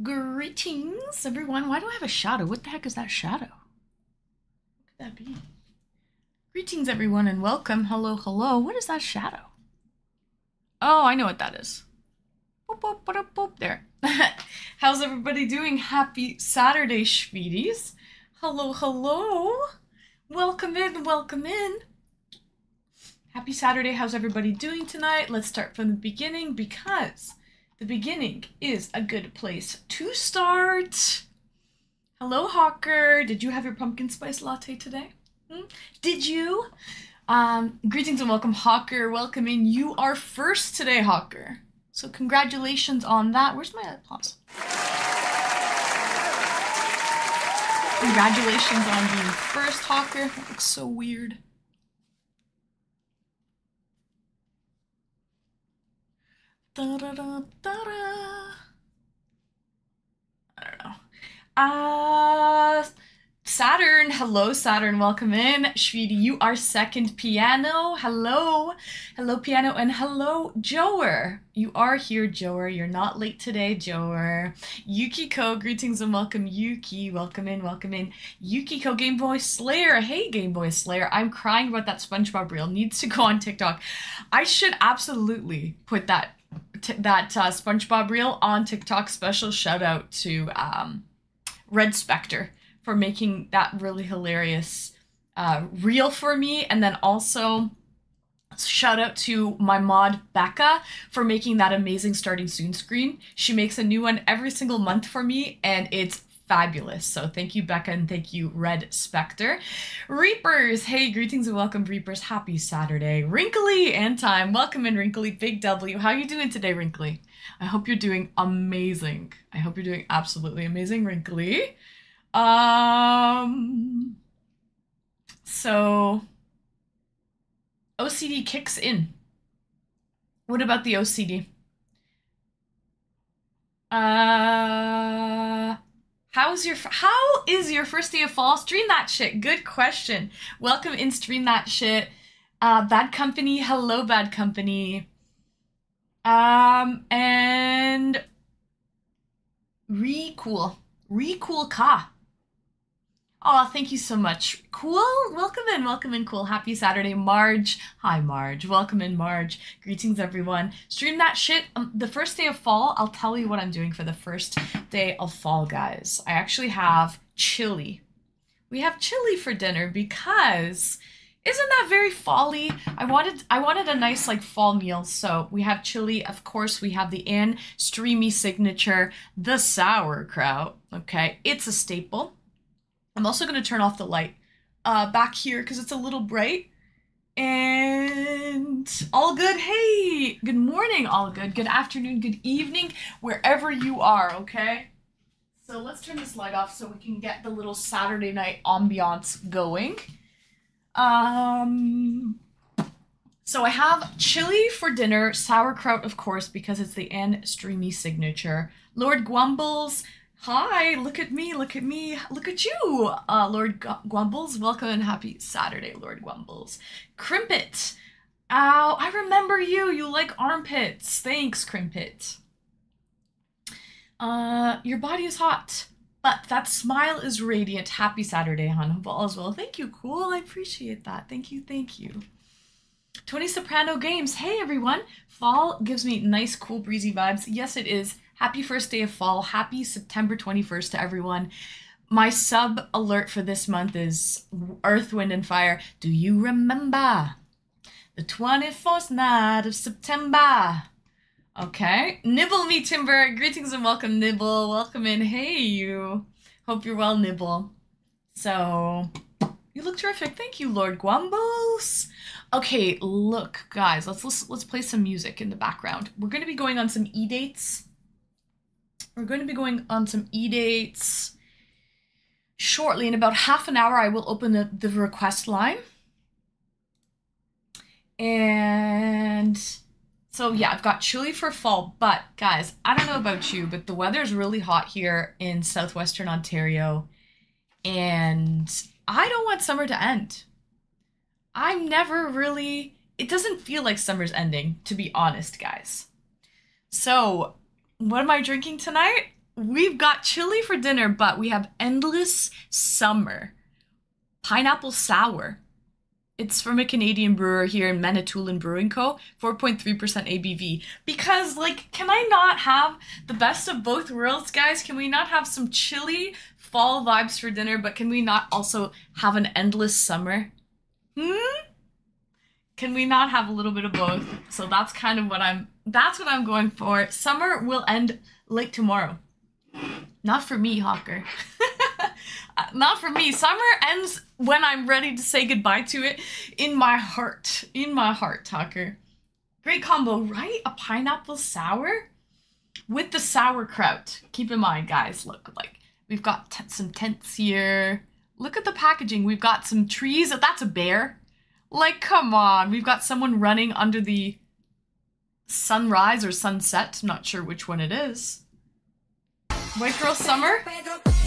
Greetings, everyone. Why do I have a shadow? What the heck is that shadow? What could that be? Greetings, everyone, and welcome. Hello, hello. What is that shadow? Oh, I know what that is. Boop, boop, boop, boop, there. How's everybody doing? Happy Saturday, Schweeties. Hello, hello. Welcome in, welcome in. Happy Saturday. How's everybody doing tonight? Let's start from the beginning because the beginning is a good place to start. Hello, Hawker. Did you have your pumpkin spice latte today? Did you? Greetings and welcome, Hawker. Welcome in. You are first today, Hawker. So congratulations on that. Where's my applause? Congratulations on being first, Hawker. That looks so weird. Da da da da da. I don't know. Saturn. Hello, Saturn. Welcome in. Shvidi, you are second. Piano. Hello. Hello, Piano. And hello, Joer. You are here, Joer. You're not late today, Joer. Yukiko. Greetings and welcome, Yuki. Welcome in. Welcome in. Yukiko. Game Boy Slayer. Hey, Game Boy Slayer. I'm crying about that SpongeBob reel. Needs to go on TikTok. I should absolutely put that SpongeBob reel on TikTok. Special shout out to Red Spectre for making that really hilarious reel for me, and then also shout out to my mod Becca for making that amazing starting soon screen. She makes a new one every single month for me, and it's fabulous. So thank you, Becca, and thank you, Red Spectre. Reapers, hey, greetings and welcome, Reapers. Happy Saturday. Wrinkly and time. Welcome in, Wrinkly. Big W. How you doing today, Wrinkly? I hope you're doing amazing. I hope you're doing absolutely amazing, Wrinkly. So OCD kicks in. What about the OCD? How is your first day of fall? Stream that shit. Good question. Welcome in, Stream that shit. Bad Company. Hello, Bad Company. And Recool Ka. Oh, thank you so much. Cool. Welcome in, Cool. Happy Saturday, Marge. Hi, Marge. Welcome in, Marge. Greetings, everyone. Stream that shit. The first day of fall, I'll tell you what I'm doing for the first day of fall, guys. I actually have chili. We have chili for dinner because isn't that very fall-y? I wanted a nice like fall meal, so we have chili. Of course, we have the Ann Streamy signature, the sauerkraut. Okay, it's a staple. I'm also going to turn off the light back here because it's a little bright. And all good. Hey, good morning, all good. Good afternoon, good evening, wherever you are, okay? So let's turn this light off so we can get the little Saturday night ambiance going. So I have chili for dinner, sauerkraut, of course, because it's the Ann Streamy signature. Lord Gwumbles. Hi, look at me, look at me, look at you, Lord Gwumbles. Welcome and happy Saturday, Lord Gwumbles. Crimpet. Ow, I remember you. You like armpits. Thanks, Crimpet. Your body is hot, but that smile is radiant. Happy Saturday, hon. Hope all is well. Thank you, Cool. I appreciate that. Thank you, thank you. Tony Soprano Games. Hey, everyone. Fall gives me nice, cool, breezy vibes. Yes, it is. Happy first day of fall. Happy September 21st to everyone. My sub alert for this month is Earth, Wind, and Fire. Do you remember the 24th night of September? Okay. Nibble me, Timber. Greetings and welcome, Nibble. Welcome in. Hey, you. Hope you're well, Nibble. So, you look terrific. Thank you, Lord Gwumbles. Okay, look, guys. Let's play some music in the background. We're going to be going on some eDates. We're going to be going on some eDates shortly. In about half an hour, I will open the request line. And so, yeah, I've got chili for fall. But, guys, I don't know about you, but the weather's really hot here in southwestern Ontario. And I don't want summer to end. It doesn't feel like summer's ending, to be honest, guys. So, what am I drinking tonight? We've got chili for dinner, but we have endless summer. Pineapple sour. It's from a Canadian brewer here in Manitoulin Brewing Co. 4.3% ABV. Because, like, can I not have the best of both worlds, guys? Can we not have some chilly fall vibes for dinner, but can we not also have an endless summer? Can we not have a little bit of both? So that's kind of what that's what I'm going for. Summer will end like tomorrow. Not for me, Hawker. Not for me. Summer ends when I'm ready to say goodbye to it in my heart. In my heart, Hawker. Great combo, right? A pineapple sour with the sauerkraut. Keep in mind, guys, look, like, we've got some tents here. Look at the packaging. We've got some trees. That's a bear. Like, come on. We've got someone running under the sunrise or sunset. I'm not sure which one it is. White Girl Summer?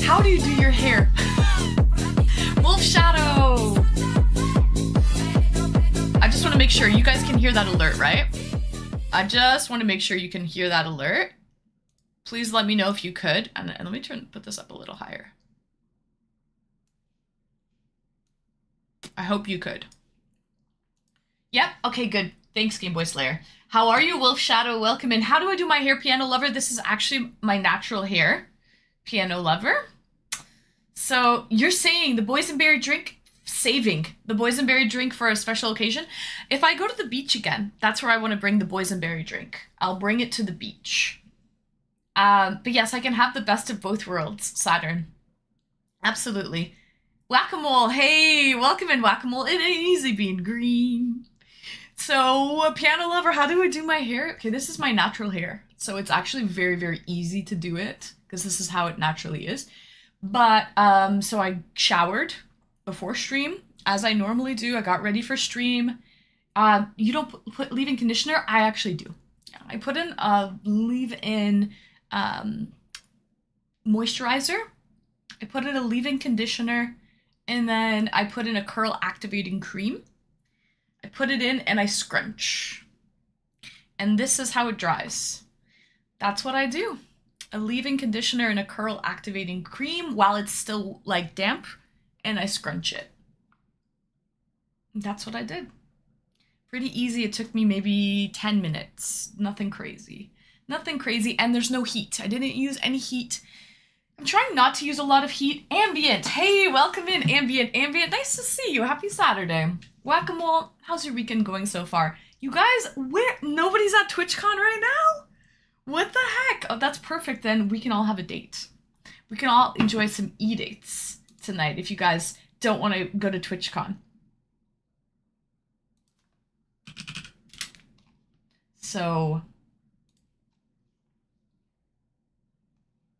How do you do your hair? Wolf Shadow! I just want to make sure you guys can hear that alert, right? I just want to make sure you can hear that alert. Please let me know if you could. And let me put this up a little higher. I hope you could. Yep, okay, good. Thanks, Game Boy Slayer. How are you, Wolf Shadow? Welcome in. How do I do my hair, Piano Lover? This is actually my natural hair, Piano Lover. So you're saying the boysenberry drink, saving the boysenberry drink for a special occasion. If I go to the beach again, that's where I want to bring the boysenberry drink. I'll bring it to the beach. But yes, I can have the best of both worlds, Saturn. Absolutely. Whack-a-mole, hey, welcome in, Whack-a-mole. It ain't easy being green. So, Piano Lover, how do I do my hair? Okay, this is my natural hair. So it's actually very, very easy to do it because this is how it naturally is. But, so I showered before stream, as I normally do. I got ready for stream. You don't put leave-in conditioner? I actually do. I put in a leave-in moisturizer. I put in a leave-in conditioner, and then I put in a curl activating cream. I put it in and I scrunch. And this is how it dries. That's what I do. A leave-in conditioner and a curl activating cream while it's still like damp, and I scrunch it. That's what I did. Pretty easy. It took me maybe 10 minutes. Nothing crazy. Nothing crazy, and there's no heat. I didn't use any heat. I'm trying not to use a lot of heat. Ambient. Hey, welcome in, Ambient. Ambient, nice to see you. Happy Saturday. Whack-a-mole, how's your weekend going so far? You guys, nobody's at TwitchCon right now? What the heck? Oh, that's perfect. Then we can all have a date. We can all enjoy some eDates tonight if you guys don't want to go to TwitchCon. So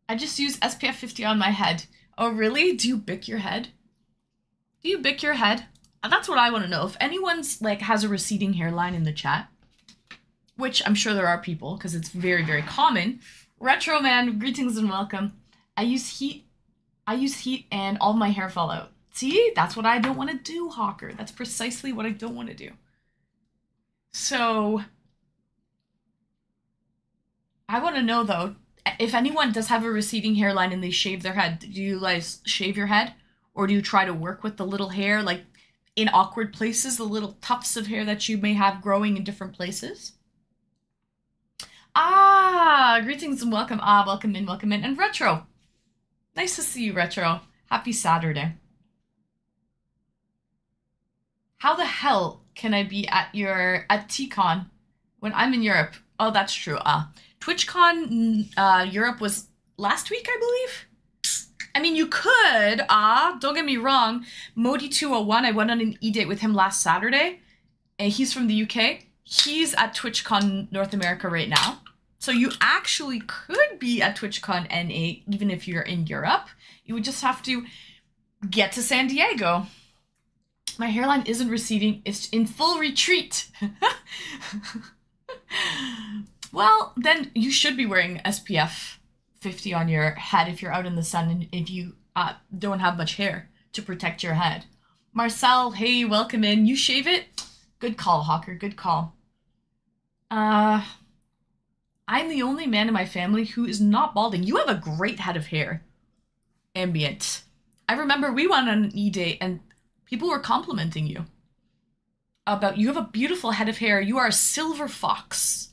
I just use SPF 50 on my head. Oh, really? Do you bick your head? Do you bick your head? That's what I want to know. If anyone's like has a receding hairline in the chat, which I'm sure there are people because it's very, very common. Retro Man, greetings and welcome. I use heat and all my hair fell out. See, that's what I don't want to do, Hawker. That's precisely what I don't want to do. So I want to know though, if anyone does have a receding hairline and they shave their head, do you guys shave your head? Or do you try to work with the little hair, like in awkward places, the little tufts of hair that you may have growing in different places? Ah, greetings and welcome. Ah, welcome in, welcome in. And Retro. Nice to see you, Retro. Happy Saturday. How the hell can I be at TCon when I'm in Europe? Oh, that's true. TwitchCon Europe was last week, I believe. I mean, you could, don't get me wrong. Modi201, I went on an eDate with him last Saturday, and he's from the UK. He's at TwitchCon North America right now. So you actually could be at TwitchCon NA even if you're in Europe. You would just have to get to San Diego. My hairline isn't receding, it's in full retreat. Well, then you should be wearing SPF 50 on your head if you're out in the sun and if you don't have much hair to protect your head. Marcel, hey, welcome in. You shave it? Good call, Hawker. Good call. I I'm the only man in my family who is not balding. You have a great head of hair. Ambient. I remember we went on an eDate and people were complimenting you about you have a beautiful head of hair. You are a silver fox.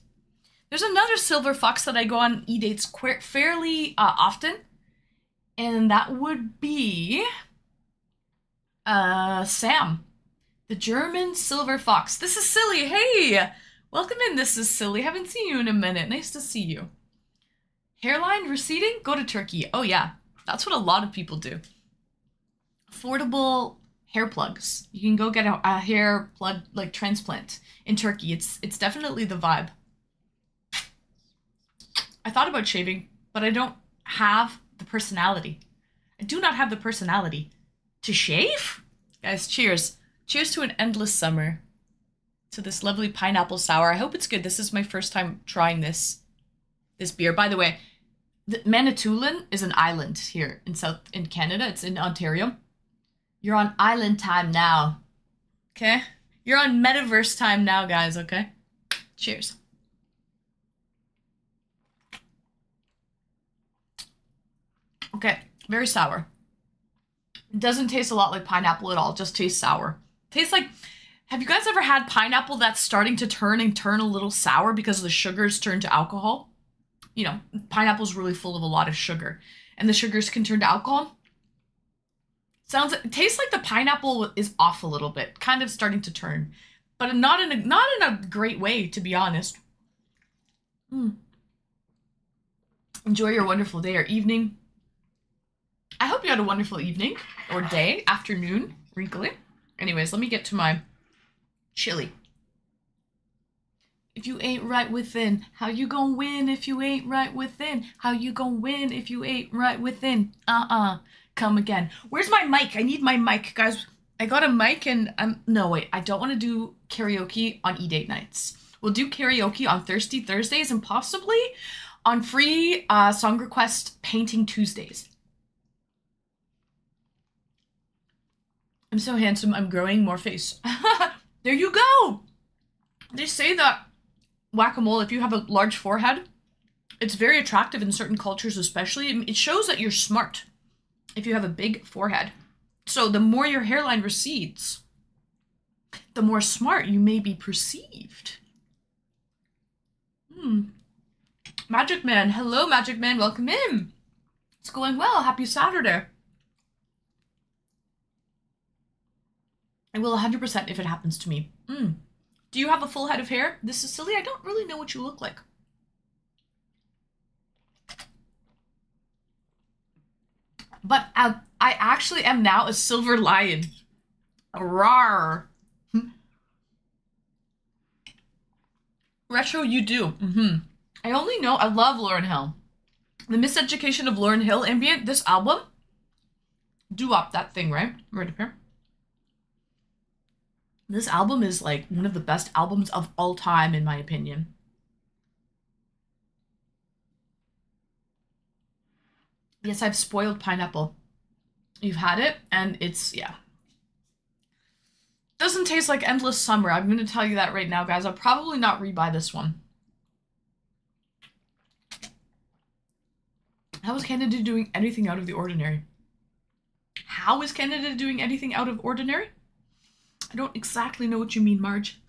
There's another silver fox that I go on eDates fairly often, and that would be Sam, the German silver fox. This is Silly. Hey, welcome in. This is Silly. Haven't seen you in a minute. Nice to see you. Hairline receding? Go to Turkey. Oh yeah, that's what a lot of people do. Affordable hair plugs. You can go get a hair plug like transplant in Turkey. It's definitely the vibe. I thought about shaving, but I don't have the personality. I do not have the personality to shave. Guys, cheers. Cheers to an endless summer. To this lovely pineapple sour. I hope it's good. This is my first time trying this beer. By the way, Manitoulin is an island here in Canada. It's in Ontario. You're on island time now. Okay? You're on metaverse time now, guys, okay? Cheers. Okay, very sour. It doesn't taste a lot like pineapple at all. It just tastes sour. Tastes like, have you guys ever had pineapple that's starting to turn a little sour because the sugars turn to alcohol? You know, pineapple's really full of a lot of sugar, and the sugars can turn to alcohol. It tastes like the pineapple is off a little bit, kind of starting to turn, but not in a great way, to be honest. Enjoy your wonderful day or evening. I hope you had a wonderful evening or day, afternoon, wrinkly. Anyways, let me get to my chili. If you ain't right within, how you gonna win if you ain't right within? How you gonna win if you ain't right within? Come again. Where's my mic? I need my mic, guys. I got a mic and no, wait. I don't want to do karaoke on eDate nights. We'll do karaoke on Thirsty Thursdays and possibly on free song request painting Tuesdays. I'm so handsome, I'm growing more face. There you go! They say that whack-a-mole, if you have a large forehead, it's very attractive in certain cultures especially. It shows that you're smart if you have a big forehead. So the more your hairline recedes, the more smart you may be perceived. Magic Man. Hello, Magic Man. Welcome in. It's going well. Happy Saturday. I will 100% if it happens to me. Do you have a full head of hair? This is Silly. I don't really know what you look like. But I actually am now a silver lion. Rawr. Retro, you do. I only know, I love Lauryn Hill. The Miseducation of Lauryn Hill ambient, this album. Doo-wop, that thing, right? Right up here. This album is like one of the best albums of all time, in my opinion. Yes, I've spoiled pineapple. You've had it, and it's, yeah. Doesn't taste like Endless Summer. I'm going to tell you that right now, guys. I'll probably not rebuy this one. How is Canada doing anything out of the ordinary? How is Canada doing anything out of ordinary? I don't exactly know what you mean, Marge.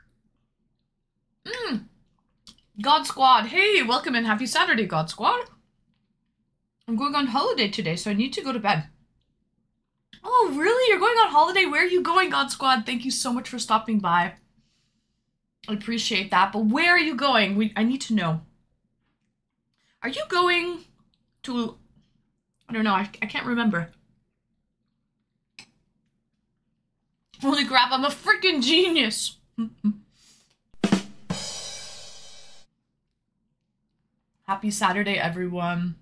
God Squad. Hey, welcome and happy Saturday, God Squad. I'm going on holiday today, so I need to go to bed. Oh, really? You're going on holiday? Where are you going, God Squad? Thank you so much for stopping by. I appreciate that. But where are you going? I need to know. Are you going to... I don't know. I can't remember. Holy crap, I'm a freaking genius. Happy Saturday, everyone.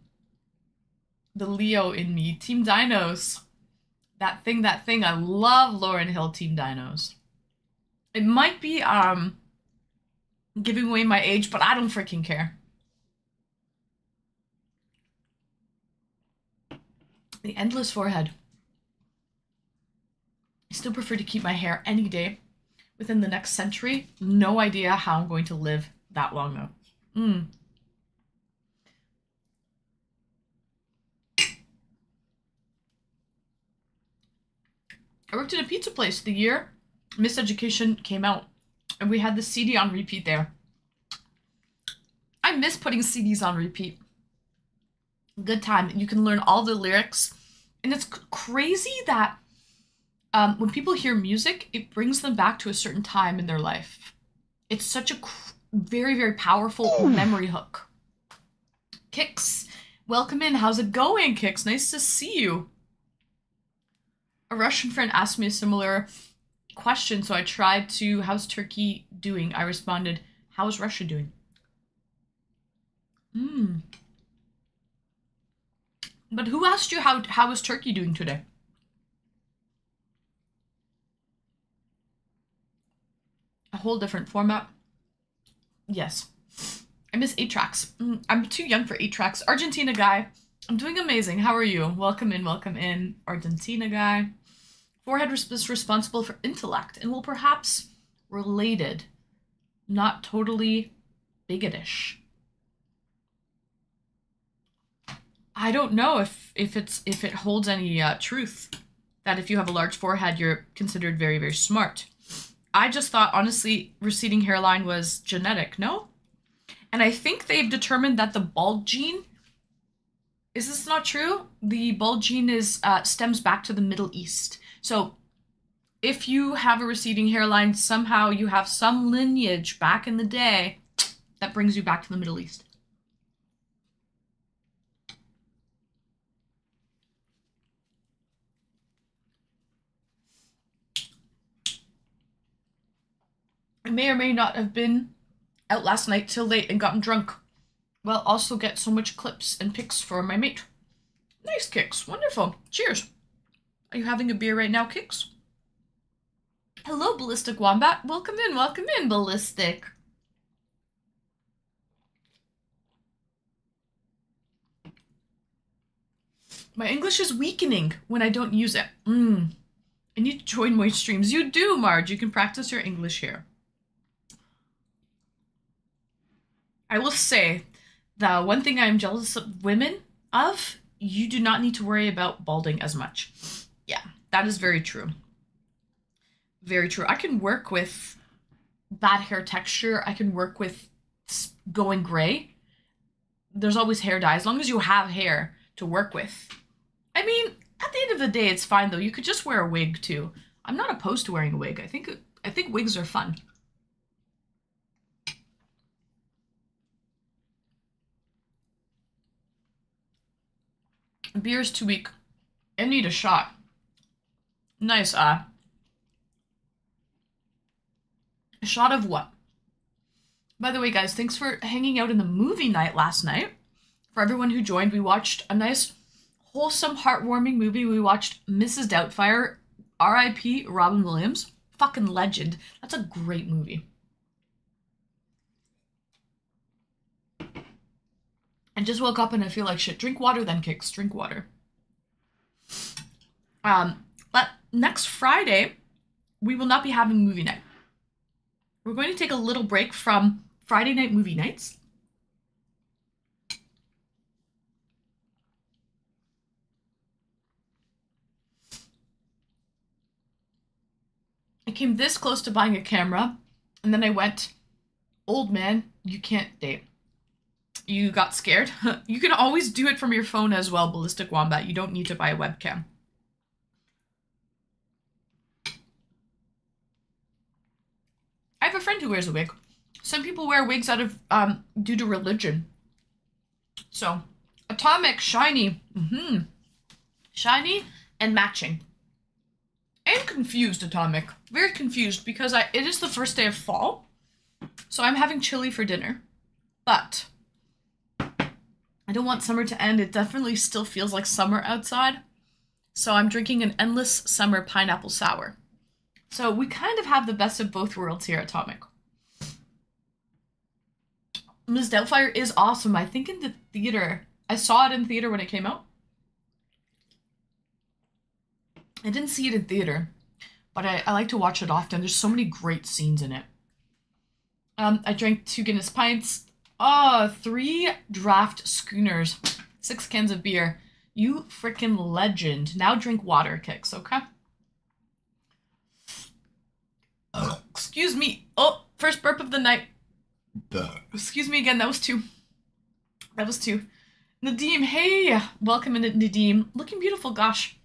The Leo in me. Team Dinos. That thing. I love Lauryn Hill Team Dinos. It might be giving away my age, but I don't freaking care. The endless forehead. I still prefer to keep my hair any day within the next century. No idea how I'm going to live that long though. I worked in a pizza place the year Miseducation came out, and we had the CD on repeat there. I miss putting CDs on repeat. Good time. You can learn all the lyrics, and it's crazy that when people hear music, it brings them back to a certain time in their life. It's such a very, very powerful memory hook. Kix, welcome in. How's it going, Kix? Nice to see you. A Russian friend asked me a similar question, so I tried to, how's Turkey doing? I responded, how's Russia doing? But who asked you how is Turkey doing today? A whole different format. Yes. I miss 8-tracks. I'm too young for 8-tracks. Argentina guy. I'm doing amazing. How are you? Welcome in, Argentina guy. Forehead is responsible for intellect and will perhaps related, not totally bigotish. I don't know if it holds any truth that if you have a large forehead, you're considered very, very smart. I just thought, honestly, receding hairline was genetic, no? And I think they've determined that the bald gene, is this not true? The bald gene is stems back to the Middle East. So if you have a receding hairline, somehow you have some lineage back in the day that brings you back to the Middle East. I may or may not have been out last night till late and gotten drunk. Well, also get so much clips and pics for my mate. Nice, Kix. Wonderful. Cheers. Are you having a beer right now, Kix? Hello, Ballistic Wombat. Welcome in, Ballistic. My English is weakening when I don't use it. I need to join more streams. You do, Marge. You can practice your English here. I will say, the one thing I'm jealous of women of, you do not need to worry about balding as much. Yeah, that is very true. Very true. I can work with bad hair texture. I can work with going gray. There's always hair dye, as long as you have hair to work with. I mean, at the end of the day, it's fine, though. You could just wear a wig, too. I'm not opposed to wearing a wig. I think wigs are fun. Beer's too weak. I need a shot. Nice, a shot of what? By the way, guys, thanks for hanging out in the movie night last night. For everyone who joined, we watched a nice, wholesome, heartwarming movie. We watched Mrs. Doubtfire, R.I.P. Robin Williams. Fucking legend. That's a great movie. I just woke up and I feel like shit. Drink water then, Kix. Drink water. But next Friday, we will not be having movie night. We're going to take a little break from Friday night movie nights. I came this close to buying a camera, and then I went, old man, you can't date. You got scared? You can always do it from your phone as well, Ballistic Wombat. You don't need to buy a webcam. I have a friend who wears a wig. Some people wear wigs out of due to religion. So, atomic, shiny, shiny and matching. And confused, atomic. Very confused because it is the first day of fall, so I'm having chili for dinner. But I don't want summer to end. It definitely still feels like summer outside. So I'm drinking an endless summer pineapple sour. So we kind of have the best of both worlds here at Atomic. Ms. Doubtfire is awesome. I think in the theater. I saw it in theater when it came out. I didn't see it in theater, but I like to watch it often. There's so many great scenes in it. I drank 2 Guinness pints. 3 draft schooners, 6 cans of beer. You freaking legend. Now drink water, Kix, okay? Excuse me. Oh, first burp of the night. Excuse me again. That was two. That was two. Nadim, hey. Welcome in, Nadim. Looking beautiful, gosh.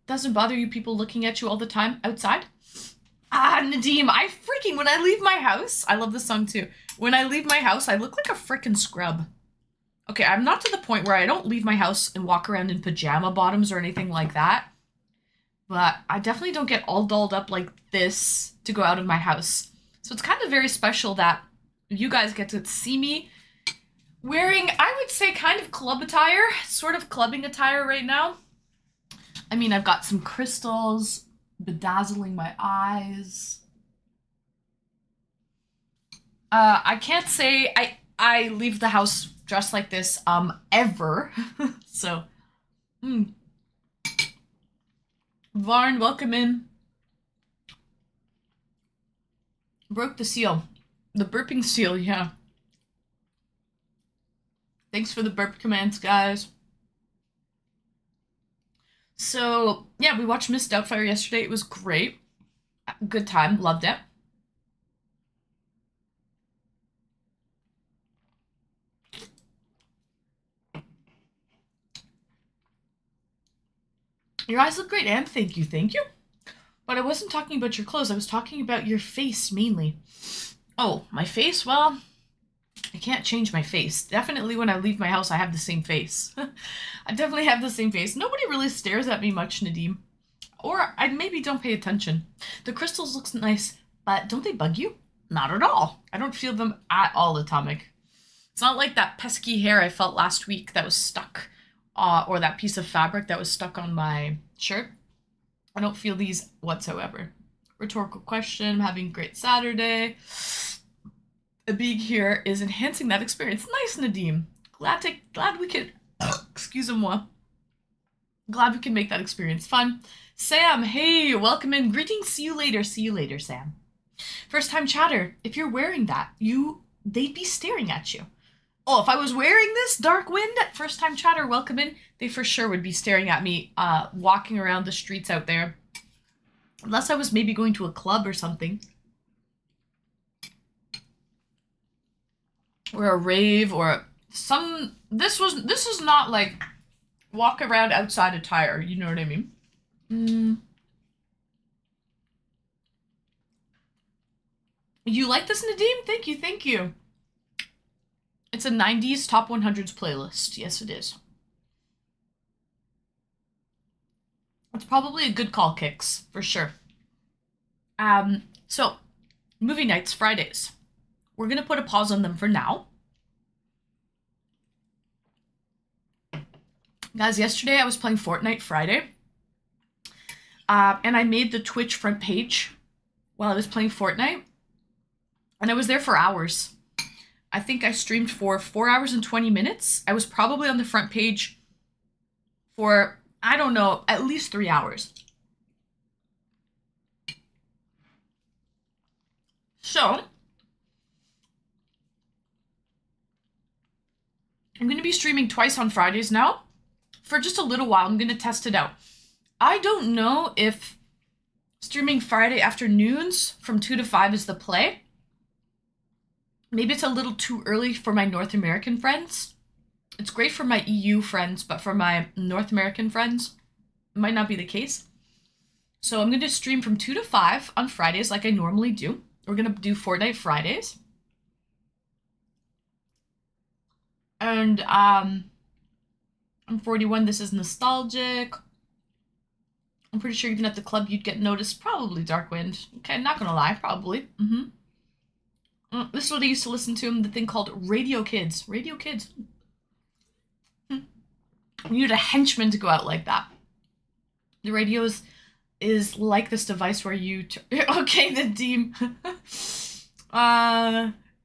Doesn't bother you people looking at you all the time outside? Ah, Nadim, when I leave my house, I love this song too. When I leave my house, I look like a frickin' scrub. Okay, I'm not to the point where I don't leave my house and walk around in pajama bottoms or anything like that. But I definitely don't get all dolled up like this to go out of my house. So it's kind of very special that you guys get to see me wearing, I would say, kind of club attire, sort of clubbing attire right now. I mean, I've got some crystals bedazzling my eyes. I can't say I leave the house dressed like this, ever. So, Varn, welcome in. Broke the seal. The burping seal, yeah. Thanks for the burp commands, guys. So, yeah, we watched Miss Doubtfire yesterday. It was great. Good time. Loved it. Your eyes look great, and thank you, thank you. But I wasn't talking about your clothes. I was talking about your face, mainly. Oh, my face? Well, I can't change my face. Definitely when I leave my house, I have the same face. I definitely have the same face. Nobody really stares at me much, Nadim. Or I maybe don't pay attention. The crystals look nice, but don't they bug you? Not at all. I don't feel them at all, Atomic. It's not like that pesky hair I felt last week that was stuck, or that piece of fabric that was stuck on my shirt. I don't feel these whatsoever. Rhetorical question. I'm having a great Saturday. A big here is enhancing that experience. Nice, Nadim. Glad we could, excusez-moi. Glad we can make that experience fun. Sam, hey, welcome in. Greetings, see you later. See you later, Sam. First time chatter. If you're wearing that, they'd be staring at you. Oh, if I was wearing this Dark Wind, first time chatter, welcome in. They for sure would be staring at me, walking around the streets out there. Unless I was maybe going to a club or something. Or a rave or some, this is not like walk around outside attire, you know what I mean? You like this, Nadim? Thank you, thank you. It's a 90s top 100s playlist. Yes, it is. It's probably a good call, Kicks, for sure. So, movie nights, Fridays. We're gonna put a pause on them for now. Guys, yesterday I was playing Fortnite Friday. And I made the Twitch front page while I was playing Fortnite. And I was there for hours. I think I streamed for 4 hours and 20 minutes. I was probably on the front page for, I don't know, at least 3 hours. So, I'm going to be streaming twice on Fridays now. For just a little while, I'm going to test it out. I don't know if streaming Friday afternoons from 2 to 5 is the play. Maybe it's a little too early for my North American friends. It's great for my EU friends, but for my North American friends, it might not be the case. So I'm going to stream from 2 to 5 on Fridays like I normally do. We're going to do Fortnite Fridays. And I'm 41. This is nostalgic. I'm pretty sure even at the club you'd get noticed. Probably Darkwind. Okay, not going to lie. Probably. This is what I used to listen to, the thing called Radio Kids. Radio Kids. You need a henchman to go out like that. The radio is like this device where you... Okay, Nadim.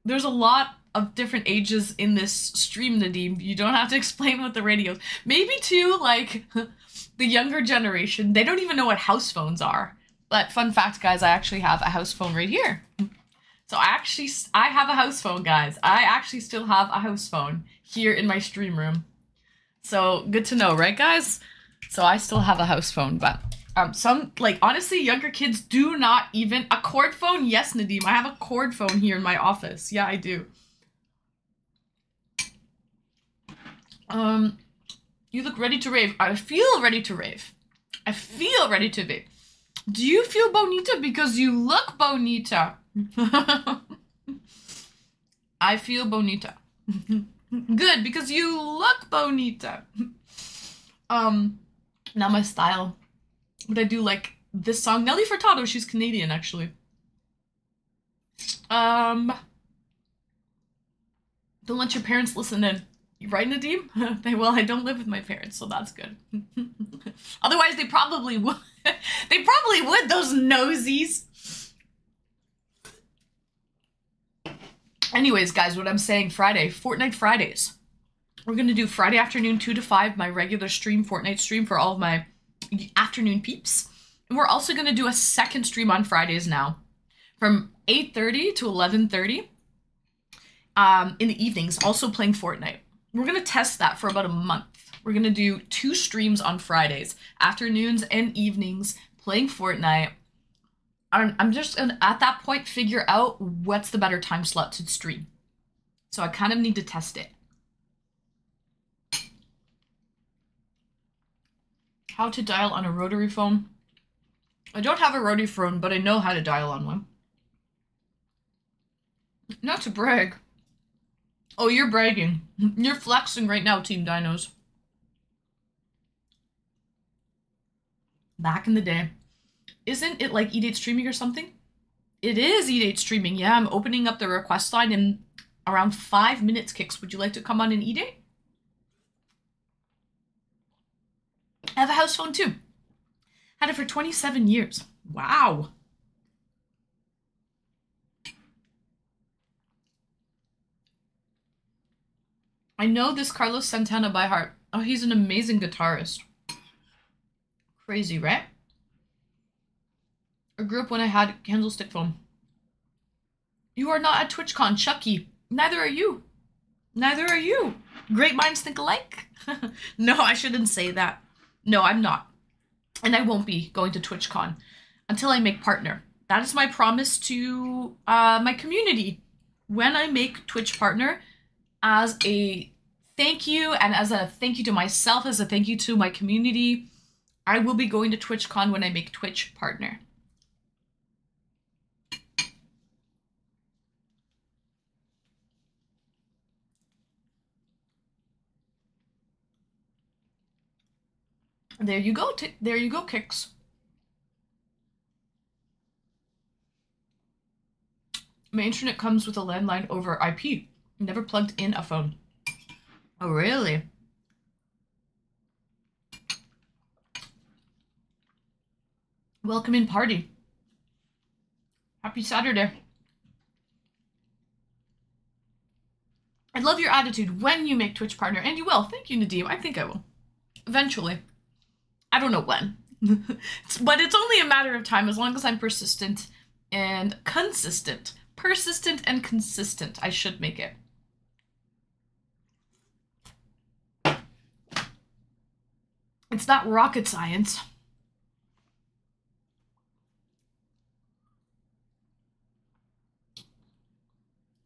There's a lot of different ages in this stream, Nadim. You don't have to explain what the radio is. Maybe too, like, the younger generation, they don't even know what house phones are. But fun fact, guys, I actually have a house phone right here. So I have a house phone, guys. I actually still have a house phone here in my stream room. So good to know, right, guys? So I still have a house phone, but Some, like, honestly, younger kids do not even... A cord phone? Yes, Nadim. I have a cord phone here in my office. Yeah, I do. You look ready to rave. I feel ready to rave. I feel ready to rave. Do you feel bonita? Because you look bonita. I feel bonita. Good, because you look bonita. Not my style. But I do like this song. Nelly Furtado, she's Canadian, actually. Don't let your parents listen in. You right, Nadim? They will. I don't live with my parents, so that's good. Otherwise, they probably would. They probably would, those nosies. Anyways, guys, what I'm saying, Friday, Fortnite Fridays. We're going to do Friday afternoon 2 to 5, my regular stream, Fortnite stream for all of my afternoon peeps. And we're also going to do a second stream on Fridays now from 8:30 to 11:30 in the evenings, also playing Fortnite. We're going to test that for about a month. We're going to do 2 streams on Fridays, afternoons and evenings, playing Fortnite. I'm just going to, at that point, figure out what's the better time slot to stream. So I kind of need to test it. How to dial on a rotary phone. I don't have a rotary phone, but I know how to dial on one. Not to brag. Oh, you're bragging. You're flexing right now, Team Dinos. Back in the day. Isn't it like eDates streaming or something? It is eDates streaming. Yeah, I'm opening up the request line in around 5 minutes, Kicks. Would you like to come on an eDate? I have a house phone too. Had it for 27 years. Wow. I know this Carlos Santana by heart. Oh, he's an amazing guitarist. Crazy, right? I grew up when I had a candlestick phone. You are not at TwitchCon, Chucky. Neither are you. Neither are you. Great minds think alike. No, I shouldn't say that. No, I'm not. And I won't be going to TwitchCon until I make partner. That is my promise to my community. When I make Twitch partner, as a thank you and as a thank you to myself, as a thank you to my community, I will be going to TwitchCon when I make Twitch partner. There you go. There you go, Kicks. My internet comes with a landline over IP. Never plugged in a phone. Oh, really? Welcome in, party. Happy Saturday. I love your attitude when you make Twitch partner, and you will. Thank you, Nadim. I think I will. Eventually. I don't know when. But it's only a matter of time as long as I'm persistent and consistent. Persistent and consistent. I should make it. It's not rocket science.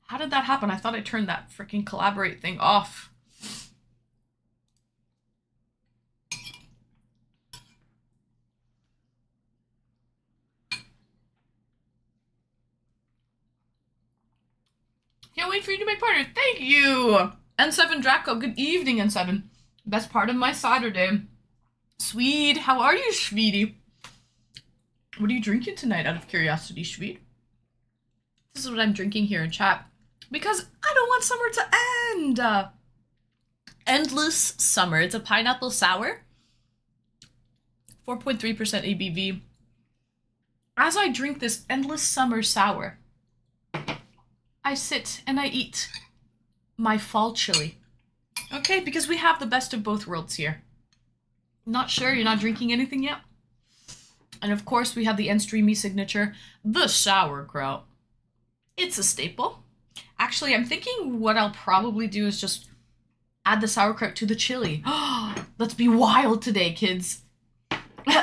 How did that happen? I thought I turned that freaking collaborate thing off. Can't wait for you to make partner. Thank you! N7 Draco. Good evening, N7. Best part of my Saturday. Sweet. How are you, Schweetie? What are you drinking tonight, out of curiosity, Schweet? This is what I'm drinking here in chat. Because I don't want summer to end. Endless Summer. It's a pineapple sour. 4.3% ABV. As I drink this Endless Summer sour, I sit and I eat my fall chili. Okay, because we have the best of both worlds here. Not sure? You're not drinking anything yet? And of course, we have the N-Streamy signature, the sauerkraut. It's a staple. Actually, I'm thinking what I'll probably do is just add the sauerkraut to the chili. Let's be wild today, kids.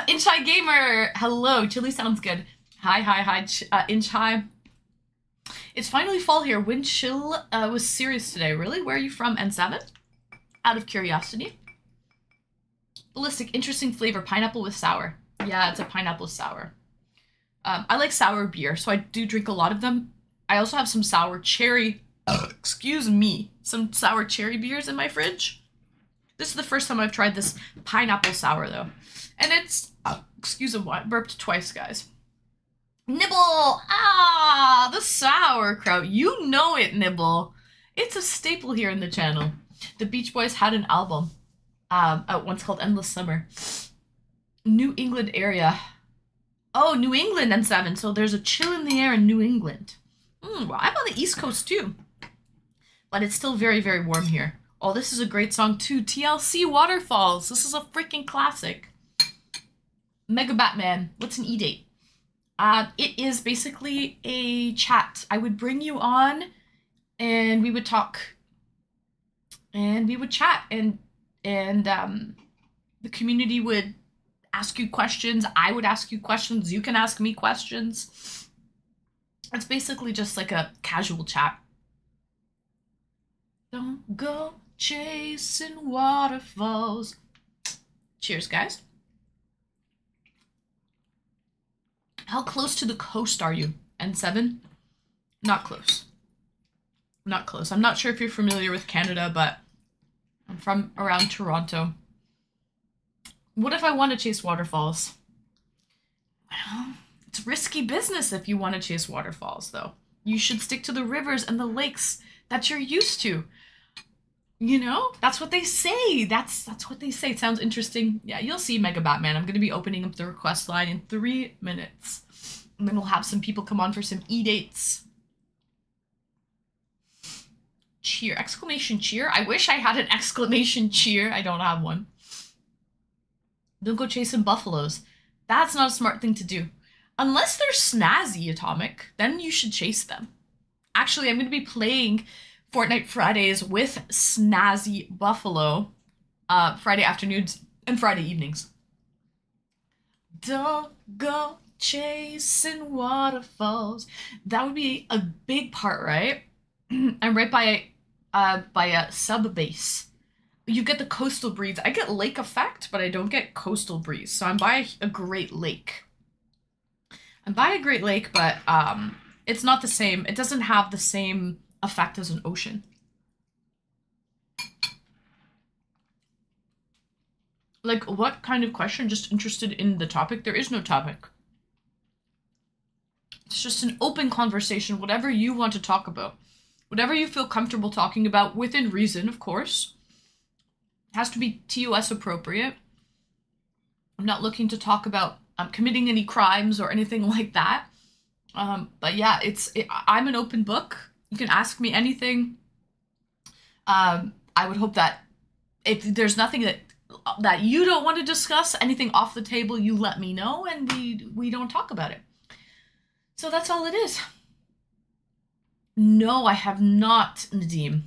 Inch High Gamer, hello. Chili sounds good. Hi, Inch High. It's finally fall here. Wind chill was serious today. Really? Where are you from? N7? Out of curiosity. Ballistic, interesting flavor. Pineapple with sour. Yeah, it's a pineapple sour. I like sour beer, so I do drink a lot of them. I also have some sour cherry, excuse me, some sour cherry beers in my fridge. This is the first time I've tried this pineapple sour, though. And it's, excuse me, what? Burped twice, guys. Nibble! Ah, the sauerkraut. You know it, Nibble. It's a staple here in the channel. The Beach Boys had an album out once called Endless Summer. New England area. Oh, New England N7. So there's a chill in the air in New England. Well, I'm on the East Coast too. But it's still very, very warm here. Oh, this is a great song too. TLC Waterfalls. This is a freaking classic. Mega Batman. What's an eDate? It is basically a chat. I would bring you on and we would talk. And we would chat and the community would ask you questions. I would ask you questions. You can ask me questions. It's basically just like a casual chat. Don't go chasing waterfalls. Cheers, guys. How close to the coast are you? N7? Not close. Not close. I'm not sure if you're familiar with Canada, but I'm from around Toronto. What if I want to chase waterfalls? Well, it's risky business if you want to chase waterfalls, though. You should stick to the rivers and the lakes that you're used to. You know, that's what they say. That's what they say. It sounds interesting. Yeah, you'll see Mega Batman. I'm going to be opening up the request line in 3 minutes. And then we'll have some people come on for some eDates. Cheer. Exclamation cheer. I wish I had an exclamation cheer. I don't have one. Don't go chasing buffaloes. That's not a smart thing to do. Unless they're snazzy, Atomic, then you should chase them. Actually, I'm going to be playing Fortnite Fridays with snazzy buffalo Friday afternoons and Friday evenings. Don't go chasing waterfalls. That would be a big part, right? I'm right by a sub base. You get the coastal breeze. I get lake effect, but I don't get coastal breeze. So I'm by a Great Lake. I'm by a Great Lake, but it's not the same. It doesn't have the same effect as an ocean. Like, what kind of question? Just interested in the topic? There is no topic. It's just an open conversation, whatever you want to talk about. Whatever you feel comfortable talking about, within reason, of course. It has to be TOS appropriate. I'm not looking to talk about committing any crimes or anything like that. But yeah, I'm an open book. You can ask me anything. I would hope that if there's nothing that you don't want to discuss, anything off the table, you let me know and we don't talk about it. So that's all it is. No, I have not, Nadim.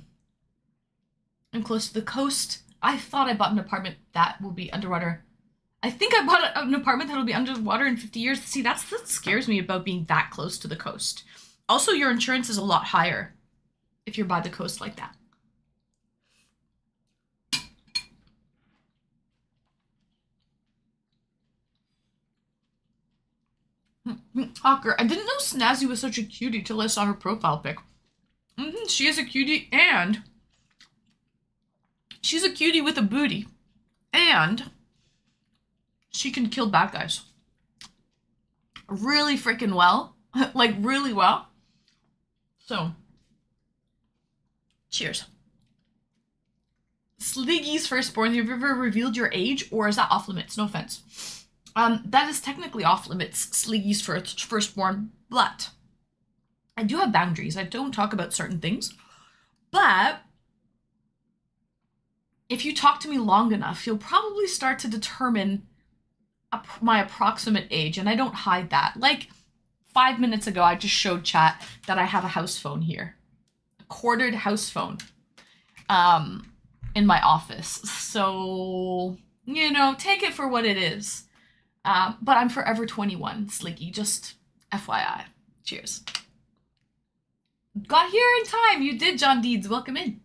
I'm close to the coast. I thought I bought an apartment that will be underwater. I think I bought an apartment that will be underwater in 50 years. See, that scares me about being that close to the coast. Also, your insurance is a lot higher if you're by the coast like that. Hawker, I didn't know Snazzy was such a cutie till I saw her profile pic. She is a cutie, and she's a cutie with a booty. And she can kill bad guys. Really freaking well. Like, really well. So, cheers. Sliggy's firstborn, have you ever revealed your age, or is that off limits? No offense. That is technically off limits, Sliggy's firstborn, but I do have boundaries. I don't talk about certain things, but if you talk to me long enough, you'll probably start to determine my approximate age, and I don't hide that. Like, 5 minutes ago, I just showed chat that I have a house phone here. A corded house phone in my office. So, you know, take it for what it is. But I'm forever 21, Slicky. Just FYI. Cheers. Got here in time. You did, John Deeds. Welcome in.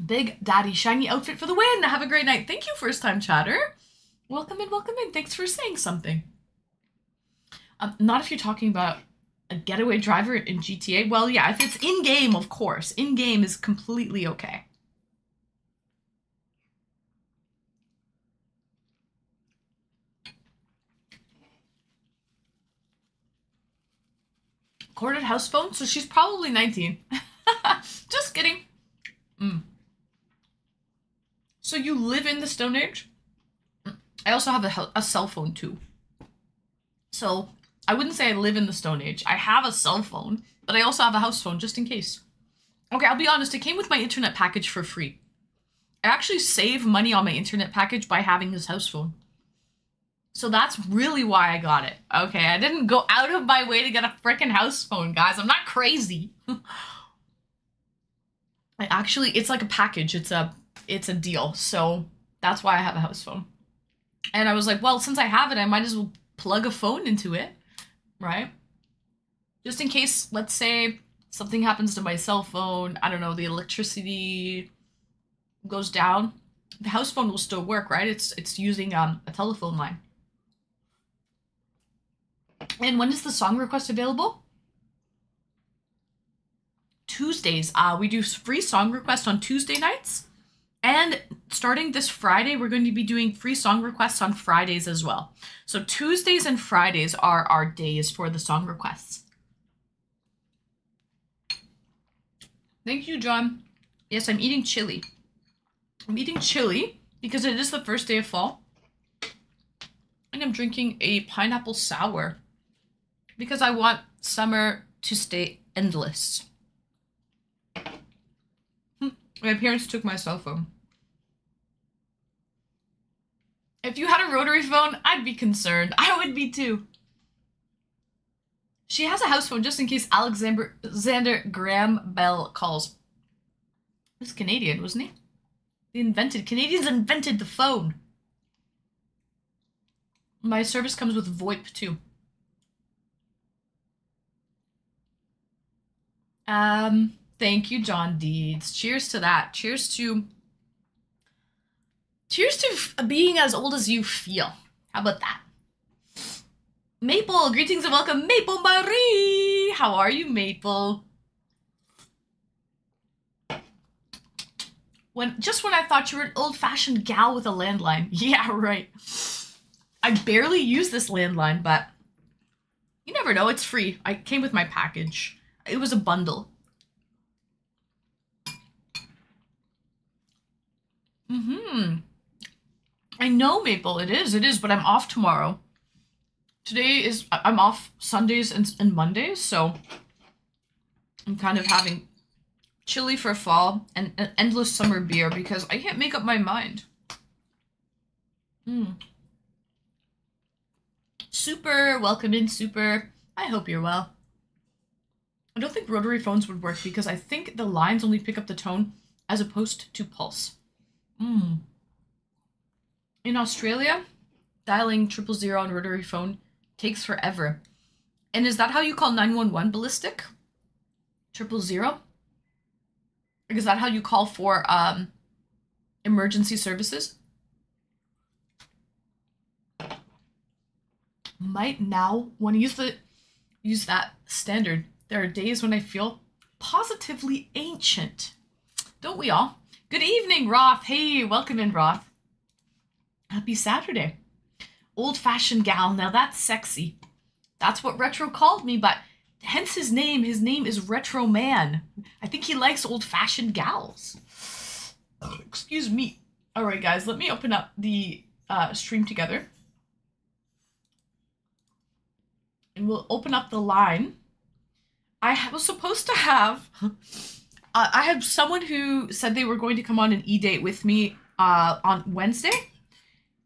Big Daddy shiny outfit for the win. Have a great night. Thank you, first time chatter. Welcome in, welcome in. Thanks for saying something. Not if you're talking about a getaway driver in GTA. Well, yeah, if it's in-game, of course. In-game is completely okay. Corded house phone? So she's probably 19. Just kidding. So you live in the Stone Age? I also have a cell phone too. So I wouldn't say I live in the Stone Age. I have a cell phone, but I also have a house phone just in case. Okay, I'll be honest. It came with my internet package for free. I actually save money on my internet package by having this house phone. So that's really why I got it. Okay, I didn't go out of my way to get a frickin' house phone, guys. I'm not crazy. It's like a package. It's a deal. So that's why I have a house phone. And I was like, well, since I have it, I might as well plug a phone into it, right? Just in case, let's say, something happens to my cell phone. I don't know, the electricity goes down. The house phone will still work, right? It's using a telephone line. And when is the song request available? Tuesdays. We do free song requests on Tuesday nights. And starting this Friday, we're going to be doing free song requests on Fridays as well. So Tuesdays and Fridays are our days for the song requests. Thank you, John. Yes, I'm eating chili. I'm eating chili because it is the first day of fall. And I'm drinking a pineapple sour because I want summer to stay endless. My parents took my cell phone. If you had a rotary phone, I'd be concerned. I would be too. She has a house phone just in case Alexander Graham Bell calls. He was Canadian, wasn't he? Canadians invented the phone. My service comes with VoIP too. Thank you, John Deeds. Cheers to that. Cheers to being as old as you feel. How about that? Maple, greetings and welcome, Maple Marie. How are you, Maple? Just when I thought you were an old-fashioned gal with a landline. Yeah, right. I barely use this landline, but you never know. It's free. I came with my package. It was a bundle. I know, Maple. It is, but I'm off tomorrow. I'm off Sundays and Mondays, so I'm kind of having chili for fall and an endless summer beer because I can't make up my mind. Super, welcome in, Super. I hope you're well. I don't think rotary phones would work because I think the lines only pick up the tone as opposed to pulse. In Australia, dialing 000 on rotary phone takes forever. And is that how you call 911 ballistic? 000? Is that how you call for emergency services? Might now want to use that standard. There are days when I feel positively ancient. Don't we all? Good evening, Roth. Hey, welcome in, Roth. Happy Saturday. Old-fashioned gal. Now that's sexy. That's what Retro called me, but hence his name. His name is Retro Man. I think he likes old-fashioned gals. Excuse me. All right, guys, let me open up the stream together. And we'll open up the line. I was supposed to have... I had someone who said they were going to come on an eDate with me on Wednesday.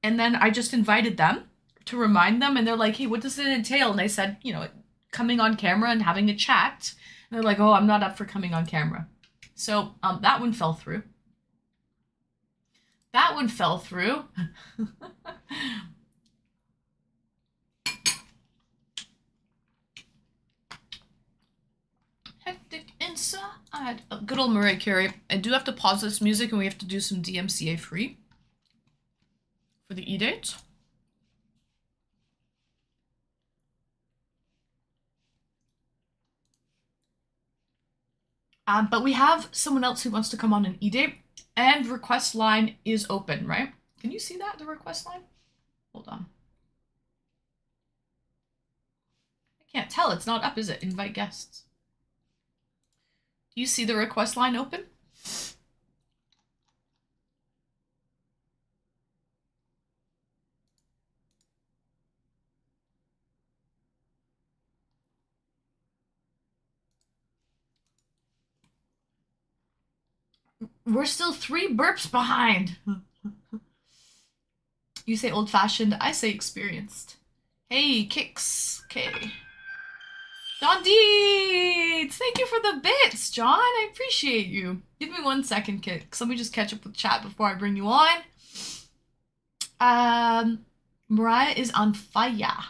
And then I just invited them to remind them. And they're like, hey, what does it entail? And I said, you know, coming on camera and having a chat. And they're like, oh, I'm not up for coming on camera. So that one fell through. That one fell through. Hectic inside. Oh, good old Mariah Carey. I do have to pause this music and we have to do some DMCA free for the eDates. But we have someone else who wants to come on an eDate, and request line is open, right? Can you see that, the request line? Hold on. I can't tell. It's not up, is it? Invite guests. Do you see the request line open? We're still 3 burps behind. You say old-fashioned, I say experienced. Hey, Kicks. Okay. John Deeds! Thank you for the bits, John. I appreciate you. Give me 1 second, Kicks. Let me just catch up with chat before I bring you on. Mariah is on fire.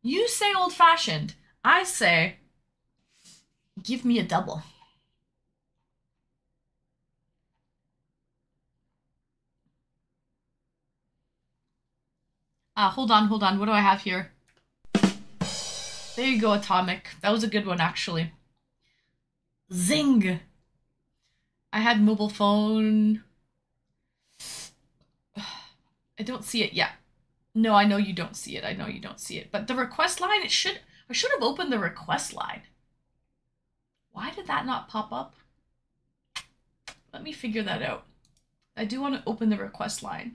You say old-fashioned. I say, give me a double. Hold on. What do I have here? There you go, Atomic. That was a good one, actually. Zing! I had mobile phone. I don't see it yet. No, I know you don't see it. But the request line, I should have opened the request line. Why did that not pop up? Let me figure that out. I do want to open the request line.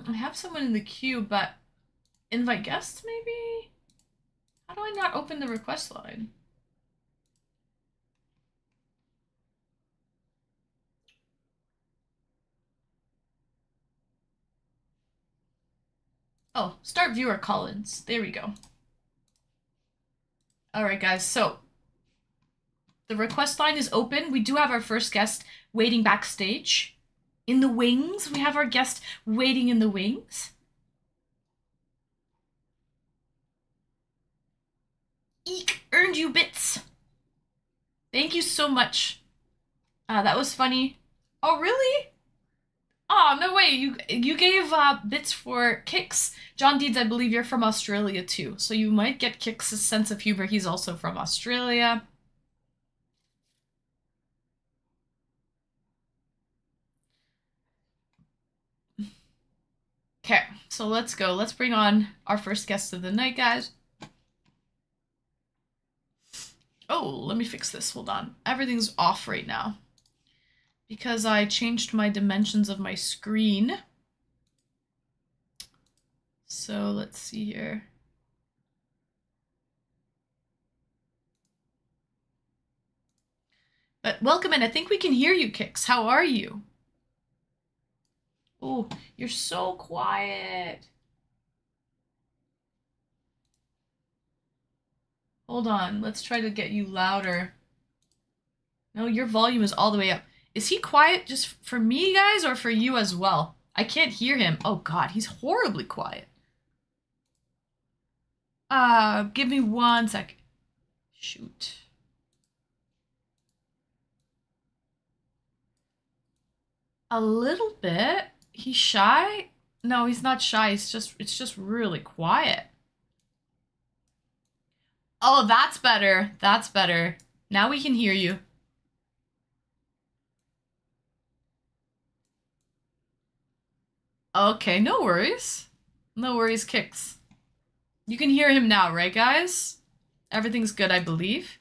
I have someone in the queue, but invite guests, maybe? How do I not open the request line? Oh, start viewer Collins. There we go. All right, guys. So the request line is open. We do have our first guest waiting backstage. In the wings. We have our guest waiting in the wings. Eek! Earned you bits. Thank you so much. That was funny. Oh, really? Oh, no way. You gave bits for Kicks. John Deeds, I believe you're from Australia too. So you might get Kicks' sense of humor. He's also from Australia. Okay, so let's go. Let's bring on our first guest of the night, guys. Oh, let me fix this. Hold on. Everything's off right now because I changed my dimensions of my screen. So let's see here. But welcome in. I think we can hear you, Kicks. How are you? Oh, you're so quiet. Hold on. Let's try to get you louder. No, your volume is all the way up. Is he quiet just for me, guys, or for you as well? I can't hear him. Oh, God, he's horribly quiet. Give me 1 sec. Shoot. A little bit. He's shy? No, he's not shy. It's just really quiet. Oh, that's better. That's better. Now we can hear you. Okay, no worries. No worries, Kicks. You can hear him now, right, guys? Everything's good, I believe.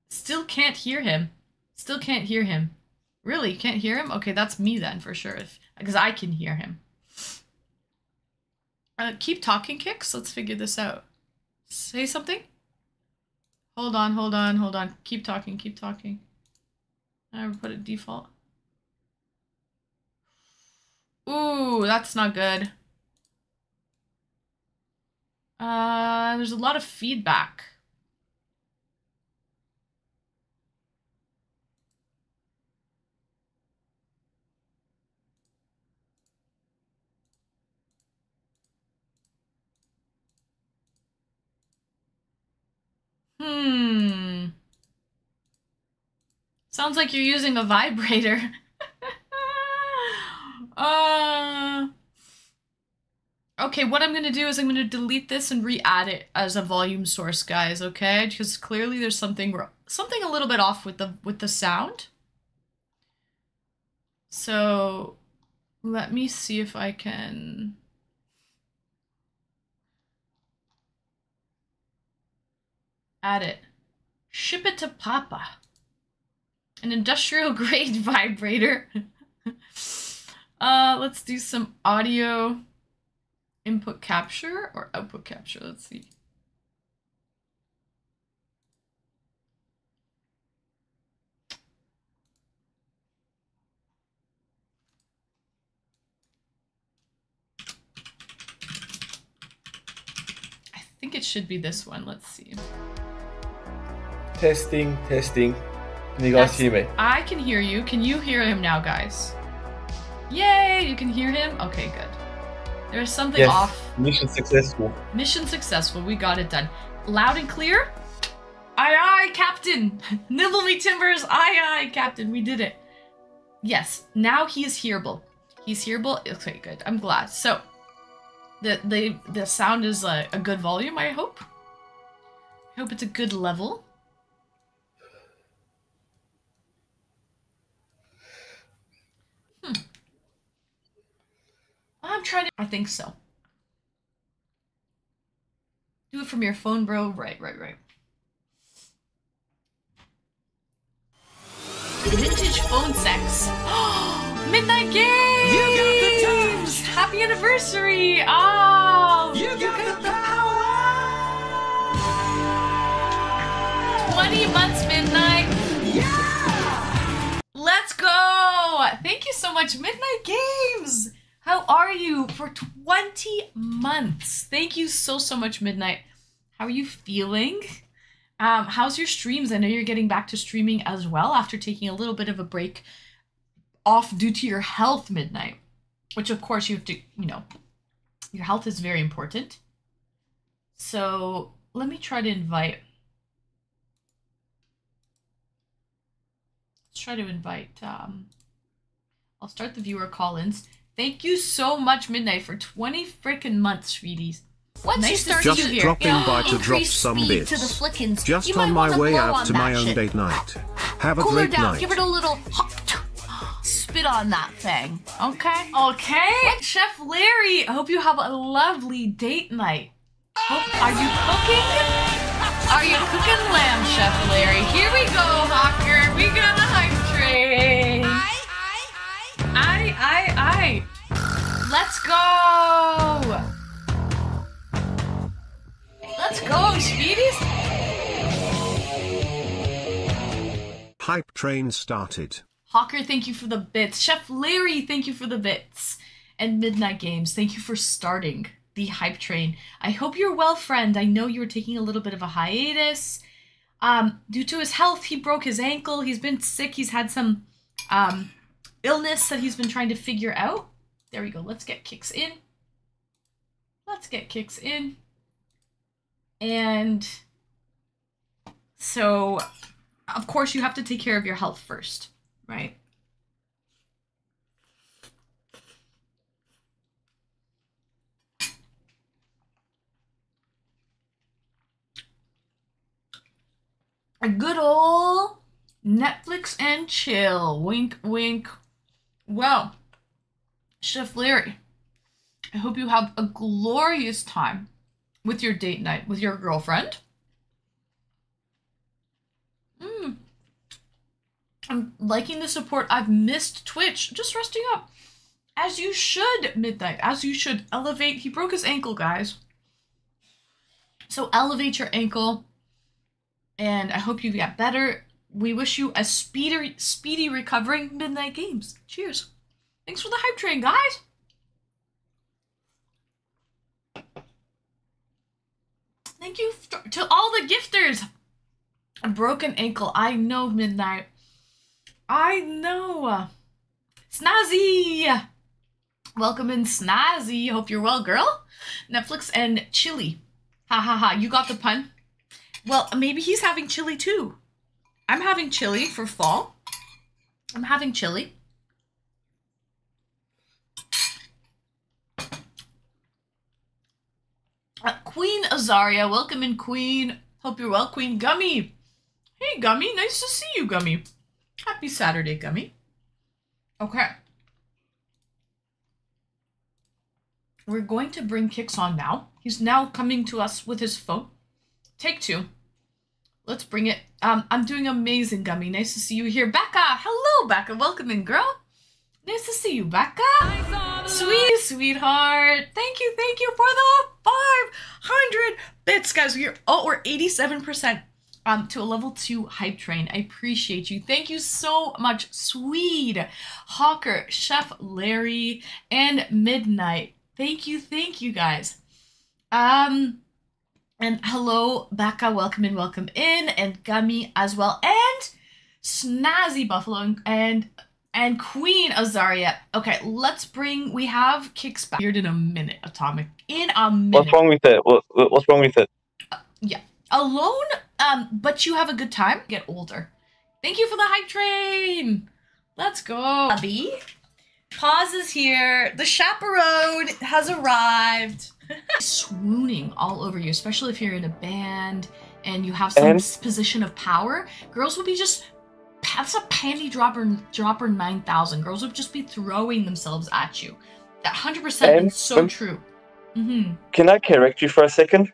Still can't hear him. Still can't hear him. Really? You can't hear him? Okay, that's me then, for sure. Because I can hear him. Keep talking, Kicks. Let's figure this out. Say something? Hold on. Keep talking. I put it default. Ooh, that's not good. There's a lot of feedback. Sounds like you're using a vibrator. Okay, what I'm gonna do is I'm gonna delete this and re-add it as a volume source, guys, okay? Because clearly there's something a little bit off with the sound. So let me see if I can add it. Ship it to Papa. An industrial grade vibrator. Let's do some audio input capture or output capture. Let's see. I think it should be this one. Let's see. Testing, testing. Can you guys hear me? I can hear you. Can you hear him now, guys? Yay! You can hear him? Okay, good. There's something off. Mission successful. Mission successful. We got it done. Loud and clear? Aye, aye, Captain! Nibble me timbers! Aye, aye, Captain. We did it. Yes, now he is hearable. He's hearable. Okay, good. I'm glad. So, the sound is a good volume, I hope. I hope it's a good level. I'm trying to... I think so. Do it from your phone, bro. Right. Vintage phone sex. Midnight Games! You got the touch! Happy anniversary! Oh! You got the power! 20 months, Midnight! Yeah! Let's go! Thank you so much, Midnight Games! How are you for 20 months? Thank you so much, Midnight. How are you feeling? How's your streams? I know you're getting back to streaming as well after taking a little bit of a break off due to your health, Midnight. Which, of course, you have to, you know, your health is very important. So, let me try to invite. Let's try to invite, I'll start the viewer call-ins. Thank you so much, Midnight, for 20 freaking months, sweeties. Once nice you start to to see you here. dropping by to drop Increase some speed bits. to the flickins. Just You on might my wanna way blow out on to that my own shit. date night. Have a Cool her great down. night. Give it a little spit on that thing. Okay? Okay, Chef Larry, I hope you have a lovely date night. Are you cooking? Are you cooking lamb, Chef Larry? Here we go, Hawker. We got a hype train. Aye. Let's go. Let's go, sweeties. Hype train started. Hawker, thank you for the bits. Chef Larry, thank you for the bits. And Midnight Games, thank you for starting the hype train. I hope you're well, friend. I know you were taking a little bit of a hiatus. Due to his health, he broke his ankle. He's been sick. He's had some illness that he's been trying to figure out. There we go. Let's get kicks in. And so, of course, you have to take care of your health first, right? A good old Netflix and chill. Wink, wink. Well, Chef Larry, I hope you have a glorious time with your date night with your girlfriend. I'm liking the support. I've missed Twitch. Just resting up. As you should, Midnight. As you should. Elevate. He broke his ankle, guys. So elevate your ankle. And I hope you get better. We wish you a speedy recovery, Midnight Games. Cheers. Thanks for the hype train, guys. Thank you to all the gifters. A broken ankle. I know, Midnight. I know. Snazzy. Welcome in, Snazzy. Hope you're well, girl. Netflix and chili. Ha ha ha. You got the pun? Well, maybe he's having chili too. I'm having chili for fall. I'm having chili. Queen Azaria. Welcome in, Queen. Hope you're well, Queen Gummy. Hey, Gummy. Nice to see you, Gummy. Happy Saturday, Gummy. Okay. We're going to bring Kix on now. He's now coming to us with his phone. Take two. Let's bring it. I'm doing amazing, Gummy. Nice to see you here. Becca. Hello, Becca. Welcome in, girl. Nice to see you, Becca. Sweet, sweetheart. Thank you for the 500 bits, guys. We're 87% to a level 2 hype train. I appreciate you. Thank you so much, Swede, Hawker, Chef Larry, and Midnight. Thank you, guys. And hello, Becca. Welcome in, and Gummy as well, and Snazzy Buffalo, and Queen Azaria. Okay, we have Kix back in a minute, Atomic. In a minute. What's wrong with it? What's wrong with it? Yeah. Alone, but you have a good time. Get older. Thank you for the hype train. Let's go. Abby. Pause is here. The chaperone has arrived. Swooning all over you, especially if you're in a band and you have some position of power. Girls will be just... That's a panty dropper 9,000. Girls would just be throwing themselves at you. That 100% is so true. Can I correct you for a second?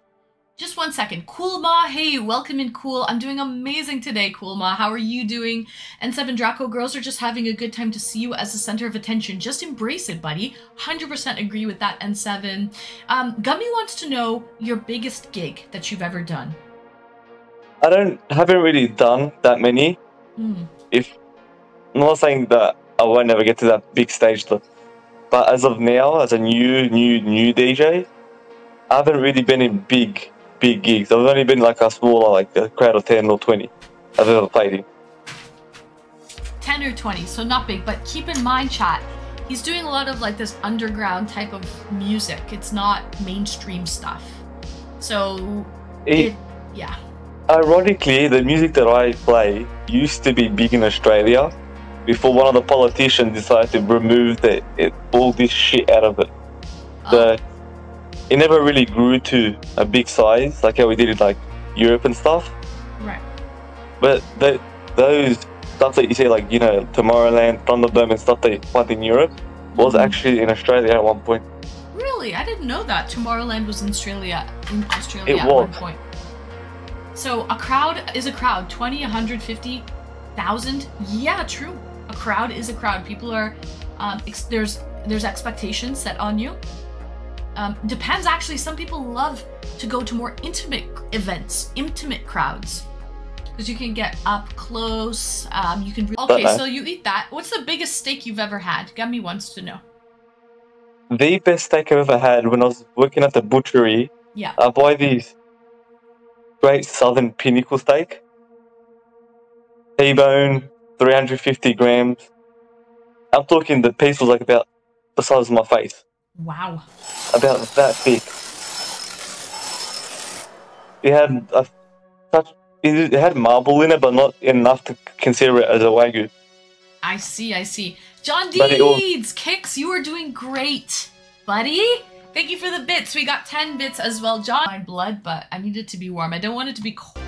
Just 1 second. Cool Ma, hey, welcome in, Cool. I'm doing amazing today, Cool Ma. How are you doing? And Seven Draco, girls are just having a good time to see you as the center of attention. Just embrace it, buddy. 100% agree with that, N7. Gummy wants to know your biggest gig that you've ever done. Haven't really done that many. If I'm not saying that I won't never get to that big stage, but as of now, as a new DJ, I haven't really been in big gigs. I've only been like a smaller, like a crowd of 10 or 20 I've ever played in. 10 or 20, so not big, but keep in mind, chat, he's doing a lot of like this underground type of music. It's not mainstream stuff. So, yeah. Ironically, the music that I play used to be big in Australia before one of the politicians decided to remove all this shit out of it. It never really grew to a big size like how we did in like Europe and stuff. Right. But those stuff that you see, like, you know, Tomorrowland, Thunderdome and stuff they find in Europe was actually in Australia at one point. Really? I didn't know that Tomorrowland was in Australia It at was. one point. So a crowd is a crowd. 20, 150,000. Yeah, true. A crowd is a crowd. People are there's expectations set on you. Depends, actually. Some people love to go to more intimate events, intimate crowds, because you can get up close. You can. Okay, so you eat that. What's the biggest steak you've ever had? Gummy wants to know. The best steak I've ever had when I was working at the butchery. Yeah. I buy these Great Southern Pinnacle steak, T-bone, 350 grams. I'm talking the piece was like about the size of my face. Wow. About that thick. It had marble in it, but not enough to consider it as a Wagyu. I see. John Deeds, Kix, you are doing great, buddy. Thank you for the bits. We got 10 bits as well. John, my blood, but I need it to be warm. I don't want it to be cold.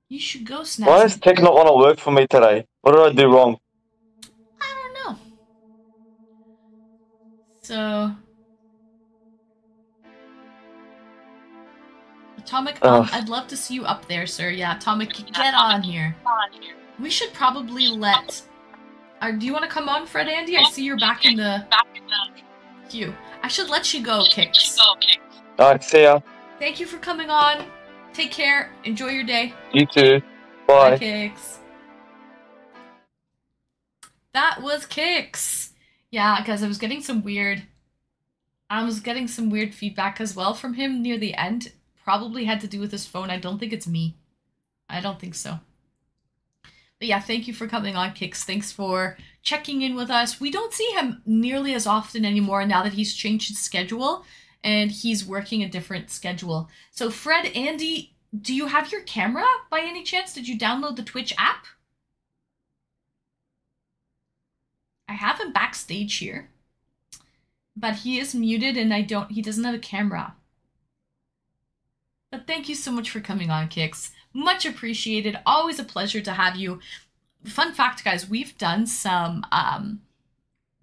You should go, Snazzy. Why does tech not want to work for me today? What did I do wrong? I don't know. So... Atomic, I'd love to see you up there, sir. Yeah, Atomic, get on here. We should probably let... do you want to come on, Fred Andy? I see you're back in the queue. I should let you go, Kix. Alright, see ya. Thank you for coming on. Take care. Enjoy your day. You too. Bye. Bye, Kix. That was Kix. Yeah, because I was getting some weird I was getting some weird feedback as well from him near the end. Probably had to do with his phone. I don't think it's me. I don't think so. But yeah, thank you for coming on, Kix. Thanks for checking in with us. We don't see him nearly as often anymore now that he's changed his schedule and he's working a different schedule. So Fred, Andy, do you have your camera by any chance? Did you download the Twitch app? I have him backstage here, but he is muted and he doesn't have a camera. But thank you so much for coming on, Kix. Much appreciated. Always a pleasure to have you. Fun fact, guys, we've done some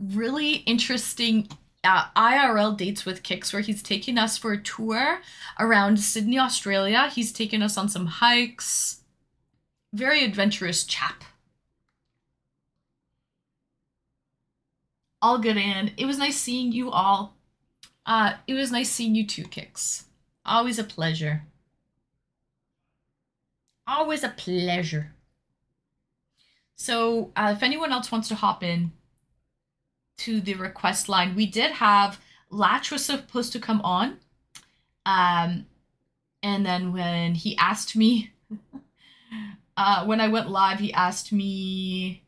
really interesting IRL dates with Kix where he's taken us for a tour around Sydney, Australia. He's taken us on some hikes. Very adventurous chap. All good, and it was nice seeing you all. It was nice seeing you too, Kix. Always a pleasure. Always a pleasure. So, if anyone else wants to hop in to the request line, we did have Latch was supposed to come on. And then when he asked me, when I went live, he asked me,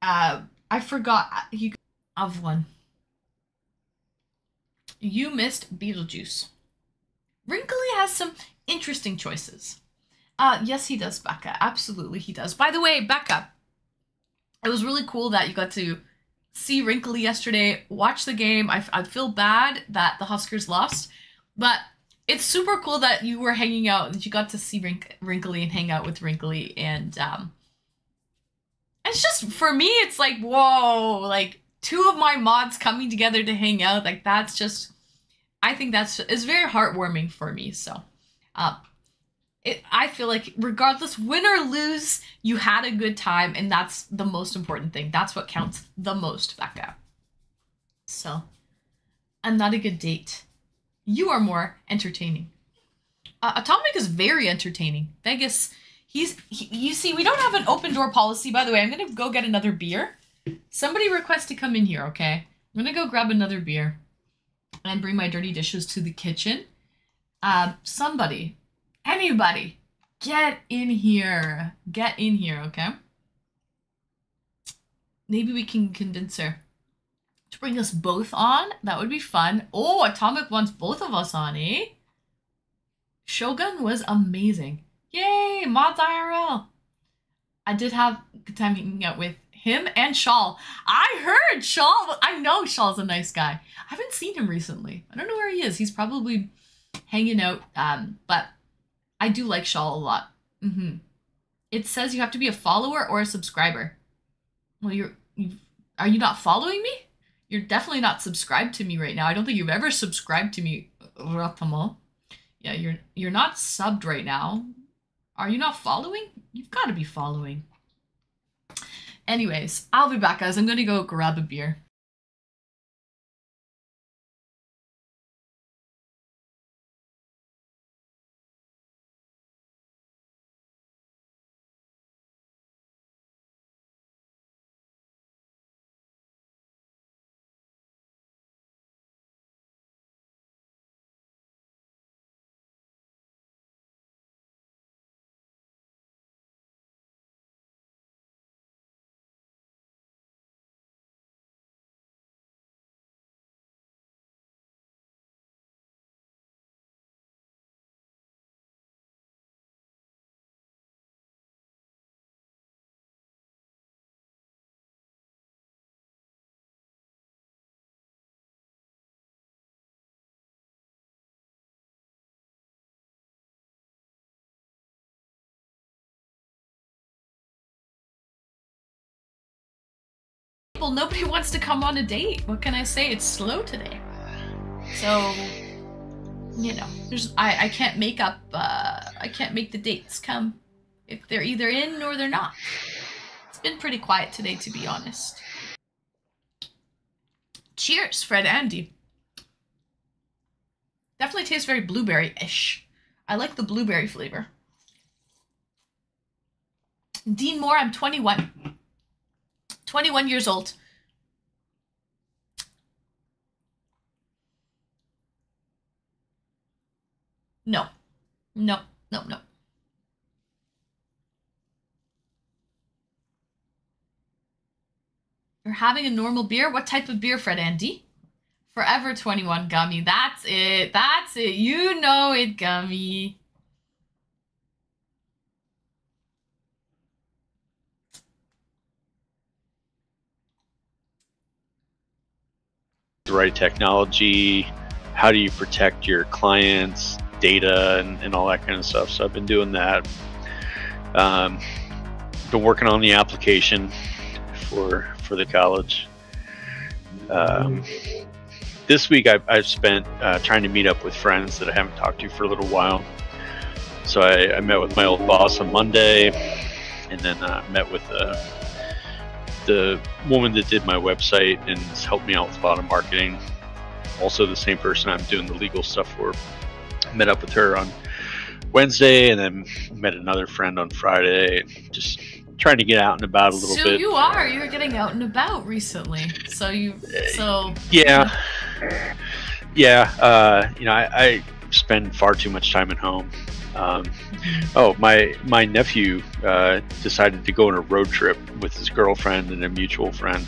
I forgot of one. You missed Beetlejuice. Wrinkly has some interesting choices. Yes, he does, Becca. Absolutely, he does. By the way, Becca, it was really cool that you got to see Wrinkly yesterday, watch the game. I feel bad that the Huskers lost, but it's super cool that you were hanging out and you got to see Wrinkly and hang out with Wrinkly. And it's just, for me, it's like, whoa, like two of my mods coming together to hang out. Like that's just, I think it's very heartwarming for me. So I feel like regardless, win or lose, you had a good time, and that's the most important thing. That's what counts the most, Becca. So, I'm not a good date. You are more entertaining. Atomic is very entertaining. Vegas, you see, we don't have an open door policy. By the way, I'm going to go get another beer. Somebody request to come in here, okay? I'm going to go grab another beer and bring my dirty dishes to the kitchen. Somebody, anybody, get in here. Get in here, okay? Maybe we can convince her to bring us both on. That would be fun. Oh, Atomic wants both of us on, eh? Shogun was amazing. Yay, Mods IRL. I did have a good time hanging out with him and Shawl. I heard Shawl. I know Shawl's a nice guy. I haven't seen him recently. I don't know where he is. He's probably hanging out. But I do like Shawl a lot. It says you have to be a follower or a subscriber. Well, are you not following me? You're definitely not subscribed to me right now. I don't think you've ever subscribed to me, Ratamo. Yeah, you're not subbed right now. Are you not following? You've got to be following. Anyways, I'll be back, guys. I'm going to go grab a beer. Nobody wants to come on a date. What can I say? It's slow today. So, you know, I can't make up, I can't make the dates come if they're either in or they're not. It's been pretty quiet today, to be honest. Cheers, Fred Andy. Definitely tastes very blueberry-ish. I like the blueberry flavor. Dean Moore, I'm 21. 21 years old. No, no, no. You're having a normal beer? What type of beer, Fred Andy? Forever 21 Gummy. That's it. That's it. You know it, Gummy. The right technology, how do you protect your clients' data and all that kind of stuff. So I've been doing that. Been working on the application for the college. This week I've spent trying to meet up with friends that I haven't talked to for a little while. So I met with my old boss on Monday, and then met with the woman that did my website and has helped me out with a lot of marketing. Also the same person I'm doing the legal stuff for. Met up with her on Wednesday, and then met another friend on Friday. Just trying to get out and about a little bit. So you're getting out and about recently. Yeah. I spend far too much time at home. My nephew decided to go on a road trip with his girlfriend and a mutual friend,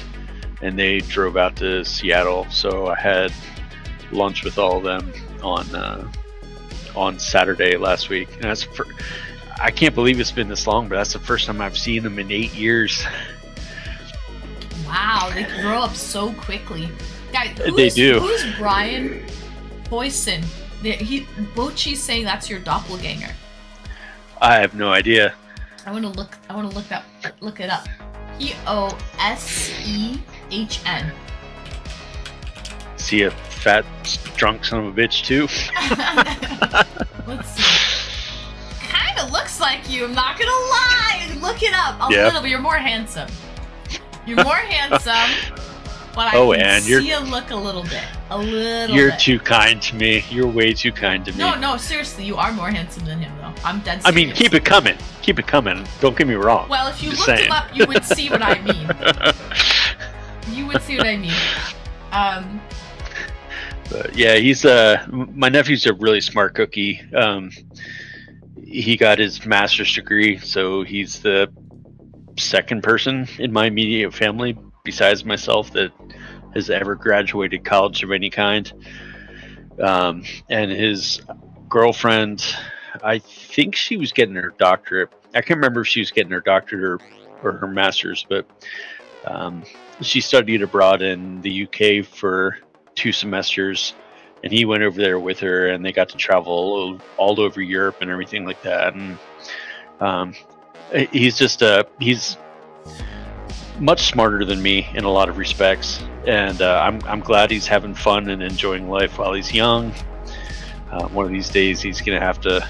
and they drove out to Seattle. So I had lunch with all of them on Saturday last week, and I can't believe it's been this long, but that's the first time I've seen them in 8 years. Wow, they grow up so quickly. Guys, they do. Who's Brian Boyson? Bochi's saying that's your doppelganger. I have no idea. I want to look it up. Poshehn. Is he a fat, drunk son of a bitch too? Let's see. Kind of looks like you. I'm not gonna lie. Look it up. A little bit. You're more handsome. You're more handsome. But I can see you look a little bit. You're too kind to me. You're way too kind to me. No, seriously, you are more handsome than him, though. I'm dead serious. I mean, keep it coming. Keep it coming. Don't get me wrong. Well, if you looked him up, you would see what I mean. You would see what I mean. But yeah, he's my nephew's a really smart cookie. He got his master's degree, so he's the second person in my immediate family besides myself that has ever graduated college of any kind. And his girlfriend, I think she was getting her doctorate. I can't remember if she was getting her doctorate or her master's, but she studied abroad in the UK for 2 semesters, and he went over there with her, and they got to travel all over Europe and everything like that. And he's much smarter than me in a lot of respects, and I'm glad he's having fun and enjoying life while he's young. One of these days he's gonna have to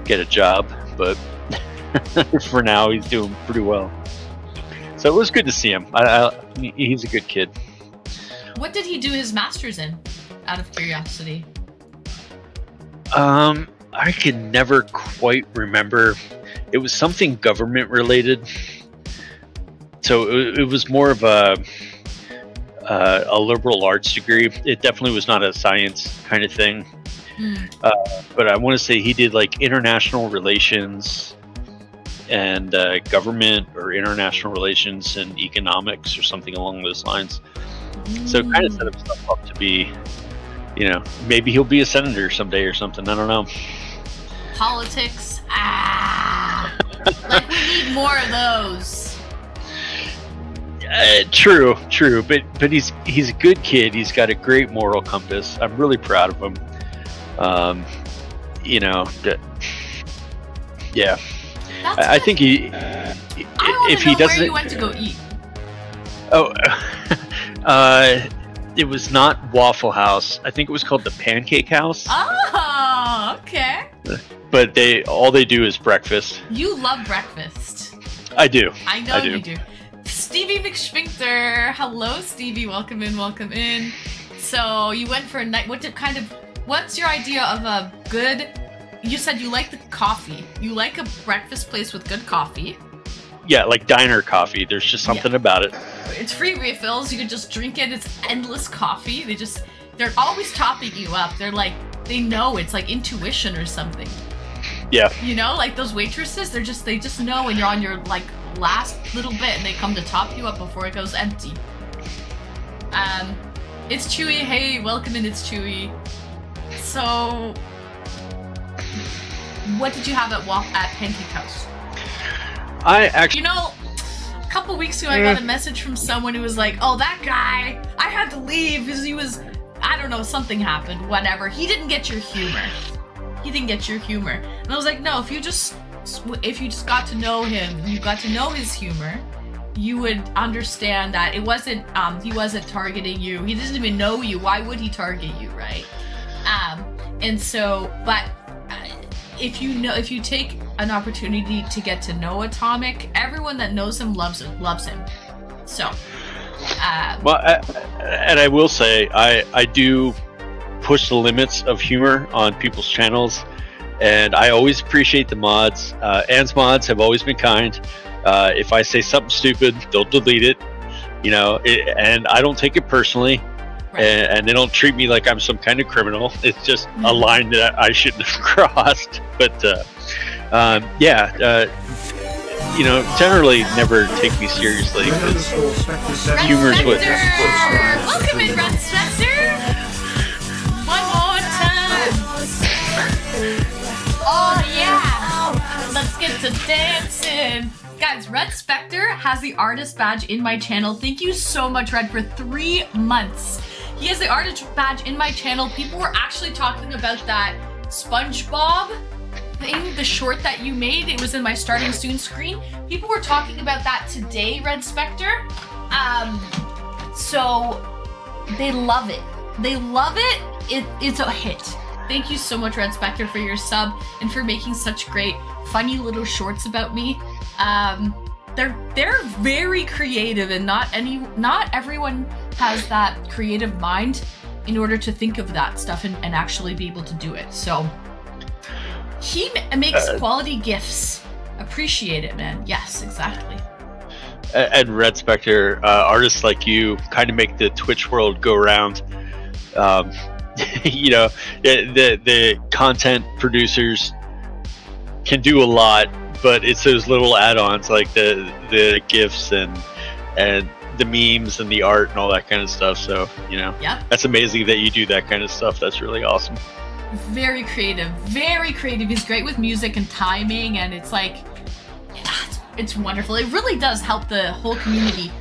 get a job, but for now he's doing pretty well. So it was good to see him. He's a good kid. What did he do his master's in, out of curiosity? I can never quite remember. It was something government related. So it was more of a liberal arts degree. It definitely was not a science kind of thing. But I want to say he did like international relations and government, or international relations and economics, or something along those lines. So it kind of set himself up to be, maybe he'll be a senator someday or something. I don't know. Politics. Like, we need more of those. True, but he's a good kid. He's got a great moral compass. I'm really proud of him. Yeah. I think if he doesn't, where you went to go eat. Oh, it was not Waffle House. I think it was called the Pancake House. Oh, okay. But all they do is breakfast. You love breakfast. I do. I know you do. Stevie McSpinkter. Hello, Stevie. Welcome in. So you went for a night. What's your idea of a good? You said you like the coffee. You like a breakfast place with good coffee. Yeah, like diner coffee. There's just something about it. It's free refills. You can just drink it. It's endless coffee. They're always topping you up. They know it's like intuition or something. Yeah. You know, like those waitresses, they just know when you're on your like last little bit and they come to top you up before it goes empty. It's Chewy. Hey, welcome in. It's Chewy. So, what did you have at Pancake House? I actually, You know, a couple weeks ago I got a message from someone who was like, "Oh, that guy, I had to leave because he was, I don't know, something happened, whatever. He didn't get your humor. He didn't get your humor." And I was like, "No, if you just got to know him, you got to know his humor, you would understand that it wasn't he wasn't targeting you. He doesn't even know you. Why would he target you, right?" And so, but if you take an opportunity to get to know Atomic, everyone that knows him loves him. So, well, and I will say, I do push the limits of humor on people's channels, and I always appreciate the mods. Anne's mods have always been kind. If I say something stupid, they'll delete it, you know, and I don't take it personally, right. and they don't treat me like I'm some kind of criminal. It's just a line that I shouldn't have crossed. But you know, generally never take me seriously because humor's what. Welcome in, Red Spectre. One more time. Oh yeah, let's get to dancing. Guys, Red Spectre has the artist badge in my channel. Thank you so much, Red, for 3 months. He has the artist badge in my channel. People were actually talking about that SpongeBob thing, the short that you made. It was in my starting soon screen. People were talking about that today, Red Spectre. So they love it. They love it. It's a hit. Thank you so much, Red Spectre, for your sub and for making such great, funny little shorts about me. They're very creative, and not everyone has that creative mind in order to think of that stuff and actually be able to do it. So he makes quality gifts. Appreciate it, man. Yes, exactly. And Red Spectre, artists like you kind of make the Twitch world go round. You know, the content producers can do a lot, but it's those little add-ons like the GIFs and the memes and the art and all that kind of stuff. So, you know, Yep. That's amazing that you do that kind of stuff. That's really awesome. Very creative. Very creative. He's great with music and timing, and it's like, it's wonderful. It really does help the whole community.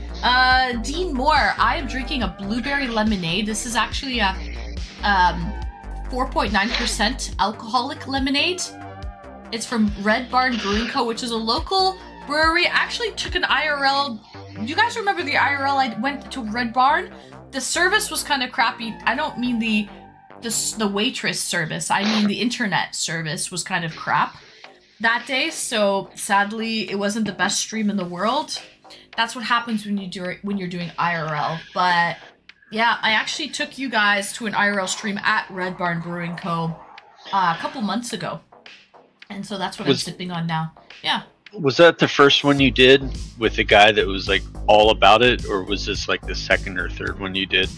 Dean Moore, I am drinking a blueberry lemonade. This is actually a 4.9% alcoholic lemonade. It's from Red Barn Brewing Co., which is a local brewery. I actually took an IRL. Do you guys remember the IRL I went to Red Barn? The service was kind of crappy. I don't mean the waitress service. I mean the internet service was kind of crap that day. So sadly, it wasn't the best stream in the world. That's what happens when you're doing IRL. But yeah, I actually took you guys to an IRL stream at Red Barn Brewing Co. A couple months ago. And so that's what I'm sipping on now. Yeah. Was that the first one you did with the guy that was like all about it, or was this like the second or third one you did?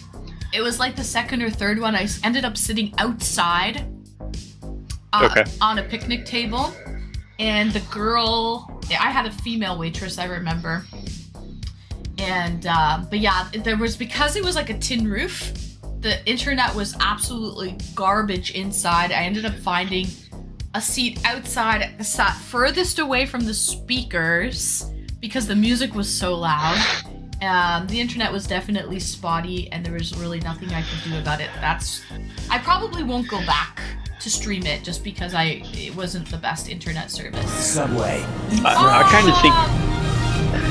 It was like the second or third one. I ended up sitting outside on a picnic table, and the girl, I had a female waitress, I remember. And, but yeah, because it was like a tin roof, the internet was absolutely garbage inside. I ended up finding a seat outside, sat furthest away from the speakers because the music was so loud. The internet was definitely spotty, and there was really nothing I could do about it. I probably won't go back to stream it just because it wasn't the best internet service. Subway. I kind of think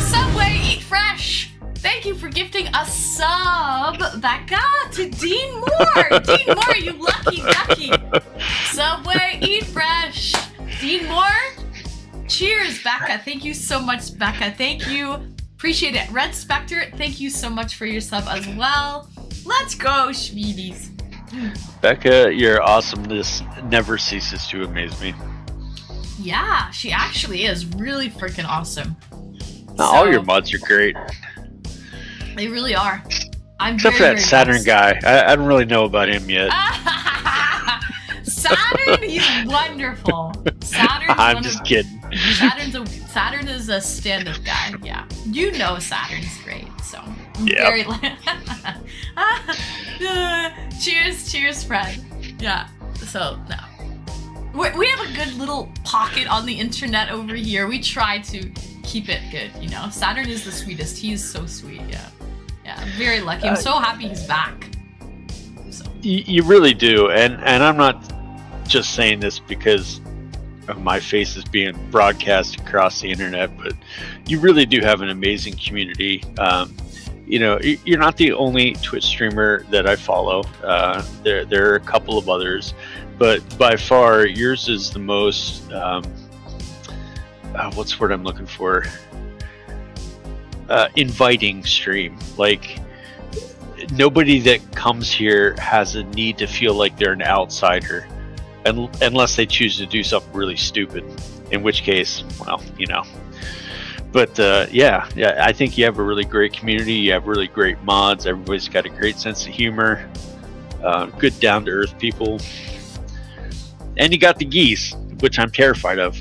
Subway, eat fresh. Thank you for gifting a sub, Becca, to Dean Moore. Dean Moore, you lucky ducky. Subway, eat fresh. Dean Moore, cheers, Becca. Thank you so much, Becca. Thank you. Appreciate it. Red Spectre, thank you so much for your sub as well. Let's go, Schmeedies. Becca, your awesomeness never ceases to amaze me. Yeah, she actually is really freaking awesome. All your mods are great. They really are. Except for that Saturn guy. I don't really know about him yet. Saturn Saturn, he's wonderful. Saturn's I'm just kidding. Saturn is a stand-up guy. Yeah, you know Saturn's great. So Yeah. Cheers, Fred. Yeah. So no, we have a good little pocket on the internet over here. We try to keep it good. You know, Saturn is the sweetest. He is so sweet. Yeah. I'm very lucky. I'm so happy he's back. So. You really do, and I'm not just saying this because of my face is being broadcast across the internet, but you really do have an amazing community. You know, you're not the only Twitch streamer that I follow. There are a couple of others, but by far yours is the most. What's the word I'm looking for? Inviting stream. Like, nobody that comes here has a need to feel like they're an outsider, unless they choose to do something really stupid, in which case, well, you know. But yeah, I think you have a really great community. You have really great mods. Everybody's got a great sense of humor, good down-to-earth people, and you got the geese, which I'm terrified of.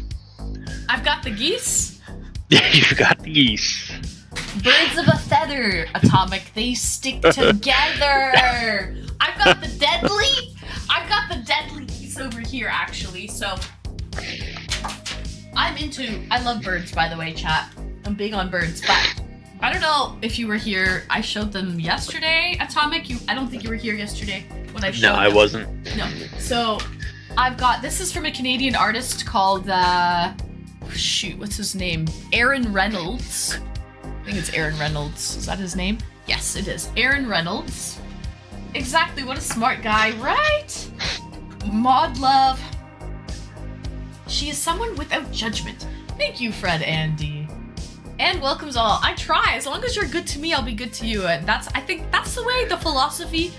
I've got the geese. You've got the geese. Birds of a feather, Atomic. They stick together. I've got the deadly geese over here, actually. So I love birds, by the way, chat. I'm big on birds, but I don't know if you were here. I showed them yesterday, Atomic. I don't think you were here yesterday when I showed them. No, I wasn't. No. So I've got, this is from a Canadian artist called, what's his name? Aaron Reynolds. I think it's Aaron Reynolds. Is that his name? Yes, it is. Aaron Reynolds. Exactly, what a smart guy, right? Mod love. She is someone without judgment. Thank you, Fred Andy. And welcomes all. I try. As long as you're good to me, I'll be good to you. And I think that's the way, the philosophy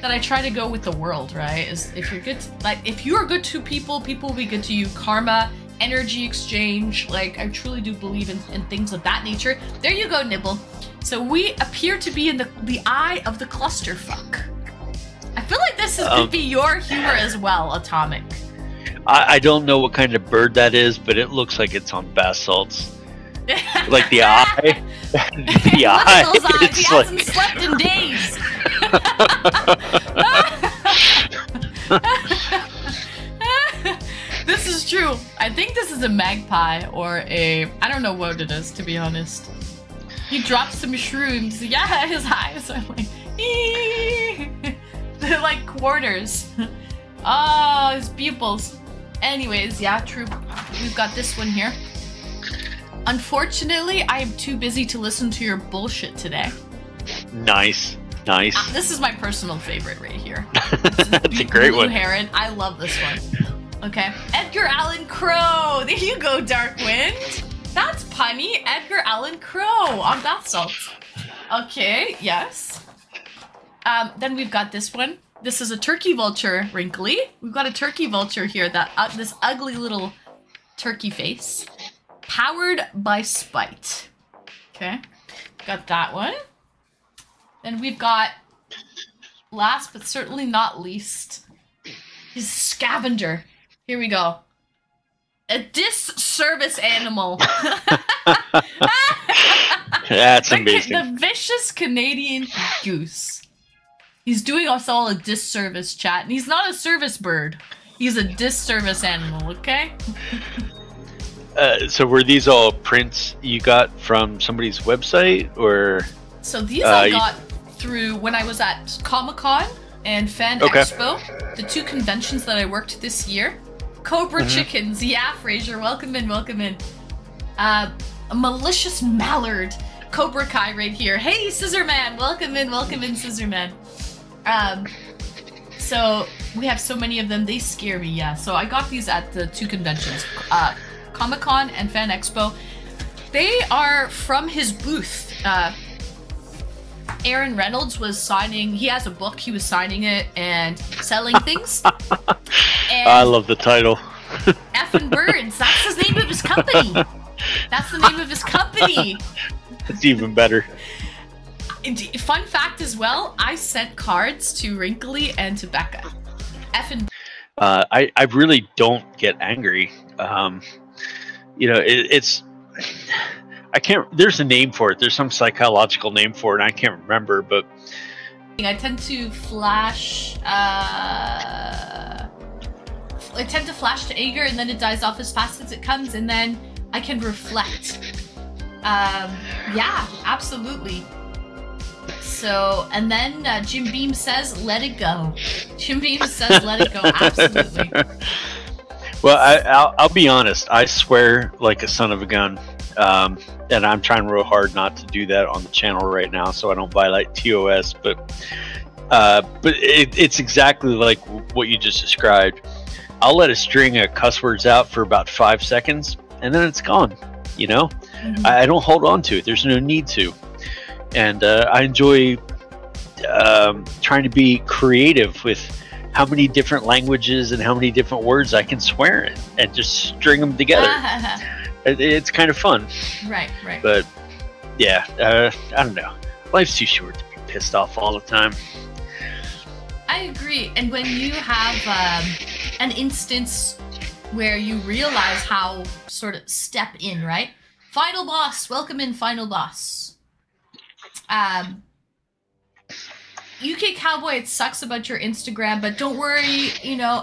that I try to go with the world, right? Is if you're good, if you are good to people, people will be good to you. Karma, energy exchange, I truly do believe in things of that nature. There you go, Nibble. So we appear to be in the eye of the clusterfuck. I feel like this could be your humor as well, Atomic. I don't know what kind of bird that is, but it looks like it's on bath salts. Like the eye. The eye. Look at those eyes. He hasn't slept in days. This is true. I think this is a magpie or I don't know what it is, to be honest. He dropped some shrooms. Yeah, his eyes are like, they're like quarters. Oh, his pupils. Anyways, yeah, true. We've got this one here. Unfortunately, I am too busy to listen to your bullshit today. Nice. This is my personal favorite right here. That's a great one. Heron. I love this one. Okay. Edgar Allan Crow. There you go, Darkwind. That's punny. Edgar Allan Crow on bath salts. Okay, yes. Then we've got this one. This is a turkey vulture, Wrinkly. We've got a turkey vulture here, this ugly little turkey face. Powered by spite. Okay. Got that one. Then we've got, last but certainly not least, his scavenger. Here we go. A disservice animal. That's amazing. The vicious Canadian goose. He's doing us all a disservice, chat. And he's not a service bird. He's a disservice animal, okay? So were these all prints you got from somebody's website, or? So these I got through when I was at Comic-Con and Fan Expo, the two conventions that I worked this year. Cobra Chickens, yeah, Fraser, welcome in. A malicious mallard, Cobra Kai right here. Hey, Scissorman, welcome in, Scissorman. So we have so many of them, they scare me, yeah. So I got these at the two conventions, Comic-Con and Fan Expo. They are from his booth. Aaron Reynolds was signing, he has a book, he was signing it and selling things. And I love the title. Effin' Birds, that's the name of his company. That's the name of his company. It's even better. Fun fact as well, I sent cards to Wrinkly and to Becca. Effin'. I really don't get angry. It's I can't. There's a name for it. There's some psychological name for it. And I can't remember, but I tend to flash. I tend to flash to anger, and then it dies off as fast as it comes, and then I can reflect. Yeah, absolutely. So, and then Jim Beam says, "Let it go." Jim Beam says, "Let it go." Absolutely. Well, I'll be honest. I swear like a son of a gun, and I'm trying real hard not to do that on the channel right now, so I don't violate TOS. But it's exactly like what you just described. I'll let a string of cuss words out for about 5 seconds, and then it's gone. You know, I don't hold on to it. There's no need to, and I enjoy trying to be creative with how many different languages and how many different words I can swear in and just string them together. It's kind of fun. Right. But yeah, I don't know. Life's too short to be pissed off all the time. I agree. And when you have an instance where you realize how sort of step in, right? Final boss, welcome in, final boss. UK Cowboy, it sucks about your Instagram, but don't worry,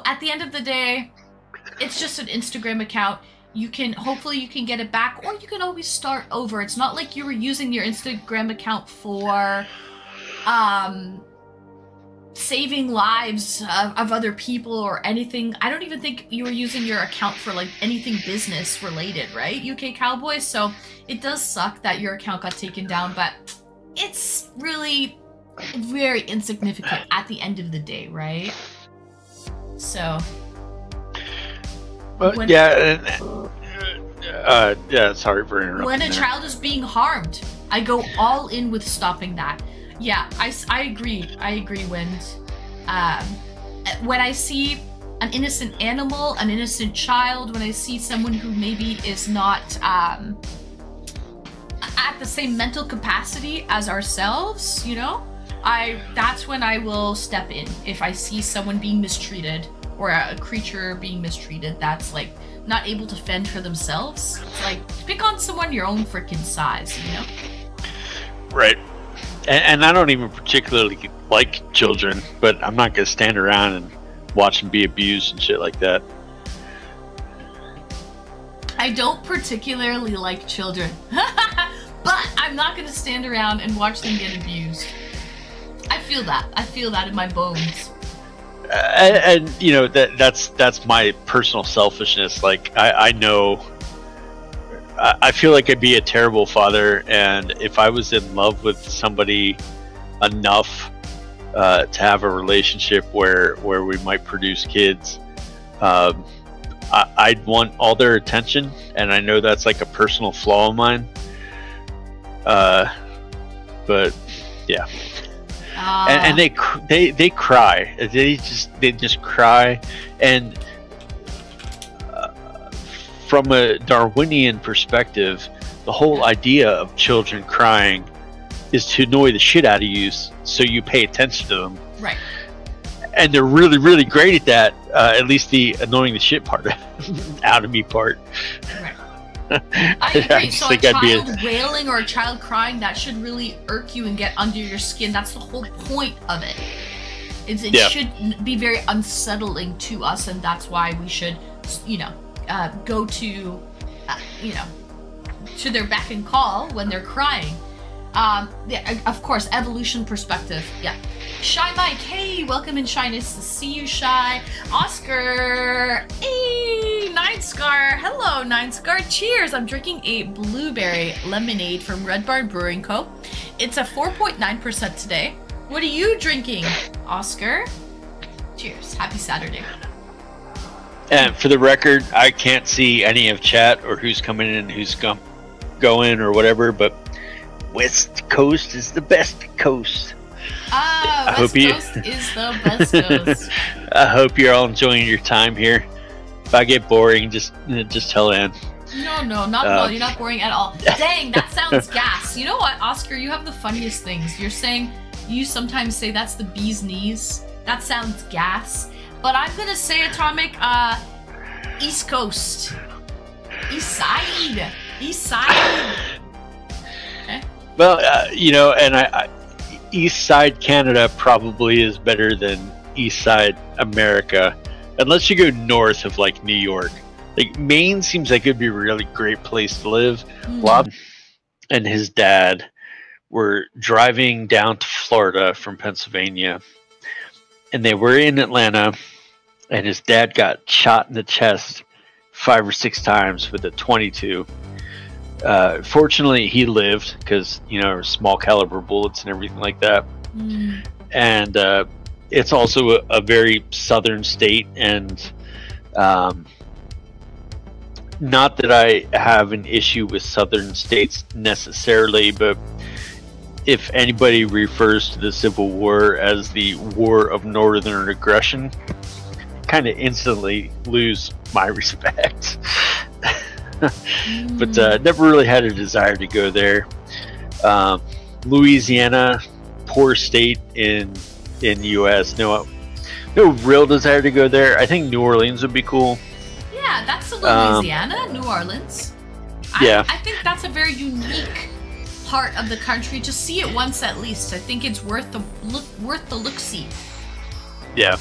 at the end of the day, it's just an Instagram account. Hopefully you can get it back, or you can always start over. It's not like you were using your Instagram account for saving lives of other people or anything. I don't even think you were using your account for like anything business related, right, UK Cowboy? So it does suck that your account got taken down, but it's really very insignificant at the end of the day, right? So sorry for interrupting. When a child is being harmed, I go all in with stopping that. Yeah, I agree. When I see an innocent animal, an innocent child, when I see someone who maybe is not at the same mental capacity as ourselves, that's when I will step in. If I see someone being mistreated or a creature being mistreated that's like not able to fend for themselves, it's like pick on someone your own freaking size, Right. And I don't even particularly like children, but I'm not going to stand around and watch them be abused and shit like that. I don't particularly like children, but I'm not going to stand around and watch them get abused. I feel that in my bones. And that's my personal selfishness. Like I know, I feel like I'd be a terrible father, and if I was in love with somebody enough to have a relationship where we might produce kids, I'd want all their attention, and I know that's like a personal flaw of mine. But yeah. And they cry. They just cry, and from a Darwinian perspective, the whole idea of children crying is to annoy the shit out of you, so you pay attention to them. Right. And they're really, really great at that. At least the annoying the shit part out of me part. Right. I agree. So a child wailing or a child crying, that should really irk you and get under your skin. That's the whole point of it. It should be very unsettling to us, and that's why we should, go to, to their beck and call when they're crying. Of course, evolution perspective. Yeah. Shy Mike, hey, welcome in, Shy. Nice to see you, Shy. Oscar, hey, Nine Scar, hello, Nine Scar. Cheers. I'm drinking a blueberry lemonade from Red Barn Brewing Co. It's a 4.9% today. What are you drinking, Oscar? Cheers. Happy Saturday. And for the record, I can't see any of chat or who's coming in, who's going or whatever, but West Coast is the best coast. West Coast is the best coast. I hope you're all enjoying your time here. If I get boring, just tell Ann. No, not at all. You're not boring at all. Dang, that sounds gas. You know what, Oscar? You have the funniest things. You sometimes say that's the bee's knees. That sounds gas. But I'm gonna say, Atomic, East Coast. East Side. East Side. Okay. Well, you know, and East Side Canada probably is better than East Side America, unless you go north of like New York. Like Maine seems like it'd be a really great place to live. Bob and his dad were driving down to Florida from Pennsylvania, and they were in Atlanta, and his dad got shot in the chest 5 or 6 times with a .22. Fortunately, he lived because, you know, small caliber bullets and everything like that. And it's also a very southern state, and not that I have an issue with southern states necessarily, but if anybody refers to the Civil War as the War of Northern Aggression, kind of instantly lose my respect. But never really had a desire to go there. Louisiana, poor state in the U.S. No real desire to go there. I think New Orleans would be cool. Yeah, that's a Louisiana, New Orleans. Yeah, I think that's a very unique part of the country. Just see it once at least. I think it's worth the look-see. Yeah.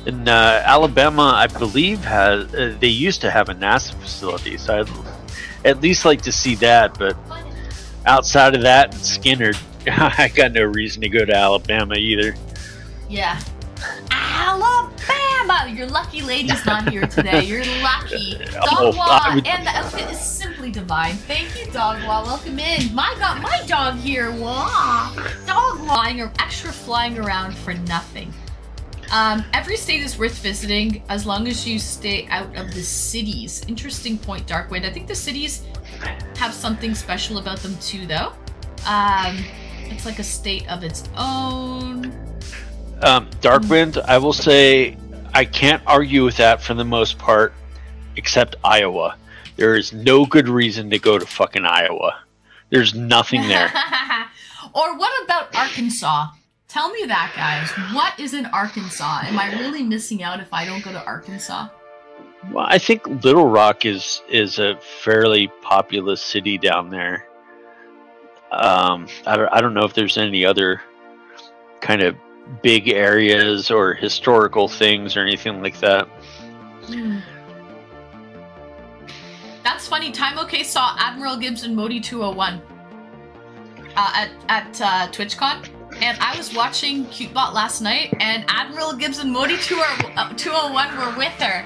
And Alabama, I believe, has they used to have a NASA facility, so I'd at least like to see that. But outside of that, Skinner, I got no reason to go to Alabama either. Yeah, Alabama. Your lucky lady's not here today. You're lucky. Dogwa, and the outfit is simply divine. Thank you, Dogwa. Welcome in. My God, my dog here. Wow, dog flying around for nothing. Every state is worth visiting as long as you stay out of the cities. Interesting point, Darkwind. I think the cities have something special about them too, though. It's like a state of its own. Darkwind, I will say I can't argue with that for the most part, except Iowa. There is no good reason to go to fucking Iowa. There's nothing there. Or what about Arkansas? Tell me that, guys. What is in Arkansas? Am I really missing out if I don't go to Arkansas? Well, I think Little Rock is a fairly populous city down there. I don't know if there's any other kind of big areas or historical things or anything like that. That's funny. Time OK saw Admiral Gibbs and Modi 201 at TwitchCon. And I was watching CuteBot last night, and Admiral Gibbs and Modi 201 were with her.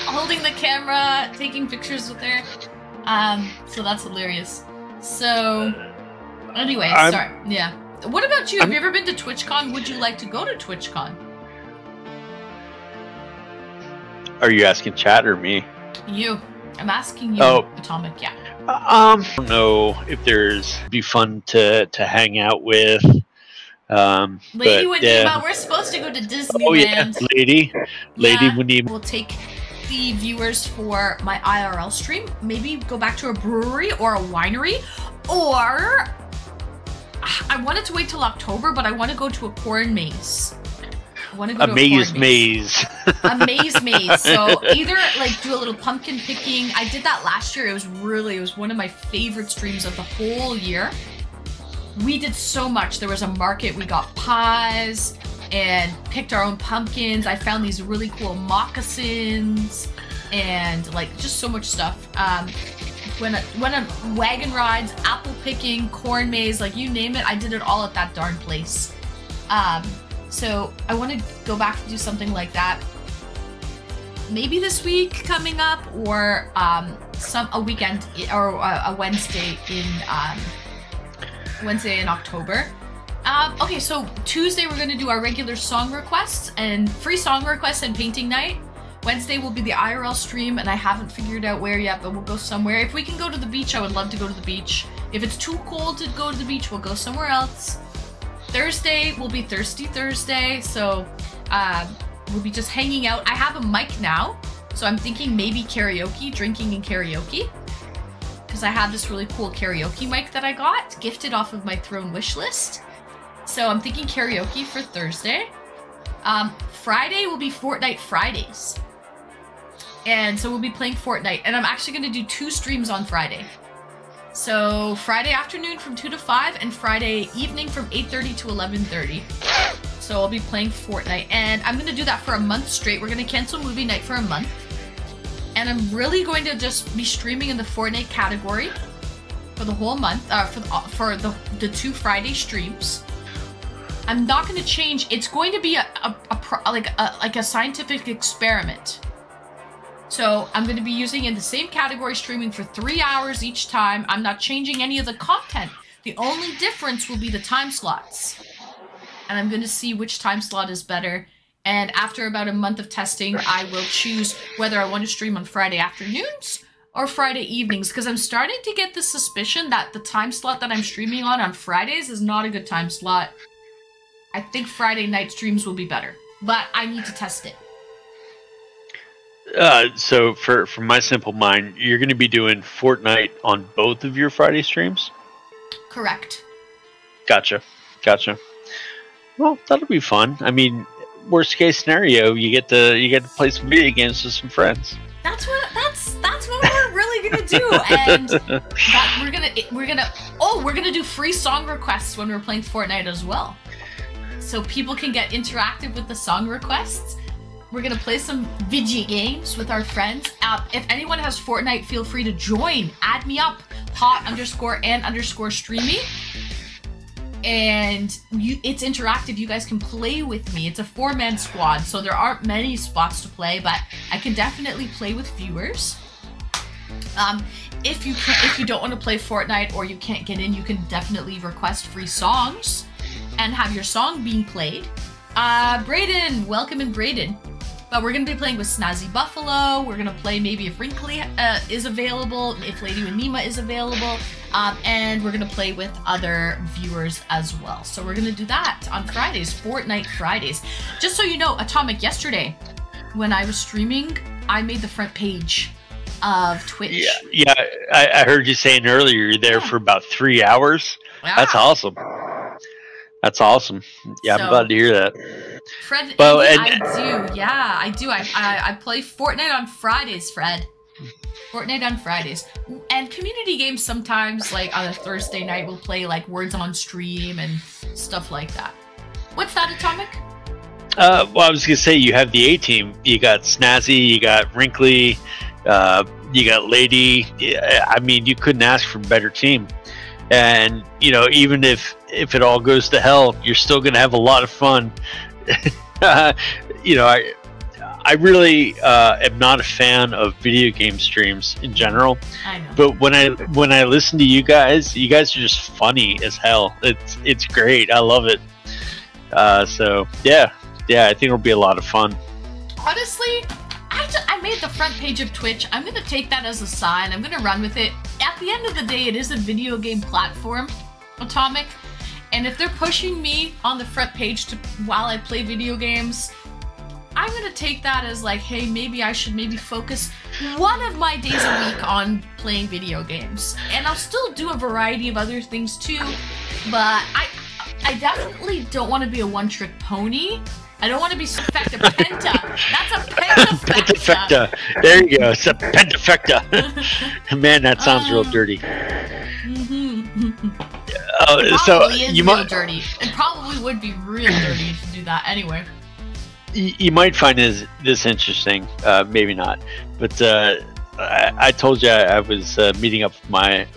Holding the camera, taking pictures with her. So that's hilarious. So, anyway, sorry. Yeah. What about you? Have you ever been to TwitchCon? Would you like to go to TwitchCon? Are you asking chat or me? You. I'm asking you, Atomic, yeah. I don't know if be fun to hang out with. Lady Wanima, we're supposed to go to Disneyland. Oh yeah, Lady Wanima. We'll take the viewers for my IRL stream. Maybe go back to a brewery or a winery, or I wanted to wait till October, but I want to go to a corn maze. I want to go to a maze. A maze. So either like do a little pumpkin picking. I did that last year. It was one of my favorite streams of the whole year. We did so much. There was a market. We got pies and picked our own pumpkins. I found these really cool moccasins and like just so much stuff. Went on wagon rides, apple picking, corn maze, like you name it. I did it all at that darn place. So I want to go back and do something like that. Maybe this week coming up, or a weekend or a Wednesday in October. Okay, so Tuesday we're gonna do our regular song requests and free song requests and painting night. Wednesday will be the IRL stream, and I haven't figured out where yet, but we'll go somewhere. If we can go to the beach, I would love to go to the beach. If it's too cold to go to the beach, we'll go somewhere else. Thursday will be Thirsty Thursday, so we'll be just hanging out. I have a mic now, so I'm thinking maybe karaoke, drinking and karaoke. Because I have this really cool karaoke mic that I got, gifted off of my Throne wish list. So I'm thinking karaoke for Thursday. Friday will be Fortnite Fridays. And so we'll be playing Fortnite. And I'm actually going to do 2 streams on Friday. So Friday afternoon from 2 to 5 and Friday evening from 8:30 to 11:30. So I'll be playing Fortnite. And I'm going to do that for a month straight. We're going to cancel movie night for a month. And I'm really going to just be streaming in the Fortnite category for the whole month, for the 2 Friday streams. I'm not going to change. It's going to be like a scientific experiment. So I'm going to be using in the same category, streaming for 3 hours each time. I'm not changing any of the content. The only difference will be the time slots. And I'm going to see which time slot is better. And after about a month of testing, I will choose whether I want to stream on Friday afternoons or Friday evenings, because I'm starting to get the suspicion that the time slot that I'm streaming on Fridays is not a good time slot. I think Friday night streams will be better, but I need to test it. So for my simple mind, you're going to be doing Fortnite on both of your Friday streams? Correct. Gotcha. Well, that'll be fun. I mean, worst case scenario, you get to play some video games with some friends. That's what we're really gonna do, and we're gonna do free song requests when we're playing Fortnite as well, so people can get interactive with the song requests. We're gonna play some video games with our friends. If anyone has Fortnite, feel free to join. Add me up, hot_and_streamy. And it's interactive. You guys can play with me. It's a 4-man squad, so there aren't many spots to play, but I can definitely play with viewers. If you don't want to play Fortnite or you can't get in, you can definitely request free songs and have your song being played. Braden, welcome in, Braden. But we're going to be playing with Snazzy Buffalo. We're going to play maybe if Wrinkly is available, if Lady Wanima is available, and we're going to play with other viewers as well. So we're going to do that on Fridays, Fortnite Fridays. Just so you know, Atomic, yesterday when I was streaming, I made the front page of Twitch. Yeah, I heard you saying earlier you're there for about 3 hours. Yeah. That's awesome. That's awesome. Yeah, so, I'm glad to hear that. Fred, well, I do. Yeah, I do. I play Fortnite on Fridays, Fred. Fortnite on Fridays. And community games sometimes, like on a Thursday night, we'll play like Words on Stream and stuff like that. What's that, Atomic? Well, I was going to say, you have the A-team. You got Snazzy, you got Wrinkly, you got Lady. I mean, you couldn't ask for a better team. And, you know, even if it all goes to hell, you're still going to have a lot of fun. You know, I really am not a fan of video game streams in general. I know. But when I listen to you guys are just funny as hell. It's great. I love it. So yeah, I think it'll be a lot of fun. Honestly, I made the front page of Twitch. I'm going to take that as a sign. I'm going to run with it. At the end of the day, it is a video game platform, Atomic. And if they're pushing me on the front page while I play video games, I'm going to take that as like, hey, maybe I should focus one of my days a week on playing video games. And I'll still do a variety of other things too, but I definitely don't want to be a one-trick pony. I don't want to be Specta Penta. That's a pentafecta. Pentafecta. There you go. It's a pentafecta. Man, that sounds real dirty. So you might dirty. It probably would be real dirty to do that anyway. You might find this interesting. Maybe not. But I told you I was meeting up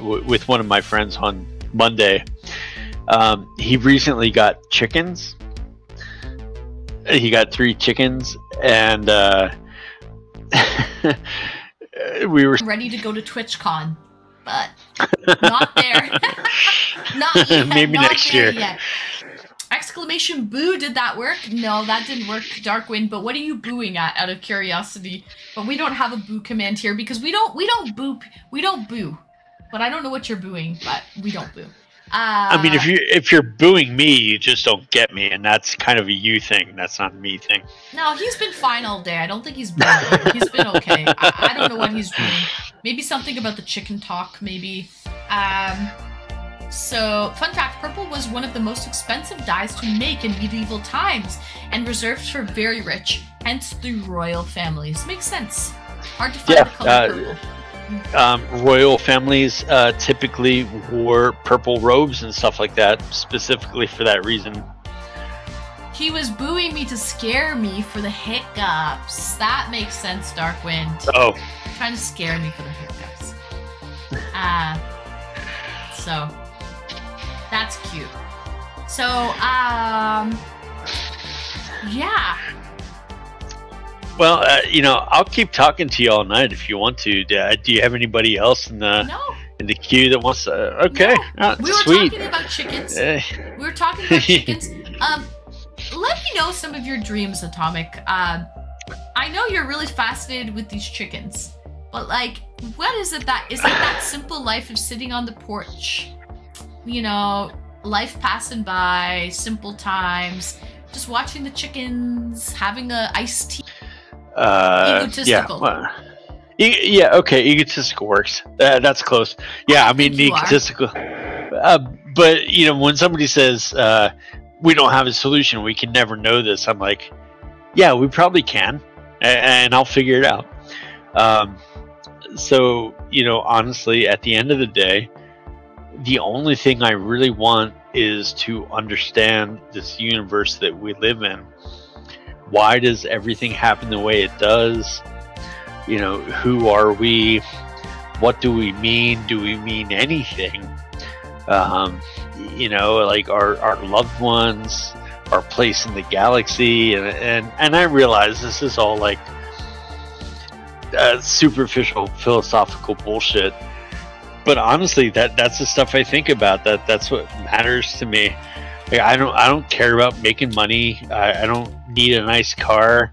with one of my friends on Monday. He recently got chickens. He got 3 chickens, and we were ready to go to TwitchCon, but not there. Not yet. Maybe not next year. Yet. Exclamation boo! Did that work? No, that didn't work, Darkwind. But what are you booing at, out of curiosity? But we don't have a boo command here because we don't boo. We don't boo. But I don't know what you're booing, but we don't boo. I mean, if you're booing me, you just don't get me, and that's kind of a you thing. That's not a me thing. No, he's been fine all day. I don't think he's booing. He's been okay. I don't know what he's doing. Maybe something about the chicken talk. Maybe. So, fun fact, purple was one of the most expensive dyes to make in medieval times and reserved for very rich, hence the royal families. Makes sense. Hard to find the color purple. Royal families typically wore purple robes and stuff like that, specifically for that reason. He was booing me to scare me for the hiccups. That makes sense, Darkwind. Oh. Trying to scare me for the hiccups. So that's cute. So, yeah. Well, I'll keep talking to you all night if you want to. Do you have anybody else in the queue that wants to? Okay, no. We were sweet. talking about chickens. We were talking about chickens. Let me know some of your dreams, Atomic. I know you're really fascinated with these chickens, but like, what is it that is it that simple life of sitting on the porch? You know, life passing by, simple times, just watching the chickens, having a iced tea. Egotistical. Yeah, okay, egotistical works. That's close. Yeah, I mean, egotistical. But, when somebody says, we don't have a solution, we can never know this, I'm like, yeah, we probably can, and I'll figure it out. So, honestly, at the end of the day, the only thing I really want is to understand this universe that we live in. Why does everything happen the way it does? Who are we? What do we mean? Do we mean anything? Like our loved ones, our place in the galaxy, and I realize this is all like superficial philosophical bullshit. But honestly, that's the stuff I think about. That's what matters to me. Like, I don't care about making money. I don't need a nice car.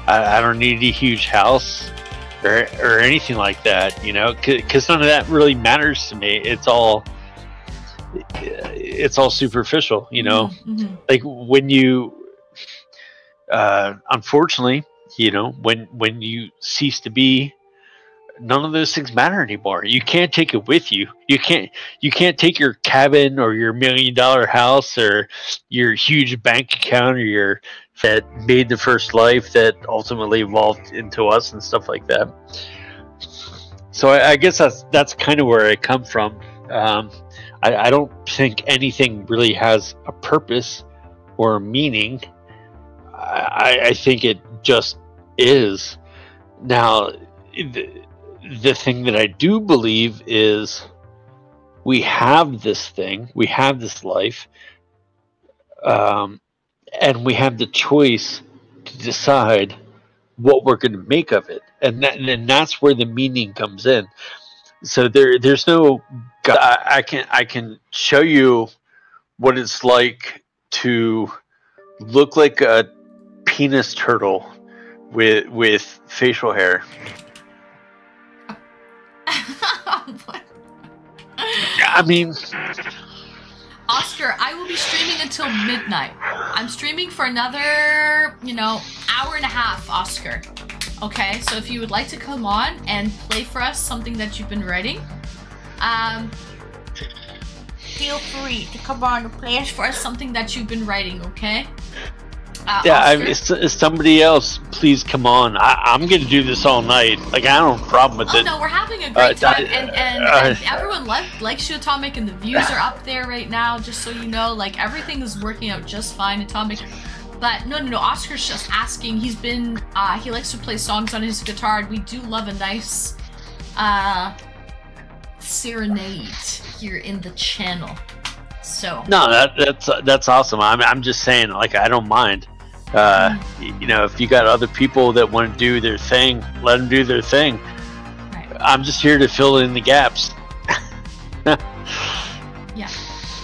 I don't need a huge house or anything like that. Because none of that really matters to me. It's all superficial. Mm-hmm. Like when you, unfortunately, when you cease to be, none of those things matter anymore. You can't take it with you. You can't take your cabin or your $1 million house or your huge bank account or that made the first life that ultimately evolved into us and stuff like that. So I guess that's kind of where I come from. I don't think anything really has a purpose or a meaning. I think it just is. Now, the thing that I do believe is we have this thing, we have this life, and we have the choice to decide what we're going to make of it, and that's where the meaning comes in. So there's no God. I can show you what it's like to look like a penis turtle with facial hair. I mean, Oscar, I will be streaming until midnight. I'm streaming for another, hour and a half, Oscar. Okay, so if you would like to come on and play for us something that you've been writing, feel free to come on and play for us something that you've been writing, okay? If somebody else, please come on. I'm going to do this all night. Like, I don't have a problem with it. Oh, no, we're having a great time, and everyone likes you, Atomic, and the views are up there right now, just so you know. Like, everything is working out just fine, Atomic. But, no, Oscar's just asking. He's been, he likes to play songs on his guitar, and we do love a nice, serenade here in the channel. So. No, that's awesome. I'm just saying, like, I don't mind. If you got other people that want to do their thing, let them do their thing. Right. I'm just here to fill in the gaps. Yeah.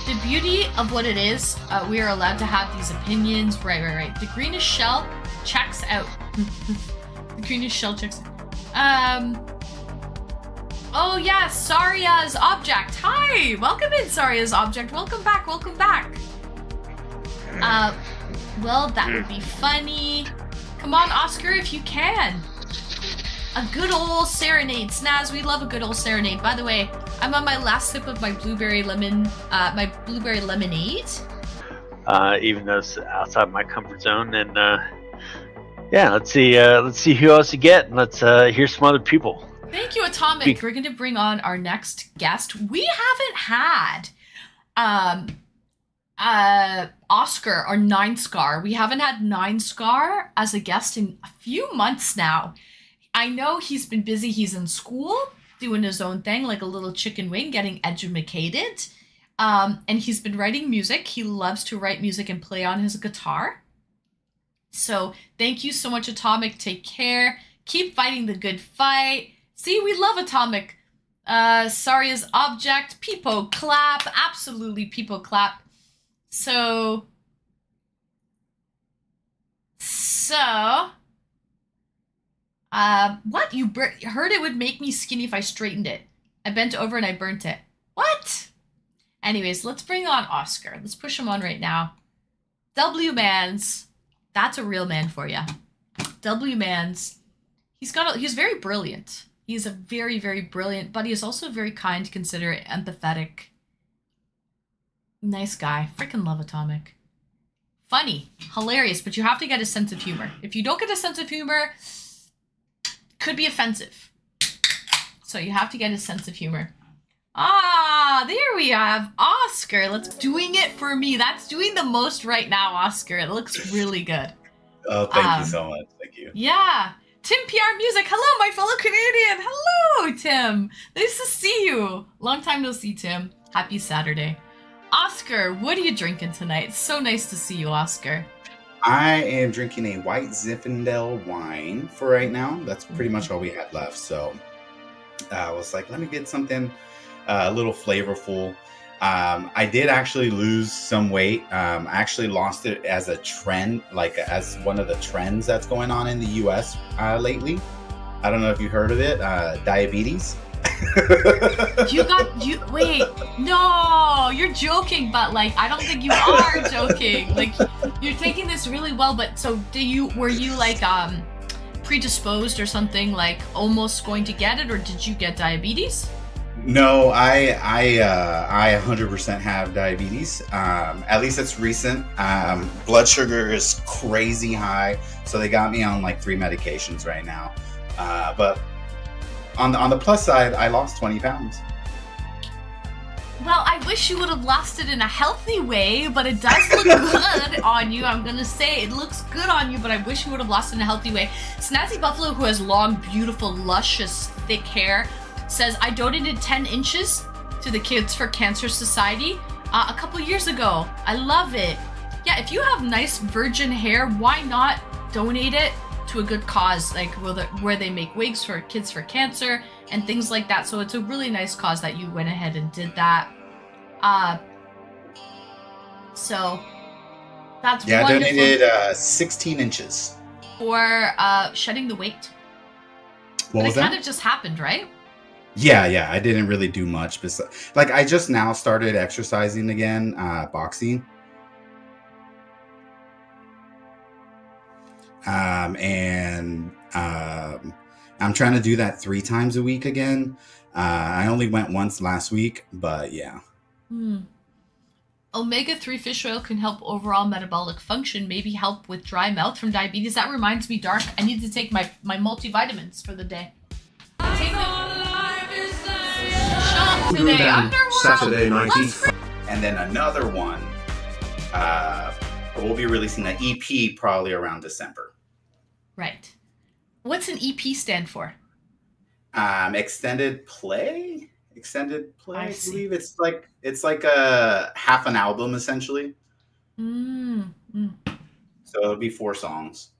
The beauty of what it is, we are allowed to have these opinions. Right. The greenish shell checks out. The greenish shell checks out. Oh yeah, Saria's Object. Hi! Welcome in, Saria's Object. Welcome back. Well, that would be funny. Come on, Oscar, if you can. A good old serenade. Snaz, we love a good old serenade. By the way, I'm on my last sip of my blueberry lemonade. Even though it's outside my comfort zone, and yeah, let's see who else you get, and let's hear some other people. Thank you, Atomic. We're going to bring on our next guest. We haven't had Oscar or Nine Scar. We haven't had Nine Scar as a guest in a few months now. I know he's been busy. He's in school doing his own thing, like a little chicken wing, getting educated. And he's been writing music. He loves to write music and play on his guitar. So thank you so much, Atomic. Take care. Keep fighting the good fight. See, we love Atomic. Sorry is object. People clap. Absolutely, people clap. So, what? You heard it would make me skinny if I straightened it. I bent over and I burnt it. What? Anyways, let's bring on Oscar. Let's push him on right now. W-Mans. That's a real man for you. W-Mans. He's very brilliant. He's a very, very brilliant, but he is also very kind, considerate, empathetic. Nice guy. Freaking love Atomic. Funny. Hilarious, but you have to get a sense of humor. If you don't get a sense of humor, could be offensive. So you have to get a sense of humor. Ah, there we have Oscar. Let's doing it for me. That's doing the most right now, Oscar. It looks really good. Oh, thank you so much. Thank you. Yeah. Tim PR Music. Hello, my fellow Canadian. Hello, Tim. Nice to see you. Long time no see, Tim. Happy Saturday. Oscar, what are you drinking tonight? It's so nice to see you, Oscar. I am drinking a white Zinfandel wine for right now. That's pretty much all we had left. So I was like, let me get something a little flavorful. I did actually lose some weight. I actually lost it as a trend, like as one of the trends that's going on in the US lately. I don't know if you heard of it, diabetes. Wait, no, you're joking, but like, I don't think you are joking. Like, you're taking this really well, but so were you like, predisposed or something, like almost going to get it, or did you get diabetes? No, I 100% have diabetes. At least it's recent. Blood sugar is crazy high, so they got me on like 3 medications right now. But on the plus side, I lost 20 pounds. Well, I wish you would have lost it in a healthy way, but it does look good on you. I'm gonna say it looks good on you, but I wish you would have lost it in a healthy way. Snazzy Buffalo, who has long, beautiful, luscious, thick hair, says, I donated 10 inches to the Kids for Cancer Society a couple years ago. I love it. Yeah, if you have nice virgin hair, why not donate it to a good cause, like where they make wigs for Kids for Cancer and things like that. So it's a really nice cause that you went ahead and did that. So that's wonderful. I donated 16 inches. For shedding the weight. What was that? It kind of just happened, right? Yeah, I didn't really do much. Like, I just now started exercising again, boxing. And I'm trying to do that 3 times a week again. I only went once last week, but yeah. Omega-3 fish oil can help overall metabolic function, maybe help with dry mouth from diabetes. That reminds me, Dark, I need to take my multivitamins for the day. Today, Saturday night. And then another one, we'll be releasing an EP probably around December. Right. What's an EP stand for? Extended play. I believe it's like a half an album essentially. So it'll be 4 songs.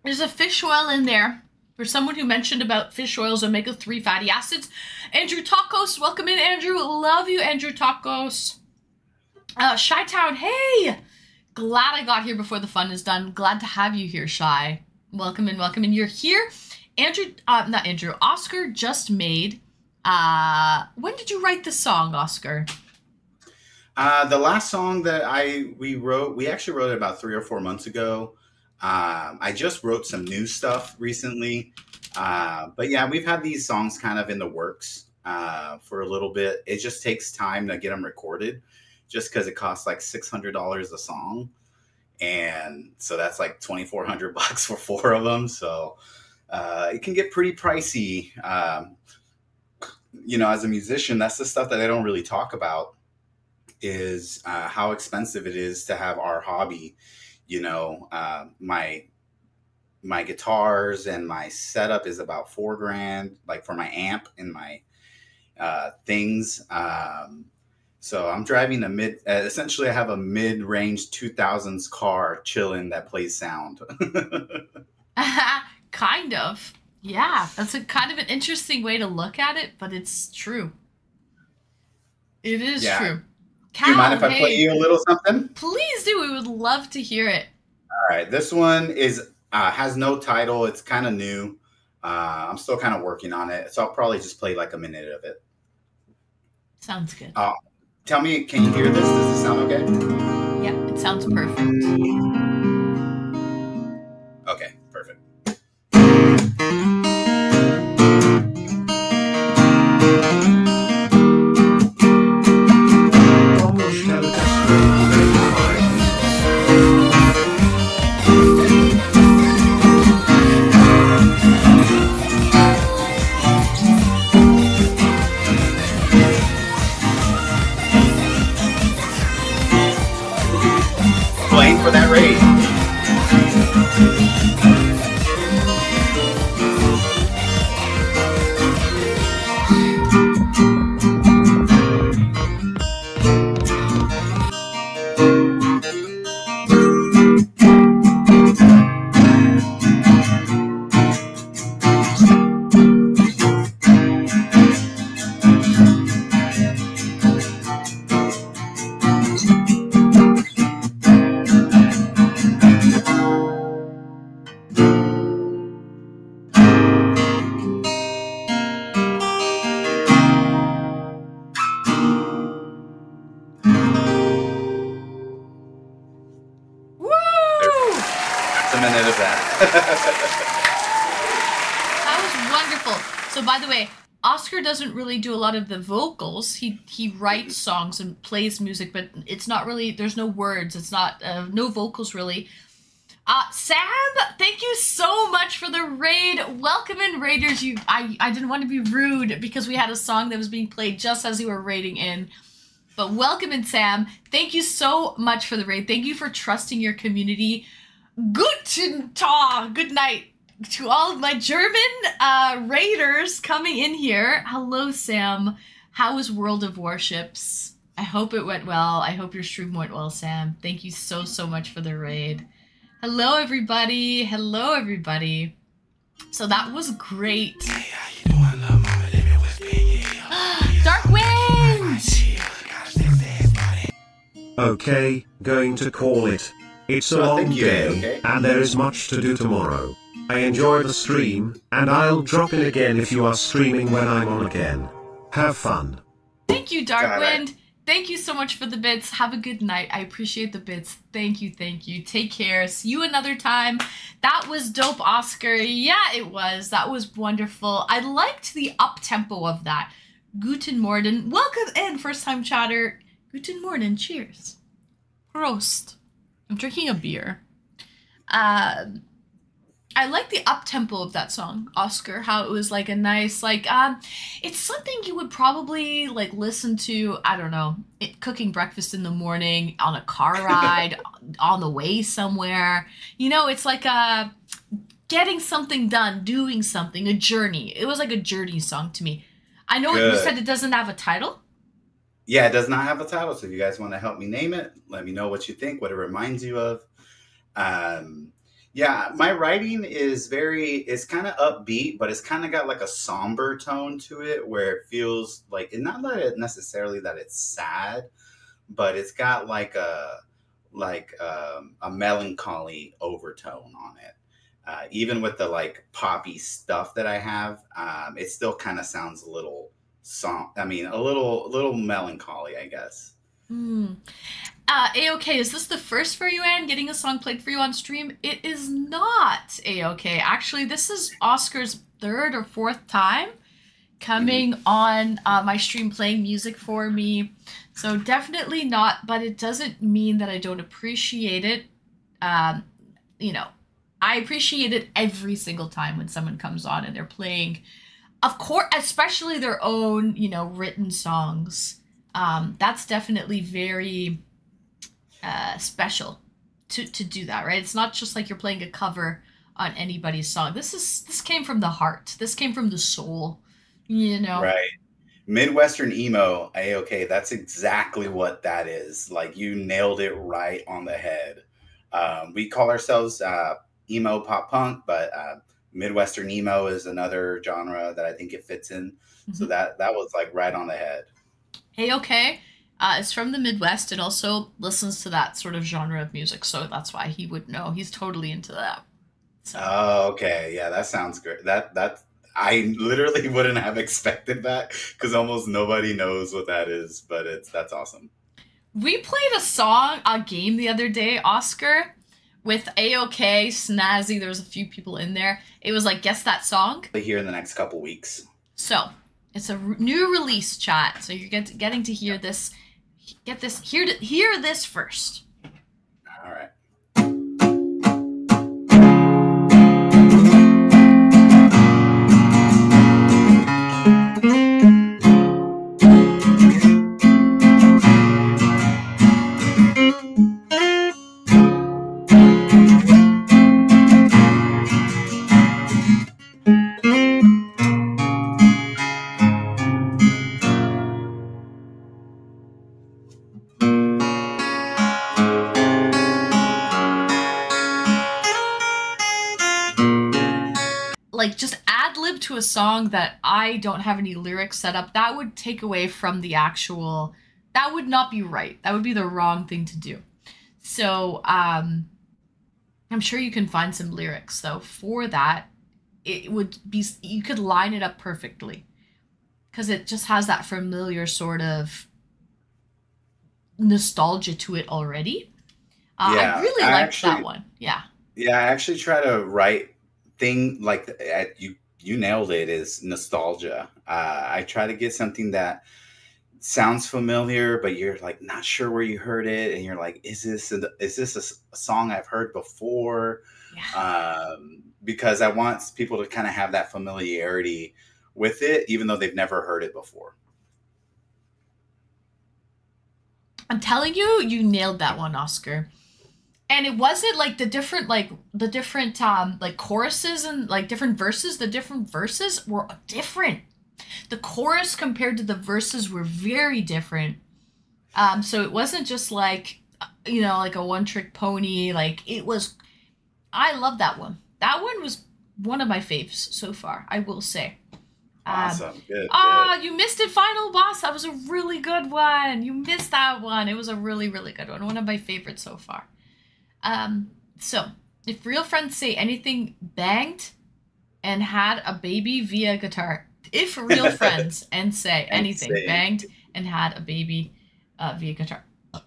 There's a fish oil in there for someone who mentioned about fish oils, omega-3 fatty acids. Andrew Tacos, welcome in, Andrew. Love you, Andrew Tacos. Shy-Town, hey! Glad I got here before the fun is done. Glad to have you here, Shy. Welcome in, welcome in. You're here. Oscar just made, when did you write this song, Oscar? The last song that we actually wrote it about 3 or 4 months ago. I just wrote some new stuff recently. But yeah, we've had these songs kind of in the works for a little bit. It just takes time to get them recorded just because it costs like $600 a song. And so that's like $2,400 for 4 of them. So it can get pretty pricey. As a musician, that's the stuff that I don't really talk about is how expensive it is to have our hobby. My guitars and my setup is about $4,000, like for my amp and my things. So I'm driving essentially I have a mid-range 2000s car chilling that plays sound. Kind of. Yeah, that's a kind of an interesting way to look at it, but it's true. It is true. Cal, do you mind if I play you a little something? Please do. We would love to hear it. All right. This one has no title. It's kind of new. I'm still kind of working on it. So I'll probably just play like a minute of it. Sounds good. Tell me, can you hear this? Does this sound okay? Yeah, it sounds perfect. Okay, perfect. For that raid. That was wonderful. So by the way, Oscar doesn't really do a lot of the vocals. He writes songs and plays music, but it's not really, there's no words. It's not, no vocals really. Sam, thank you so much for the raid. Welcome in, raiders. I didn't want to be rude because we had a song that was being played just as you were raiding in. But welcome in, Sam. Thank you so much for the raid. Thank you for trusting your community. Guten Tag, good night to all of my German raiders coming in here. Hello, Sam. How was World of Warships? I hope it went well. I hope your stream went well, Sam. Thank you so, so much for the raid. Hello, everybody. Hello, everybody. So that was great. Dark Wind! Okay, going to call it. It's a long day, and there is much to do tomorrow. I enjoy the stream, and I'll drop in again if you are streaming when I'm on again. Have fun. Thank you, Darkwind. Thank you so much for the bits. Have a good night. I appreciate the bits. Thank you, thank you. Take care. See you another time. That was dope, Oscar. Yeah, it was. That was wonderful. I liked the up-tempo of that. Guten Morgen. Welcome in, first-time chatter. Guten Morgen. Cheers. Prost. I'm drinking a beer. I like the up-tempo of that song, Oscar, how it was like a nice, like, it's something you would probably, like, listen to, I don't know, cooking breakfast in the morning, on a car ride, on the way somewhere. You know, it's like getting something done, doing something, a journey. It was like a journey song to me. I know you said it doesn't have a title. Yeah, it does not have a title, so if you guys want to help me name it, let me know what you think, what it reminds you of. Yeah, my writing is it's kind of upbeat, but it's kind of got like a somber tone to it where it feels like, not that necessarily that it's sad, but it's got like a melancholy overtone on it. Even with the like poppy stuff that I have, it still kind of sounds a little a little melancholy, I guess. A-OK, is this the first for you, Anne, getting a song played for you on stream? It is not, A-OK. Actually, this is Oscar's third or fourth time coming on my stream playing music for me. So definitely not, but it doesn't mean that I don't appreciate it. You know, I appreciate it every single time when someone comes on and they're playing, of course, especially their own, you know, written songs. That's definitely very special to do that, right? It's not just like you're playing a cover on anybody's song. This came from the heart. This came from the soul, you know? Right. Midwestern emo, A-OK, that's exactly what that is. Like, you nailed it right on the head. We call ourselves emo pop punk, but Midwestern emo is another genre that I think it fits in. So that was like right on the head. A-OK is from the Midwest and also listens to that sort of genre of music, so that's why he would know. He's totally into that. So. Oh, okay. Yeah, that sounds great. That I literally wouldn't have expected that because almost nobody knows what that is, but that's awesome. We played a game the other day, Oscar, with A-OK, Snazzy. There was a few people in there. It was like, guess that song. Here in the next couple weeks. So it's a new release, chat. So you're getting to hear this. Hear this first. All right. Like, just ad-lib to a song that I don't have any lyrics set up, that would take away from the actual... That would not be right. That would be the wrong thing to do. So, I'm sure you can find some lyrics, though. For that, it would be... You could line it up perfectly. Because it just has that familiar sort of nostalgia to it already. I really liked that one. Yeah. Yeah, I actually try to write... thing like you nailed it, is nostalgia. I try to get something that sounds familiar, but you're like not sure where you heard it, and you're like, is this a song I've heard before? Yeah. Because I want people to kind of have that familiarity with it, even though they've never heard it before. I'm telling you, you nailed that one, Oscar. And it wasn't like the different choruses and like different verses. The different verses were different. The chorus compared to the verses were very different. So it wasn't just like, you know, like a one-trick pony. Like, it was... I love that one. That one was one of my faves so far, I will say. Awesome. Good. You missed it, Final Boss. That was a really good one. You missed that one. It was a really, really good one. One of my favorites so far. So, if real friends say anything banged and had a baby via guitar. If real friends and say anything banged and had a baby via guitar.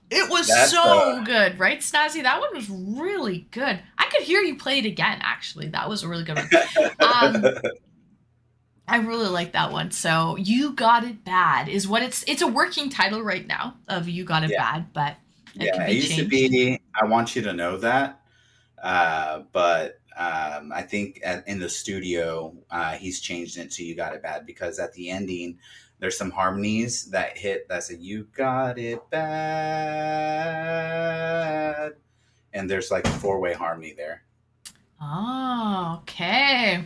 It was so good, right, Snazzy? That one was really good. I could hear you play it again, actually. That was a really good one. I really like that one. So, You Got It Bad is what it's a working title right now of You Got It Bad, but it used to be I Want You to Know That. But I think in the studio, he's changed it to You Got It Bad, because at the ending, there's some harmonies that hit that say, you got it bad. And there's like a 4-way harmony there. Oh, okay.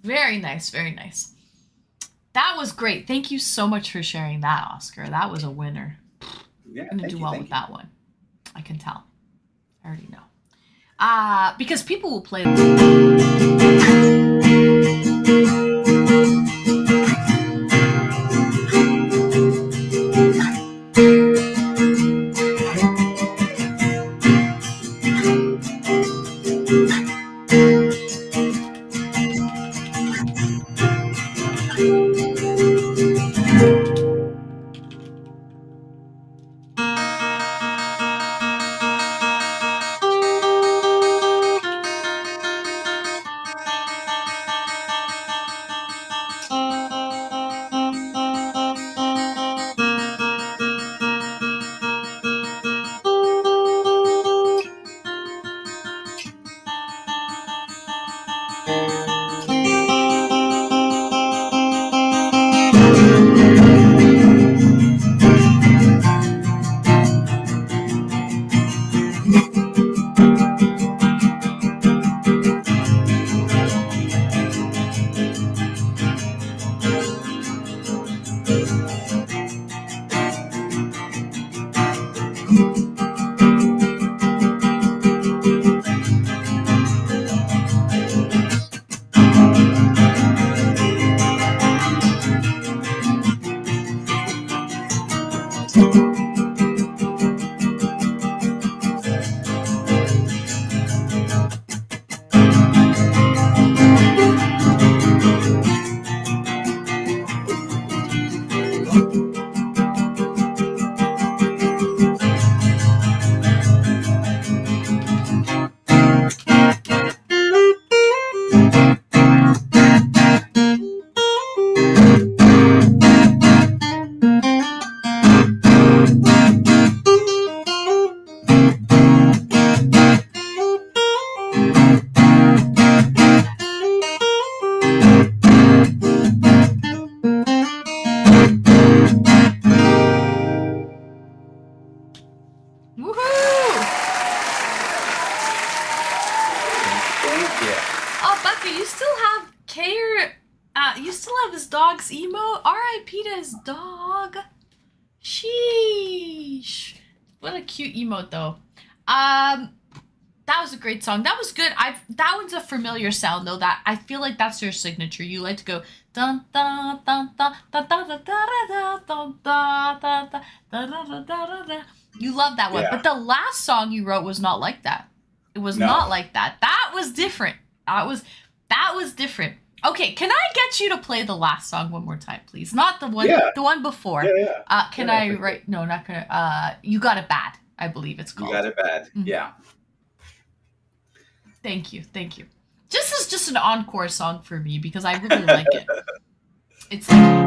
Very nice. Very nice. That was great. Thank you so much for sharing that, Oscar. That was a winner. Yeah, I'm going to do well with that one. I can tell. I already know. Because people will play. Dog's emote. R.I.P. to his dog. Sheesh. What a cute emote though. That was a great song. That was good. That one's a familiar sound though. That I feel like that's your signature. You like to go dun dun dun dun dun dun dun dun dun dun dun dun dun. You love that one. But the last song you wrote was not like that. It was not like that. That was different. That was different. Okay, can I get you to play the last song one more time, please? Not the one, the one before. Can I write? No, not gonna. You Got It Bad, I believe it's called. You Got It Bad. Mm-hmm. Yeah. Thank you. This is just an encore song for me because I really like it. It's like.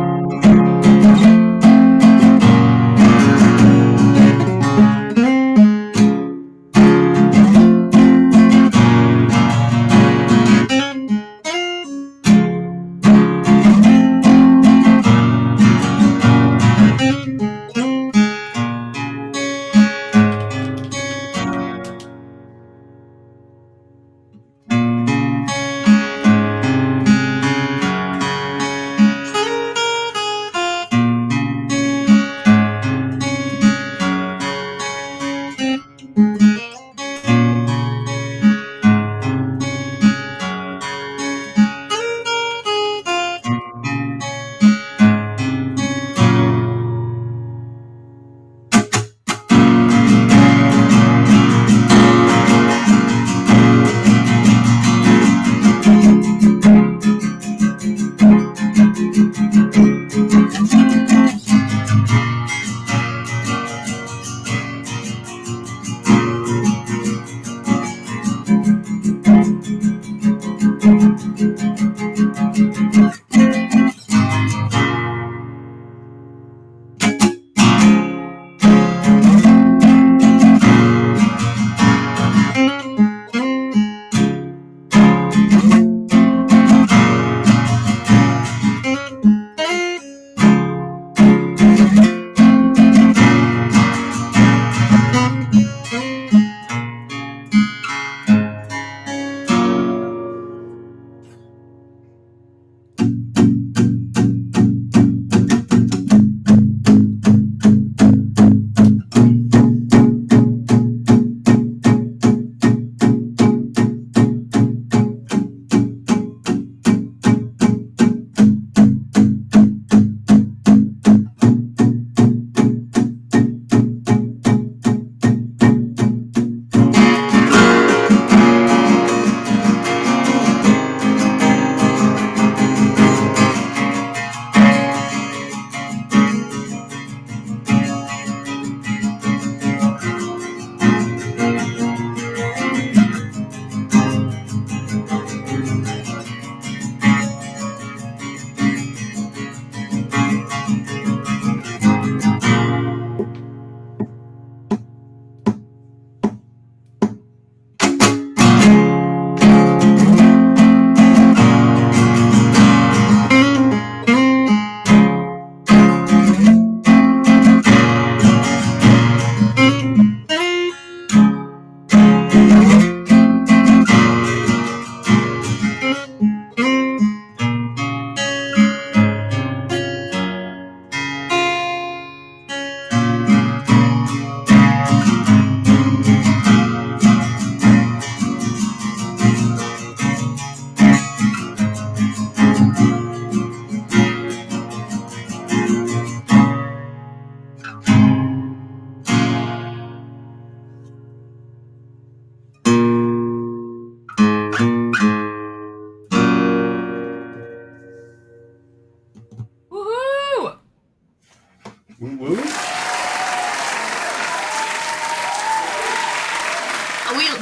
Woo-woo.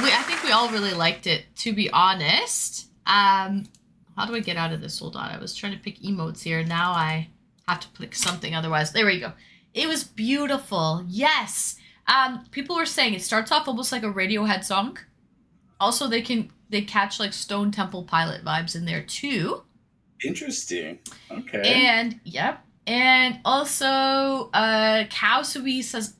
I think we all really liked it, to be honest. How do I get out of this? Hold on. I was trying to pick emotes here. Now I have to click something otherwise. There we go. It was beautiful. Yes. People were saying it starts off almost like a Radiohead song. Also, they catch like Stone Temple Pilot vibes in there too. Interesting. Okay. And yep. And also, Cow Soupy says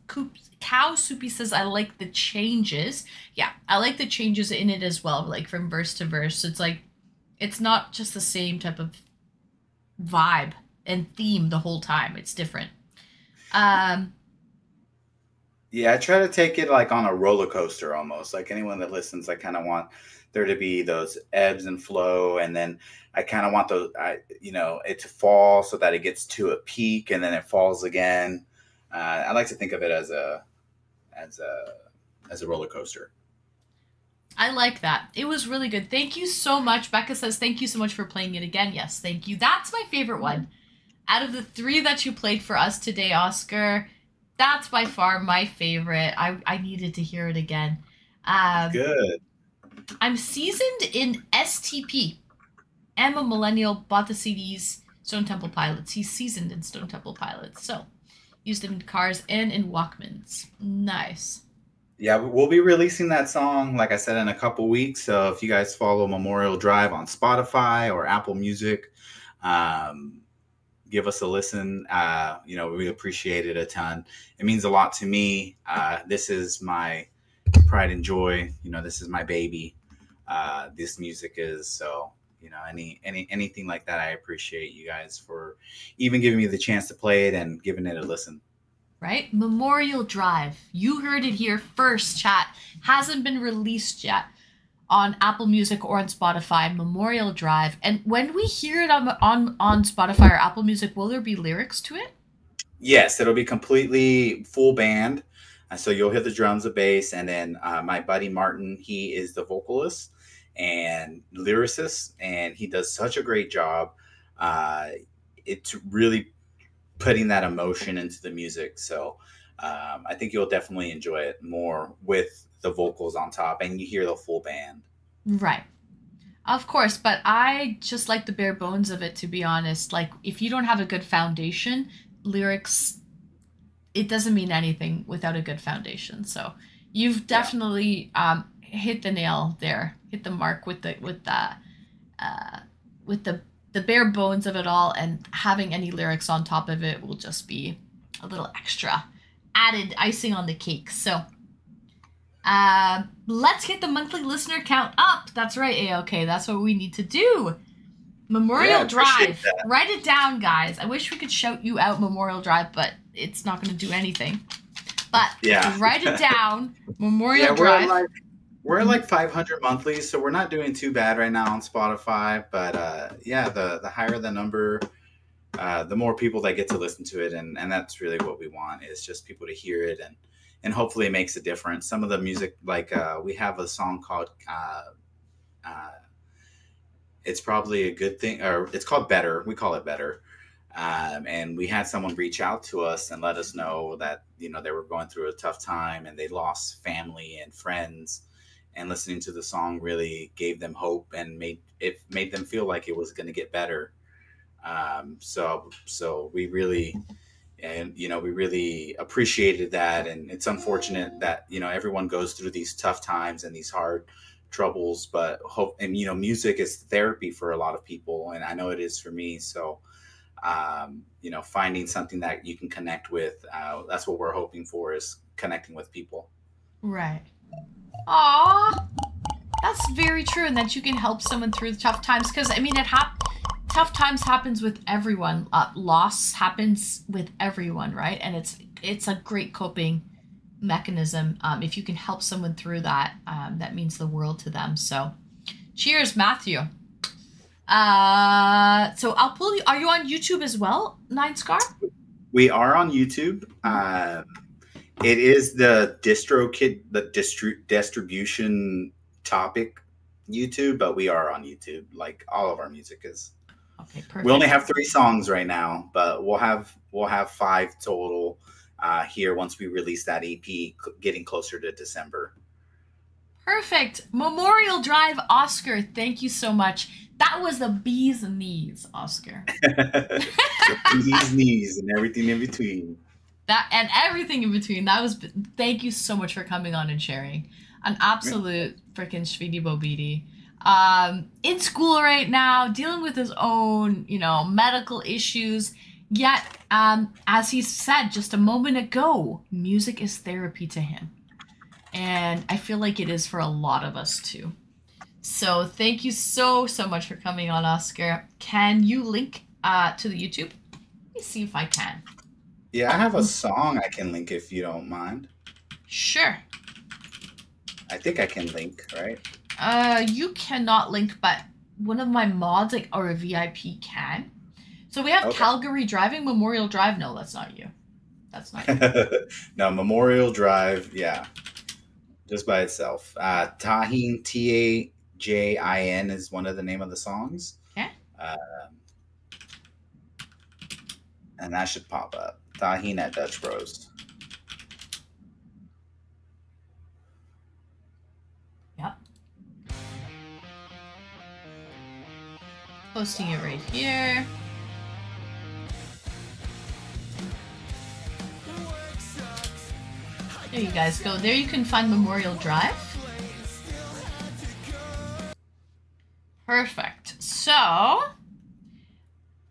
I like the changes. Yeah, I like the changes in it as well, like from verse to verse. It's like, it's not just the same type of vibe and theme the whole time. It's different. Yeah, I try to take it like on a roller coaster almost. Like anyone that listens, I kind of want there to be those ebbs and flow, and then I kind of want it to fall so that it gets to a peak and then it falls again. I like to think of it as a roller coaster. I like that. It was really good. Thank you so much. Becca says, thank you so much for playing it again. Yes, thank you. That's my favorite one. Out of the 3 that you played for us today, Oscar, that's by far my favorite. I needed to hear it again. Good. I'm seasoned in STP. I'm a millennial, bought the CDs, Stone Temple Pilots. He's seasoned in Stone Temple Pilots. So, used them in cars and in Walkmans. Nice. Yeah, we'll be releasing that song, like I said, in a couple weeks. So if you guys follow Memorial Drive on Spotify or Apple Music, give us a listen. We appreciate it a ton. It means a lot to me. This is my pride and joy. This is my baby. This music is so. Anything like that, I appreciate you guys for even giving me the chance to play it and giving it a listen. Right? Memorial Drive. You heard it here first, chat. Hasn't been released yet on Apple Music or on Spotify. Memorial Drive. And when we hear it on Spotify or Apple Music, will there be lyrics to it? Yes, it'll be completely full band. So you'll hear the drums, the bass, and then my buddy Martin, he is the vocalist and lyricist, and he does such a great job. It's really putting that emotion into the music. So I think you'll definitely enjoy it more with the vocals on top and you hear the full band. Right. Of course, but I just like the bare bones of it, to be honest. Like, if you don't have a good foundation, lyrics, it doesn't mean anything without a good foundation. So you've definitely hit the nail there, hit the mark with the bare bones of it all, and having any lyrics on top of it will just be a little extra added icing on the cake. So let's get the monthly listener count up. That's right, AOK. That's what we need to do. Memorial Drive. Write it down, guys. I wish we could shout you out Memorial Drive, but it's not going to do anything. But write it down. Memorial Drive. We're at like 500 monthly, so we're not doing too bad right now on Spotify. But the higher the number, the more people that get to listen to it, and that's really what we want, is just people to hear it, and hopefully it makes a difference. Some of the music, like we have a song called It's Probably a Good Thing, or it's called Better. We call it Better. And we had someone reach out to us and let us know that, they were going through a tough time and they lost family and friends. And listening to the song really gave them hope and made them feel like it was going to get better. So we really appreciated that. And it's unfortunate that, everyone goes through these tough times and these hard troubles, but hope, and, music is therapy for a lot of people. And I know it is for me. So, finding something that you can connect with, that's what we're hoping for, is connecting with people. Right. Aww, that's very true, and that you can help someone through the tough times. Because tough times happens with everyone. Loss happens with everyone, right? And it's a great coping mechanism. If you can help someone through that, that means the world to them. So, cheers, Matthew. So I'll pull you. Are you on YouTube as well, Nine Scar? We are on YouTube. It is the distribution topic YouTube, but we are on YouTube. Like all of our music is. Okay, perfect. We only have 3 songs right now, but we'll have 5 total here once we release that EP, getting closer to December. Perfect. Memorial Drive, Oscar. Thank you so much. That was the bees and knees, Oscar. The bees knees and everything in between. That and everything in between. That was. Thank you so much for coming on and sharing. An absolute freaking Shvidi Bobidi. In school right now, dealing with his own, medical issues. Yet, as he said just a moment ago, music is therapy to him. And I feel like it is for a lot of us too. So thank you so much for coming on, Oscar. Can you link to the YouTube? Let me see if I can. Yeah, I have a song I can link if you don't mind. Sure. I think I can link, right? You cannot link, but one of my mods, or a VIP, can. So we have Calgary Driving, Memorial Drive. No, that's not you. That's not you. No, Memorial Drive, yeah. Just by itself. Tajin, Tajin is one of the name of the songs. Okay. And that should pop up. Tajin at Dutch Bros. Yep. Posting it right here. There you guys go. There you can find Memorial Drive. Perfect. So,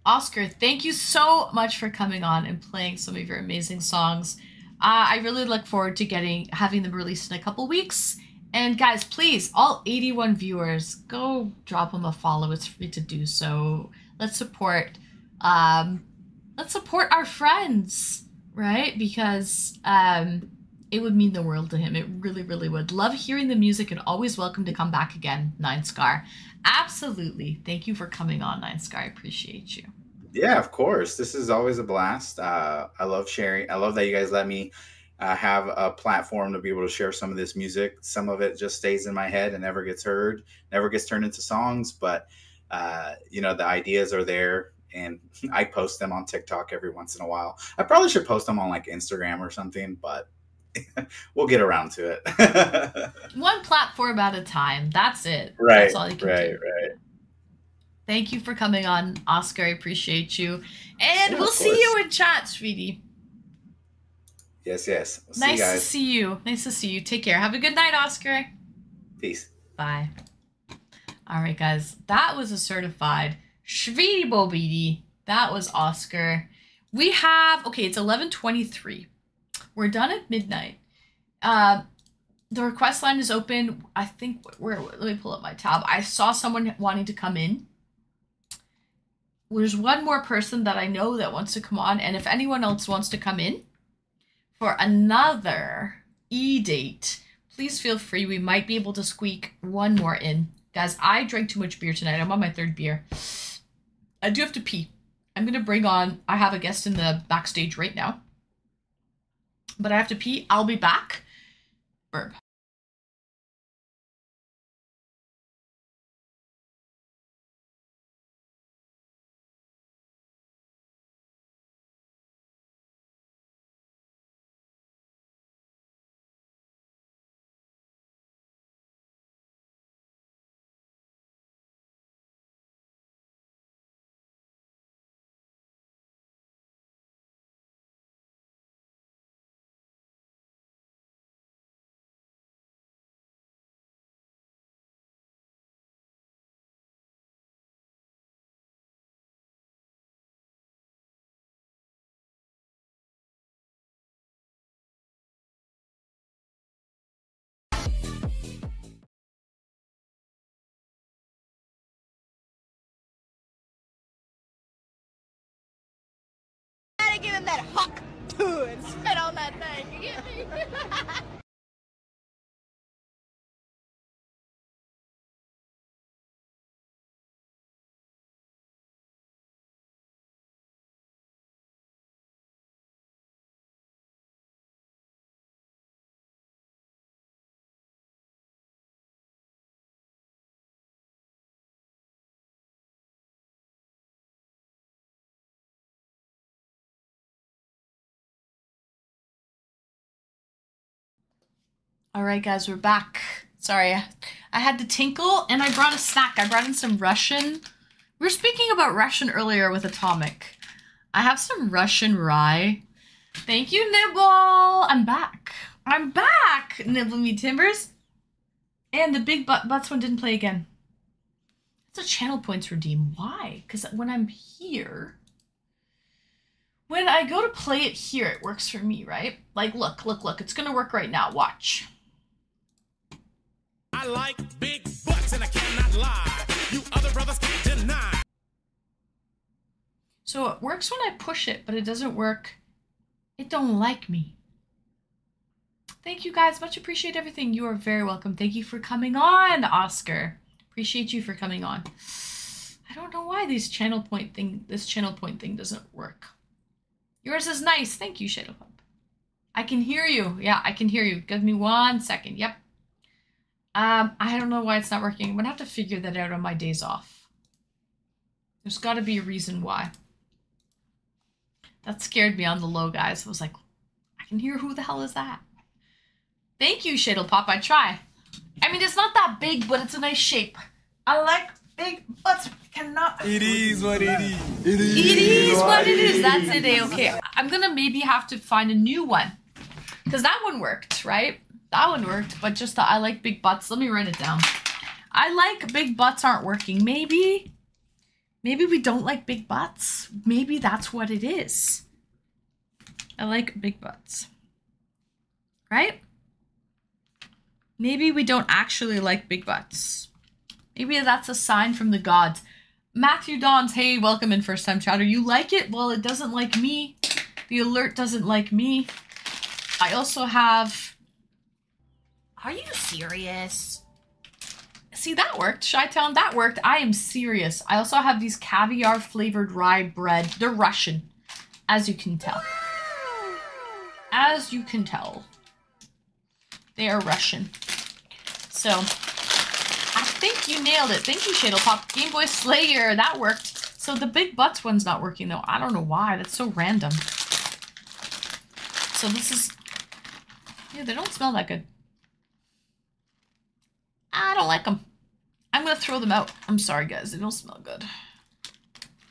Oscar, thank you so much for coming on and playing some of your amazing songs. I really look forward to having them released in a couple weeks. And guys, please, all 81 viewers, go drop them a follow. It's free to do so. Let's support our friends, right? Because it would mean the world to him. It really, really would. Love hearing the music and always welcome to come back again, Nine Scar. Absolutely. Thank you for coming on, Nine Scar. I appreciate you. Yeah, of course. This is always a blast. I love sharing. I love that you guys let me have a platform to be able to share some of this music. Some of it just stays in my head and never gets heard, never gets turned into songs. But, the ideas are there. And I post them on TikTok every once in a while. I probably should post them on like Instagram or something, but we'll get around to it. One platform at a time. That's it. Right. That's all you can do. Right. Thank you for coming on, Oscar. I appreciate you. And we'll see course. you in chat, sweetie. Yes. We'll nice see you guys. to see you. Nice to see you. Take care. Have a good night, Oscar. Peace. Bye. All right, guys. That was a certified Shvidi Bobidi. That was Oscar. We have, it's 11:23. We're done at midnight. The request line is open. I think, let me pull up my tab. I saw someone wanting to come in. There's one more person that I know that wants to come on. And if anyone else wants to come in for another eDate, please feel free. We might be able to squeak one more in. Guys, I drank too much beer tonight. I'm on my 3rd beer. I do have to pee. I'm going to bring on, I have a guest in the backstage right now. But I have to pee. I'll be back. Burp. Give him that huck and spit on that thing. You get me? All right, guys, we're back. Sorry, I had to tinkle, and I brought a snack. I brought in some Russian. We were speaking about Russian earlier with Atomic. I have some Russian rye. Thank you, Nibble. I'm back. I'm back, Nibble Me Timbers. And the big butts one didn't play again. It's a channel points redeem. Why? Because when I'm here, when I go to play it here, it works for me, right? Like, look. It's going to work right now. Watch. I like big butts and I cannot lie. You other brothers can't deny. So it works when I push it, but it doesn't work. It don't like me. Thank you guys. Much appreciate everything. You are very welcome. Thank you for coming on, Oscar. Appreciate you for coming on. I don't know why this channel point thing doesn't work. Yours is nice. Thank you, Shadowpump. I can hear you. Yeah, I can hear you. Give me 1 second. Yep. I don't know why it's not working. I'm gonna have to figure that out on my days off. There's got to be a reason why. That scared me on the low, guys. I was like, I can hear. Who the hell is that? Thank you, Shadowpop. I try. I mean, it's not that big, but it's a nice shape. I like big butts. Cannot. It is what it is. It is what it is. That's it. Okay. I'm gonna maybe have to find a new one, because that one worked, right? That one worked, but just the I like big butts. Let me write it down. I like big butts aren't working. Maybe we don't like big butts. Maybe that's what it is. I like big butts. Right? Maybe we don't actually like big butts. Maybe that's a sign from the gods. Matthew Dawns, hey, welcome in first time chatter. You like it? Well, it doesn't like me. The alert doesn't like me. I also have... Are you serious? See, that worked. Chi-Town, that worked. I am serious. I also have these caviar flavored rye bread. They're Russian, as you can tell. As you can tell. They are Russian. So, I think you nailed it. Thank you, Shadowpop. Game Boy Slayer, that worked. So the big butts one's not working, though. I don't know why. That's so random. So this is... Yeah, they don't smell that good. I don't like them. I'm gonna throw them out. I'm sorry, guys. They don't smell good.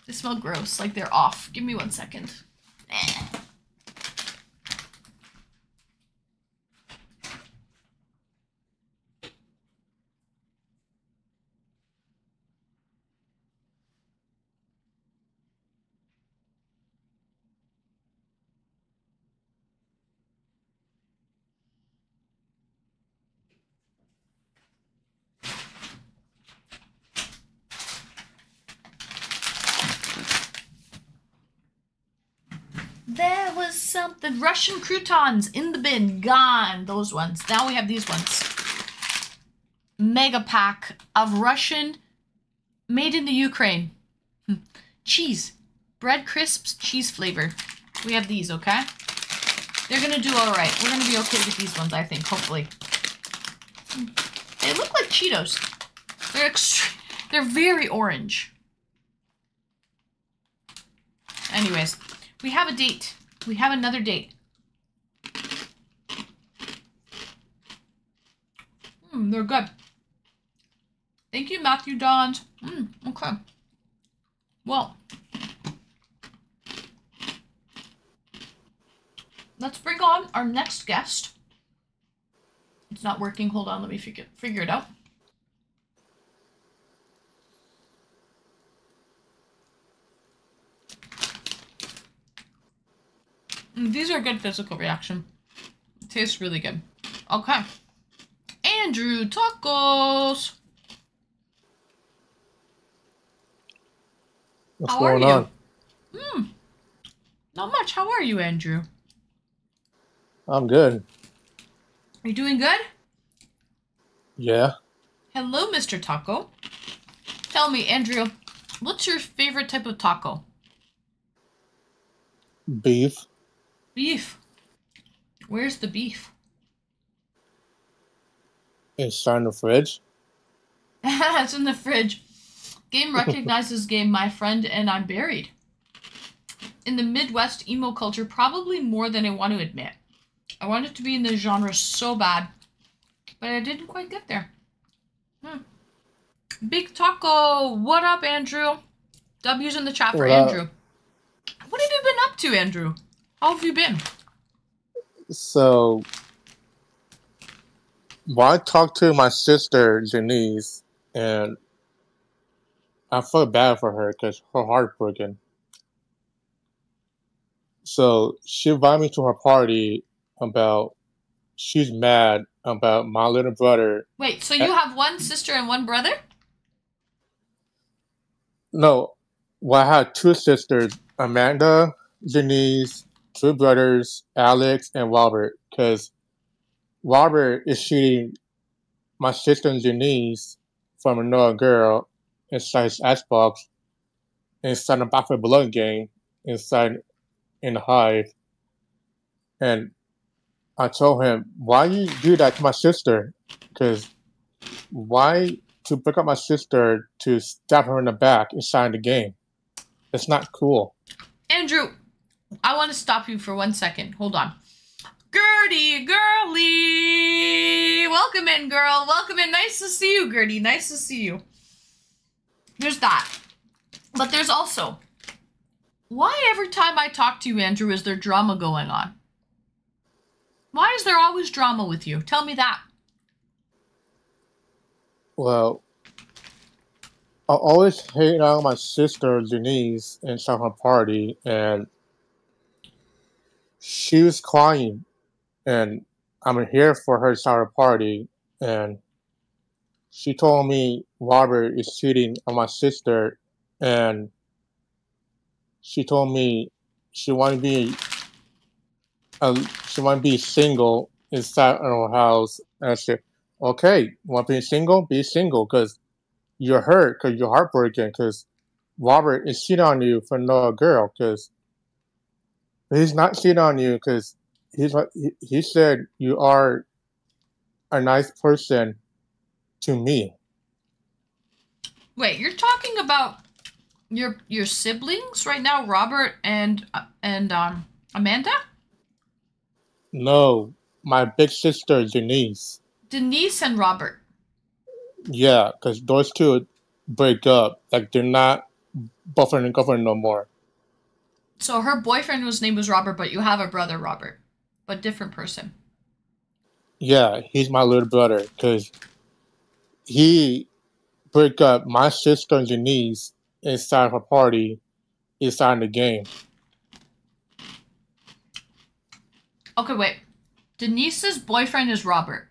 They smell gross, like they're off. Give me 1 second. There was something. Russian croutons in the bin. Gone. Those ones. Now we have these ones. Mega pack of Russian made in the Ukraine. Cheese. Bread crisps, cheese flavor. We have these, okay? They're gonna do alright. We're gonna be okay with these ones, I think, hopefully. They look like Cheetos. They're very orange. Anyways. We have a date. We have another date. They're good. Thank you, Matthew Dons. Okay. Well. Let's bring on our next guest. It's not working. Hold on. Let me figure it out. These are good physical reaction. It tastes really good. Okay. Andrew Tacos. What's How going are on? you? Not much. How are you, Andrew? I'm good. Are you doing good? Yeah. Hello, Mr. Taco. Tell me, Andrew, what's your favorite type of taco? Beef. Beef. Where's the beef? It's in the fridge. It's in the fridge. Game recognizes game, my friend, and I'm buried. In the Midwest emo culture, probably more than I want to admit. I want it to be in the genre so bad. but I didn't quite get there. Big Taco, what up, Andrew? W's in the chat for Andrew. What have you been up to, Andrew? How have you been? So, I talked to my sister, Janice, and I felt bad for her because her heart broken. So, she invited me to her party about, she's mad about my little brother. Wait, so you have one sister and one brother? No, well, I had two sisters, Amanda, Janice, two brothers, Alex, and Robert, because Robert is cheating my sister Janice from another girl inside his Xbox, inside a Back for Blood game, inside in the hive. And I told him, why you do that to my sister? Because why to pick up my sister to stab her in the back inside the game? It's not cool. Andrew, I want to stop you for 1 second. Hold on. Gertie, girly! Welcome in, girl. Welcome in. Nice to see you, Gertie. Nice to see you. There's that. But there's also, why every time I talk to you, Andrew, is there drama going on? Why is there always drama with you? Tell me that. Well, I always hate on my sister Janice inside her party, and she was crying, and I'm here for her inside her party, and she told me Robert is cheating on my sister, and she told me she want to be single inside her house. And I said, okay, you want to be single? Be single, because you're hurt, because you're heartbroken, because Robert is cheating on you for no girl, because he's not cheating on you, because he said you are a nice person to me. Wait, you're talking about your siblings right now, Robert and Amanda? No, my big sister Denise. Denise and Robert. Yeah, because those two break up. Like, they're not boyfriend and girlfriend no more. So her boyfriend whose name was Robert, but you have a brother, Robert, but different person. Yeah, he's my little brother, because he break up my sister Denise inside her party, inside the game. Okay, wait. Denise's boyfriend is Robert,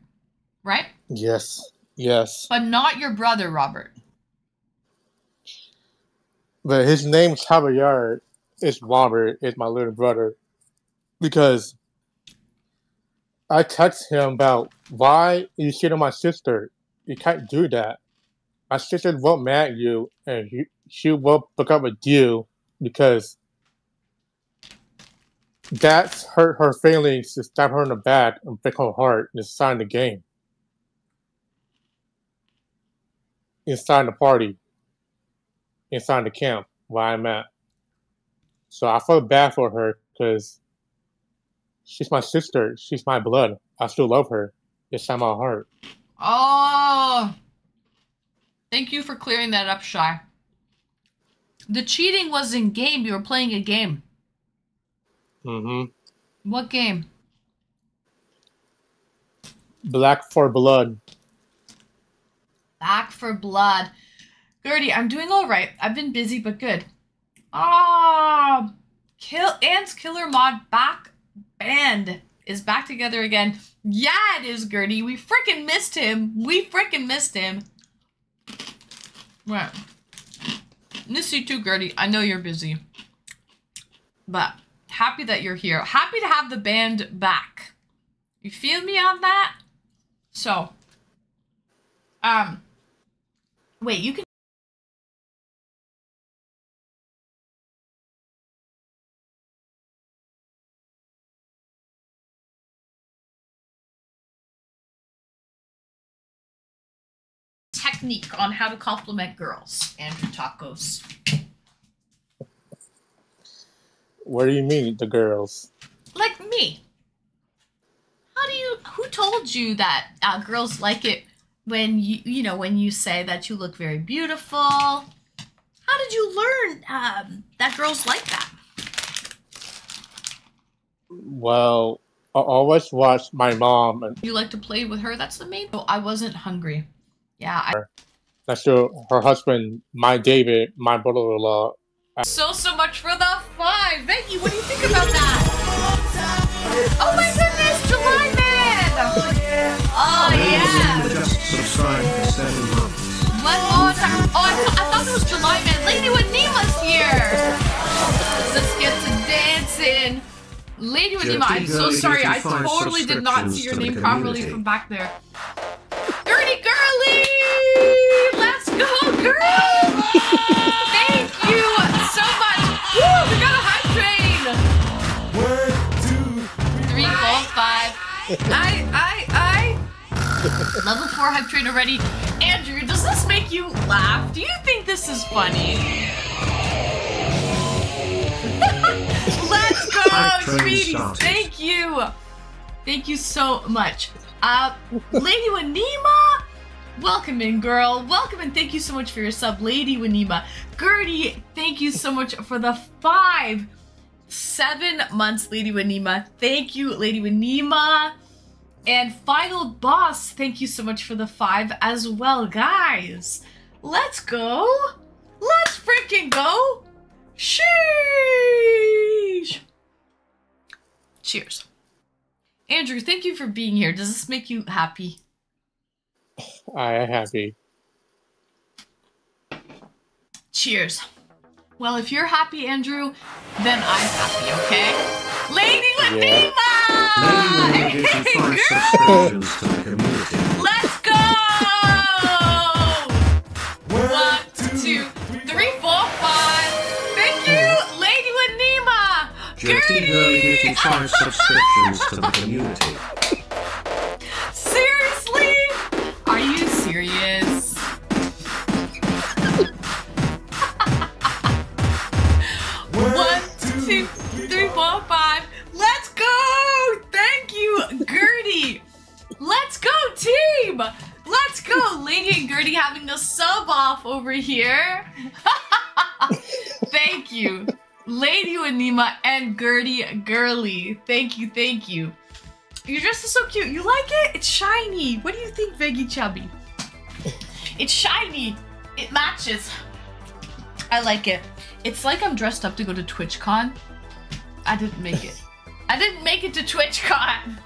right? Yes, yes. But not your brother, Robert. But his name's Javier. It's Robert. It's my little brother. Because I text him about, why you cheating on my sister? You can't do that. My sister won't mad at you, and she will pick up with you, because that's hurt her feelings to stab her in the back and break her heart inside the game. Inside the party. Inside the camp where I'm at. So I felt bad for her, because she's my sister. She's my blood. I still love her. It's in my heart. Oh, thank you for clearing that up, Shy. The cheating was in game. You were playing a game. Mm-hmm. What game? Black for Blood. Back for Blood. Gertie, I'm doing all right. I've been busy, but good. Ah, Ant's Killer Mod back band is back together again. Yeah, it is, Gertie. We freaking missed him. Right. Miss you too, Gertie. I know you're busy. But happy that you're here. Happy to have the band back. You feel me on that? So, wait, you can technique on how to compliment girls, Andrew Tacos. What do you mean, the girls? Like me. Who told you that girls like it when when you say that you look very beautiful? How did you learn that girls like that? Well, I always watch my mom. And you like to play with her? That's the main. Oh, I wasn't hungry. Yeah. That's her husband, my David, my brother-in-law. So much for the 5. Thank you. What do you think about that? Oh my goodness, July Man! Oh yeah. Just subscribe for 7 months. One more time. Oh, I thought it was July Man. Lady with Nima's here. Let's get to dancing. Lady with Nima, I'm so sorry. I totally did not see your name properly from back there. Gertie Girly! Let's go, girl! Thank you so much. Woo, we got a hype train. 1, 2, 3, 4, 5. I. Level 4 hype train already. Andrew, does this make you laugh? Do you think this is funny? Let's go, sweeties. Thank you. Thank you so much. Lady Wanima, welcome in, girl. Welcome and thank you so much for your sub, Lady Wanima. Gertie, thank you so much for the 7 months, Lady Wanima. Thank you, Lady Wanima. And Final Boss, thank you so much for the 5 as well, guys. Let's go. Let's freaking go. Sheesh. Cheers. Andrew, thank you for being here. Does this make you happy? I am happy. Cheers. Well, if you're happy, Andrew, then I'm happy, okay? Lady Ladima! Lady Ladima, 5 subscriptions to the community. Let's go! 1, 2, 3, 4, 5. Thank you, Lady Ladima! Gertie, 5 subscriptions to the community. Seriously? Are you serious? One, 2, 3, 4, 5. Let's go! Thank you, Gertie. Let's go, team. Let's go, Lady and Gertie having a sub off over here. Thank you, Lady Wanima and Gertie Girly. Thank you, thank you. Your dress is so cute. You like it? It's shiny. What do you think, Veggie Chubby? It's shiny. It matches. I like it. It's like I'm dressed up to go to TwitchCon. I didn't make it. I didn't make it to TwitchCon.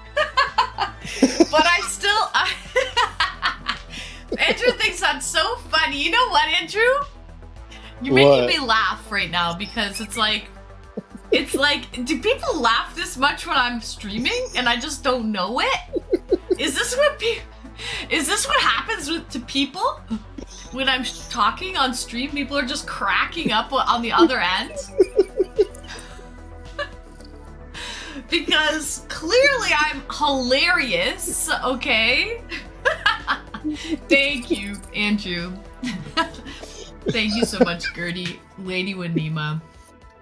But I still... Andrew thinks that's so funny. You know what, Andrew? You're making me laugh right now because it's like, do people laugh this much when I'm streaming and I just don't know it? Is this what happens to people when I'm talking on stream? People are just cracking up on the other end. Because clearly I'm hilarious, okay? Thank you, Andrew. Thank you so much, Gertie, Lady Wanima.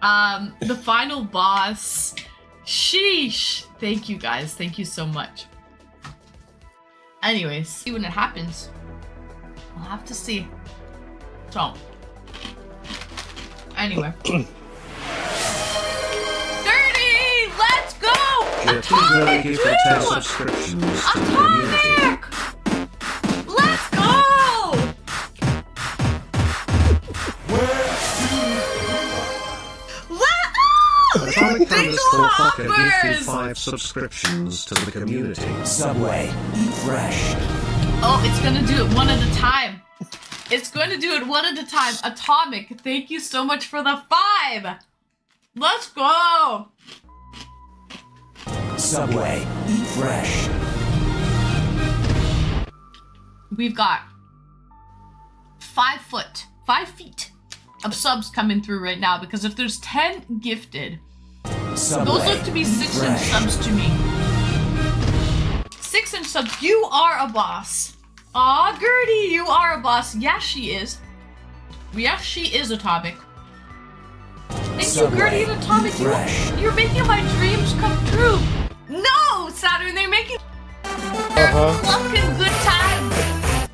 The final boss. Sheesh. Thank you, guys. Thank you so much. Anyways, see when it happens. We'll have to see. So. Anyway. Gertie! Let's go! Atomic! Atomic! Let's go! Atomic _Pocket gives you 5 subscriptions to the community. Subway, eat fresh. Oh, it's gonna do it one at a time. It's going to do it one at a time. Atomic, thank you so much for the 5. Let's go. Subway, eat fresh. We've got 5 feet of subs coming through right now because if there's 10 gifted, Subway, those look to be 6-inch subs to me. 6-inch subs. You are a boss. Aw, Gertie, you are a boss. Yes, she is. Yes, she is Atomic. Thank you, Gertie and Atomic. You're making my dreams come true. No, Saturn, and they're making clucking good time.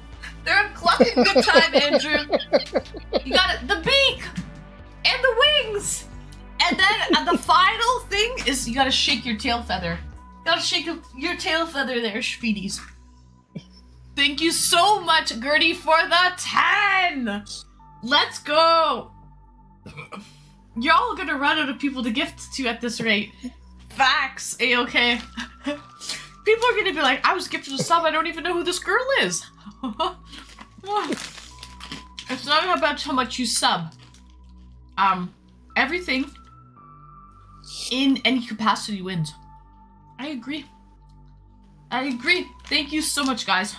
They're a clucking good time, Andrew. You got it. The beak and the wings. And then the final thing is you gotta shake your tail feather. You gotta shake your tail feather there, Schweeties. Thank you so much, Gertie, for the 10! Let's go! Y'all are gonna run out of people to gift to at this rate. Facts, A-okay. People are gonna be like, I was gifted a sub, I don't even know who this girl is. It's not about how much you sub. Everything in any capacity wins. I agree. I agree. Thank you so much, guys.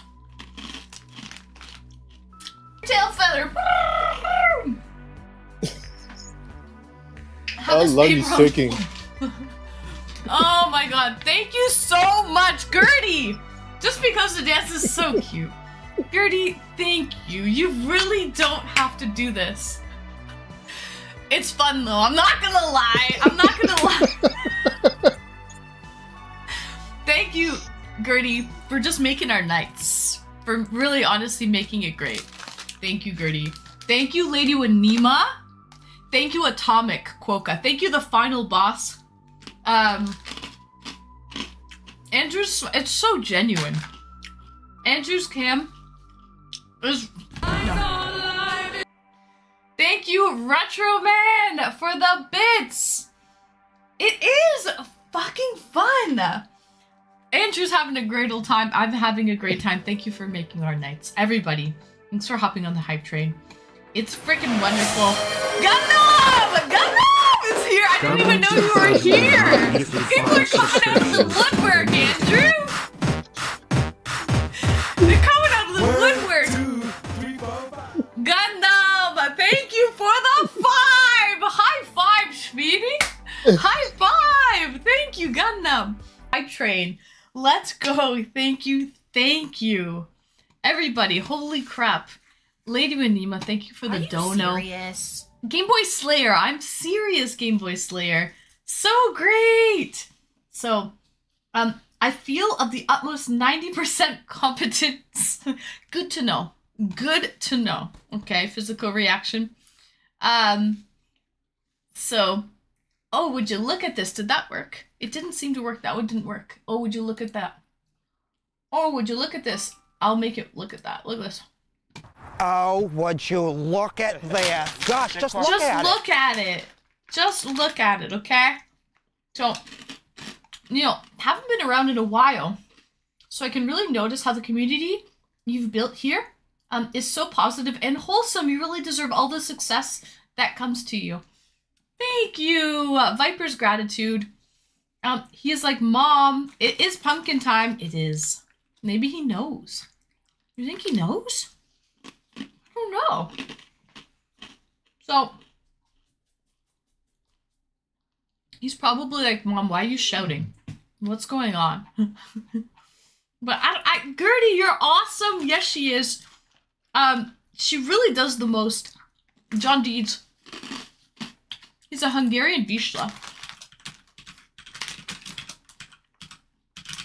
Tail feather. I love you shaking. Oh my god. Thank you so much, Gertie. Just because the dance is so cute. Gertie, thank you. You really don't have to do this. It's fun though. I'm not gonna lie. I'm not gonna lie. Thank you, Gertie, for just making our nights. For really honestly making it great. Thank you, Gertie. Thank you, Lady Wanima. Thank you, Atomic Quokka. Thank you, the final boss. Andrew's, it's so genuine. Andrew's cam is... Thank you, Retro Man, for the bits. It is fucking fun. Andrew's having a great old time. I'm having a great time. Thank you for making our nights. Everybody, thanks for hopping on the hype train. It's freaking wonderful. Gundam! Gundam is here! I didn't even know you were here! People are coming out of the woodwork, Andrew! They're coming out of the woodwork! Gundam! Thank you for the 5! High five, Speedy! High five! Thank you, Gundam! Hype train. Let's go. Thank you. Thank you. Everybody, holy crap. Lady Wanima, thank you for the dono. Serious? Game Boy Slayer. I'm serious, Game Boy Slayer. So great. So, I feel of the utmost 90% competence. Good to know. Good to know. Okay, physical reaction. So, oh, would you look at this? Did that work? It didn't seem to work. That one didn't work. Oh, would you look at that? Oh, would you look at this? I'll make it look at that. Look at this. Oh, would you look at this? Gosh, just look at it. Just look at it. Just look at it, okay? So, you know, haven't been around in a while, so I can really notice how the community you've built here is so positive and wholesome. You really deserve all the success that comes to you. Thank you, Viper's gratitude. He is like, Mom, it is pumpkin time. It is. Maybe he knows. You think he knows? I don't know. So, he's probably like, Mom, why are you shouting? What's going on? But Gertie, you're awesome. Yes, she is. She really does the most. John Deeds. He's a Hungarian Vizsla.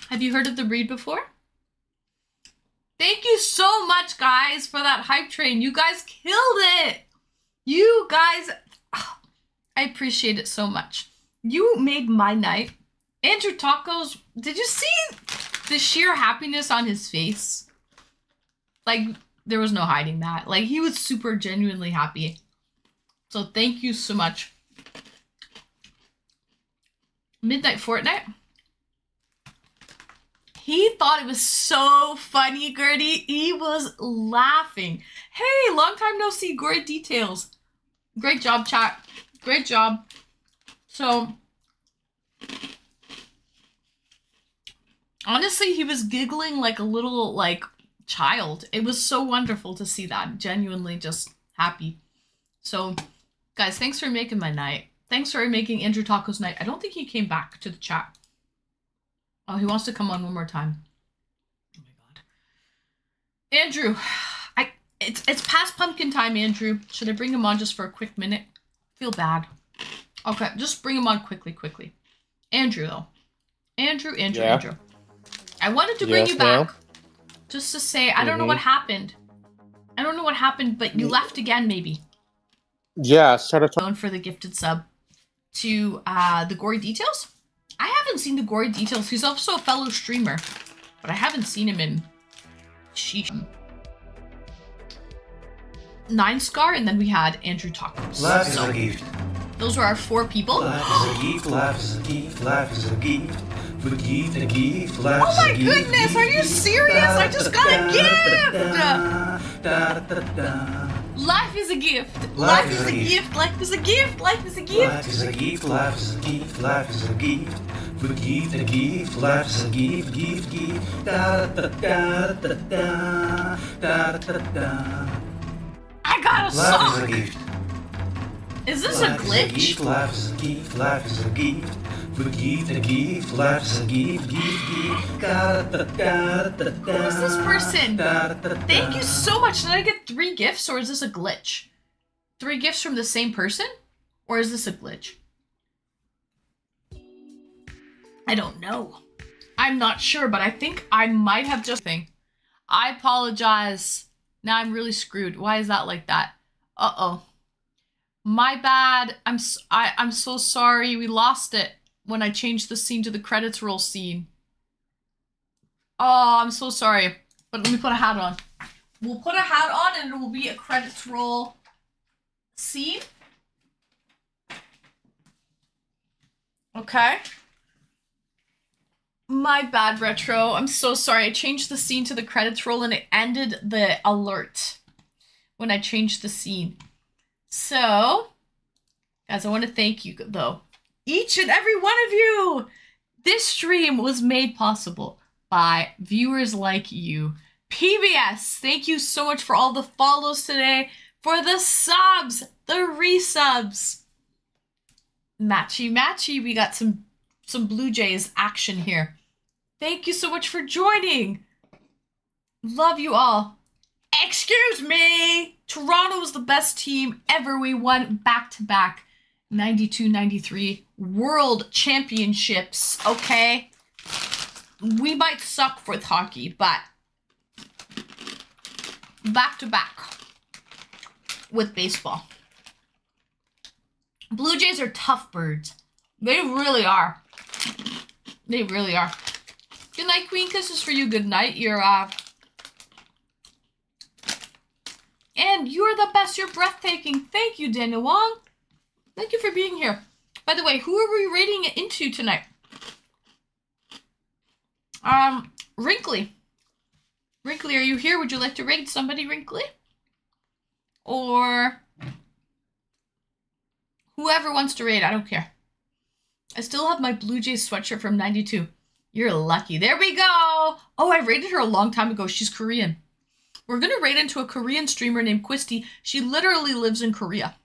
Have you heard of the breed before? Thank you so much, guys, for that hype train. You guys killed it. You guys, oh, I appreciate it so much. You made my night. Andrew Tacos, did you see the sheer happiness on his face? Like, there was no hiding that. Like, he was super genuinely happy. So thank you so much. Midnight Fortnite. He thought it was so funny, Gertie. He was laughing. Hey, long time no see. Great details. Great job, chat. Great job. So, honestly, he was giggling like a little, like, child. It was so wonderful to see that. Genuinely just happy. So, guys, thanks for making my night. Thanks for making Andrew Taco's night. I don't think he came back to the chat. Oh, he wants to come on one more time. Oh my god. Andrew, it's past pumpkin time, Andrew. Should I bring him on just for a quick minute? Feel bad. Okay, just bring him on quickly. Andrew, though. Andrew. Yeah. I wanted to bring you back just to say I don't know what happened. I don't know what happened, but you left again, maybe. Yeah, shout out known for the gifted sub to the Gory Details. I haven't seen the Gory Details. He's also a fellow streamer, but I haven't seen him in sheesh. 9 Scar, and then we had Andrew Tacos. Life is a gift. Those were our 4 people. Life is a gift, life is a gift, life is a gift. We give a gift, life Oh my is a gift. goodness, are you serious? I just got a gift! Life is a gift. Life is a gift. Life is a gift. Life is a gift. Life is a gift, life is a gift, life is a gift. We give a gift, life is a gift, gift. Da da da da da da da da. I got a song. Life is a gift. Is this a glitch? Life is a gift, life is a gift. We give a gift, life is a gift, gift. Who is this person? Thank you so much. Did I get 3 gifts, or is this a glitch? 3 gifts from the same person? Or is this a glitch? I don't know. I'm not sure, but I think I might have just... I apologize. Now I'm really screwed. Why is that like that? Uh-oh. My bad. I'm so sorry. We lost it when I changed the scene to the credits roll scene. Oh, I'm so sorry. But let me put a hat on. We'll put a hat on and it will be a credits roll scene. Okay. My bad, Retro. I'm so sorry. I changed the scene to the credits roll and it ended the alert when I changed the scene. So, guys, I want to thank you, though. Each and every one of you! This stream was made possible by viewers like you. PBS, thank you so much for all the follows today, for the subs, the resubs. Matchy matchy, we got some Blue Jays action here. Thank you so much for joining. Love you all. Excuse me! Toronto was the best team ever. We won back-to-back 92-93 World Championships, okay? We might suck with hockey, but back-to-back with baseball. Blue Jays are tough birds. They really are. They really are. Good night, Queen. Kisses for you. Good night. You're, and you're the best. You're breathtaking. Thank you, Daniel Wong. Thank you for being here. By the way, who are we raiding it into tonight? Wrinkly. Wrinkly, are you here? Would you like to raid somebody, Wrinkly? Or whoever wants to raid, I don't care. I still have my Blue Jays sweatshirt from 92. You're lucky. There we go. Oh, I raided her a long time ago. She's Korean. We're going to raid into a Korean streamer named Quisty. She literally lives in Korea.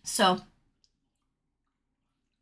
So,